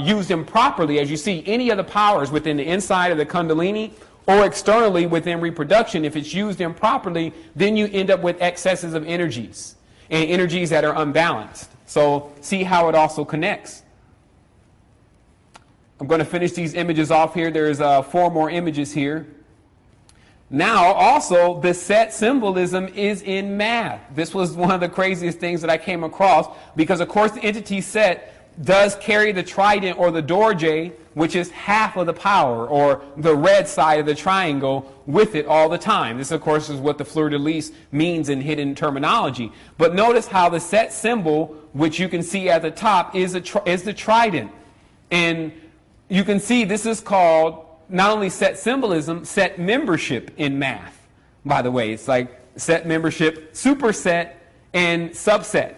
used improperly, as you see, any of the powers within the inside of the Kundalini or externally within reproduction, if it's used improperly, then you end up with excesses of energies and energies that are unbalanced. So see how it also connects. I'm going to finish these images off here. There's 4 more images here. Now, also, the set symbolism is in math. This was one of the craziest things that I came across because, of course, the entity set does carry the trident or the dorje, which is half of the power, or the red side of the triangle, with it all the time. This, of course, is what the fleur-de-lis means in hidden terminology. But notice how the set symbol, which you can see at the top, is the trident. And you can see this is called not only set symbolism, set membership in math. By the way, it's like set membership, superset, and subset.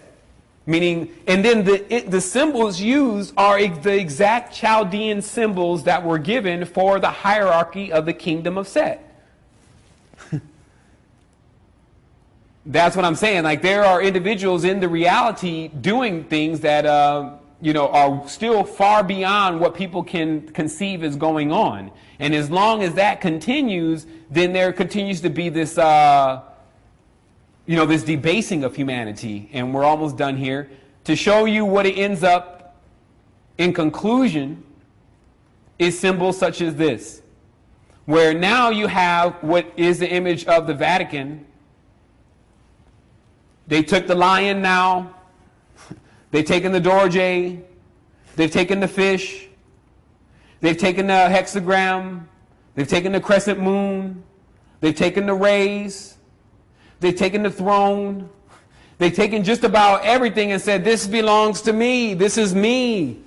Meaning, and then the symbols used are the exact Chaldean symbols that were given for the hierarchy of the kingdom of Set. That's what I'm saying. Like, there are individuals in the reality doing things that are still far beyond what people can conceive is going on. And as long as that continues, then there continues to be this, this debasing of humanity. And we're almost done here. To show you what it ends up in conclusion is symbols such as this, where now you have what is the image of the Vatican. They took the lion now. They've taken the dorje, they've taken the fish, they've taken the hexagram, they've taken the crescent moon, they've taken the rays, they've taken the throne, they've taken just about everything and said, this belongs to me, this is me.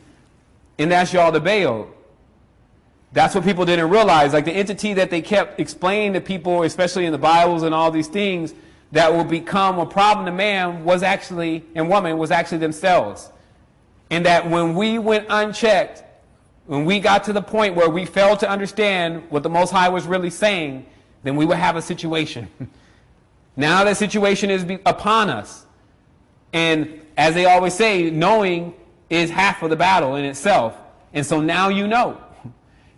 And that's Yah the Baal. That's what people didn't realize. Like, the entity that they kept explaining to people, especially in the Bibles and all these things, that will become a problem to man was actually, and woman, was actually themselves. And that when we went unchecked, when we got to the point where we failed to understand what the Most High was really saying, then we would have a situation. Now that situation is upon us. And as they always say, knowing is half of the battle in itself. And so now you know.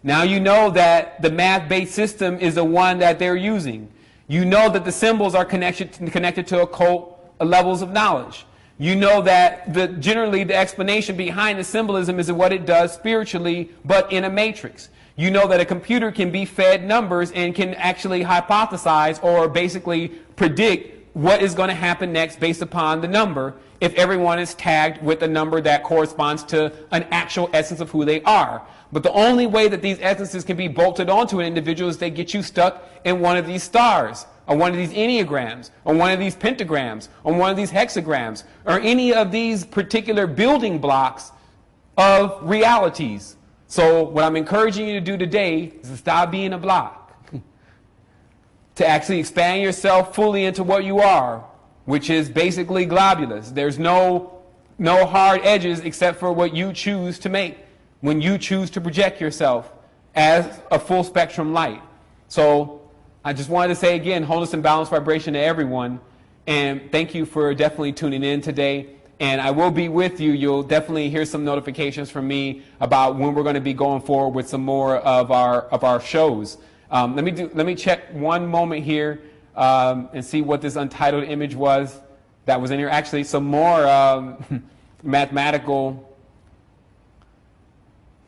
Now you know that the math-based system is the one that they're using. You know that the symbols are connected to occult levels of knowledge. You know that generally the explanation behind the symbolism is what it does spiritually, but in a matrix. You know that a computer can be fed numbers and can actually hypothesize or basically predict what is going to happen next based upon the number if everyone is tagged with a number that corresponds to an actual essence of who they are. But the only way that these essences can be bolted onto an individual is they get you stuck in one of these stars, or one of these enneagrams, or one of these pentagrams, or one of these hexagrams, or any of these particular building blocks of realities. So what I'm encouraging you to do today is to stop being a block, to actually expand yourself fully into what you are, which is basically globulous. There's no hard edges except for what you choose to make when you choose to project yourself as a full spectrum light. So I just wanted to say again, wholeness and balanced vibration to everyone. And thank you for definitely tuning in today. And I will be with you. You'll definitely hear some notifications from me about when we're going to be going forward with some more of our shows. Let me check one moment here and see what this untitled image was that was in here. Actually, some more mathematical.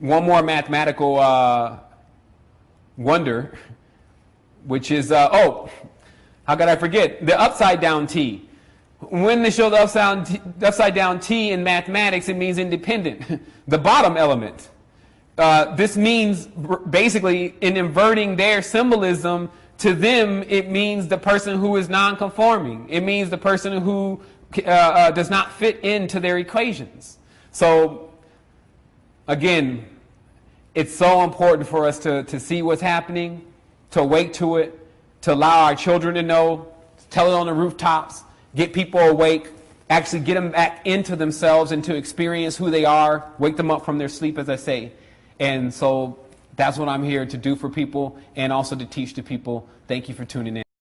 One more mathematical wonder, which is, oh, how could I forget? The upside down T. When they show the upside down T in mathematics, it means independent. The bottom element. This means basically in inverting their symbolism, to them it means the person who is non-conforming. It means the person who does not fit into their equations. So again, it's so important for us to see what's happening, to awake to it, to allow our children to know, tell it on the rooftops, get people awake, actually get them back into themselves and to experience who they are, wake them up from their sleep, as I say. And so that's what I'm here to do for people and also to teach to people. Thank you for tuning in.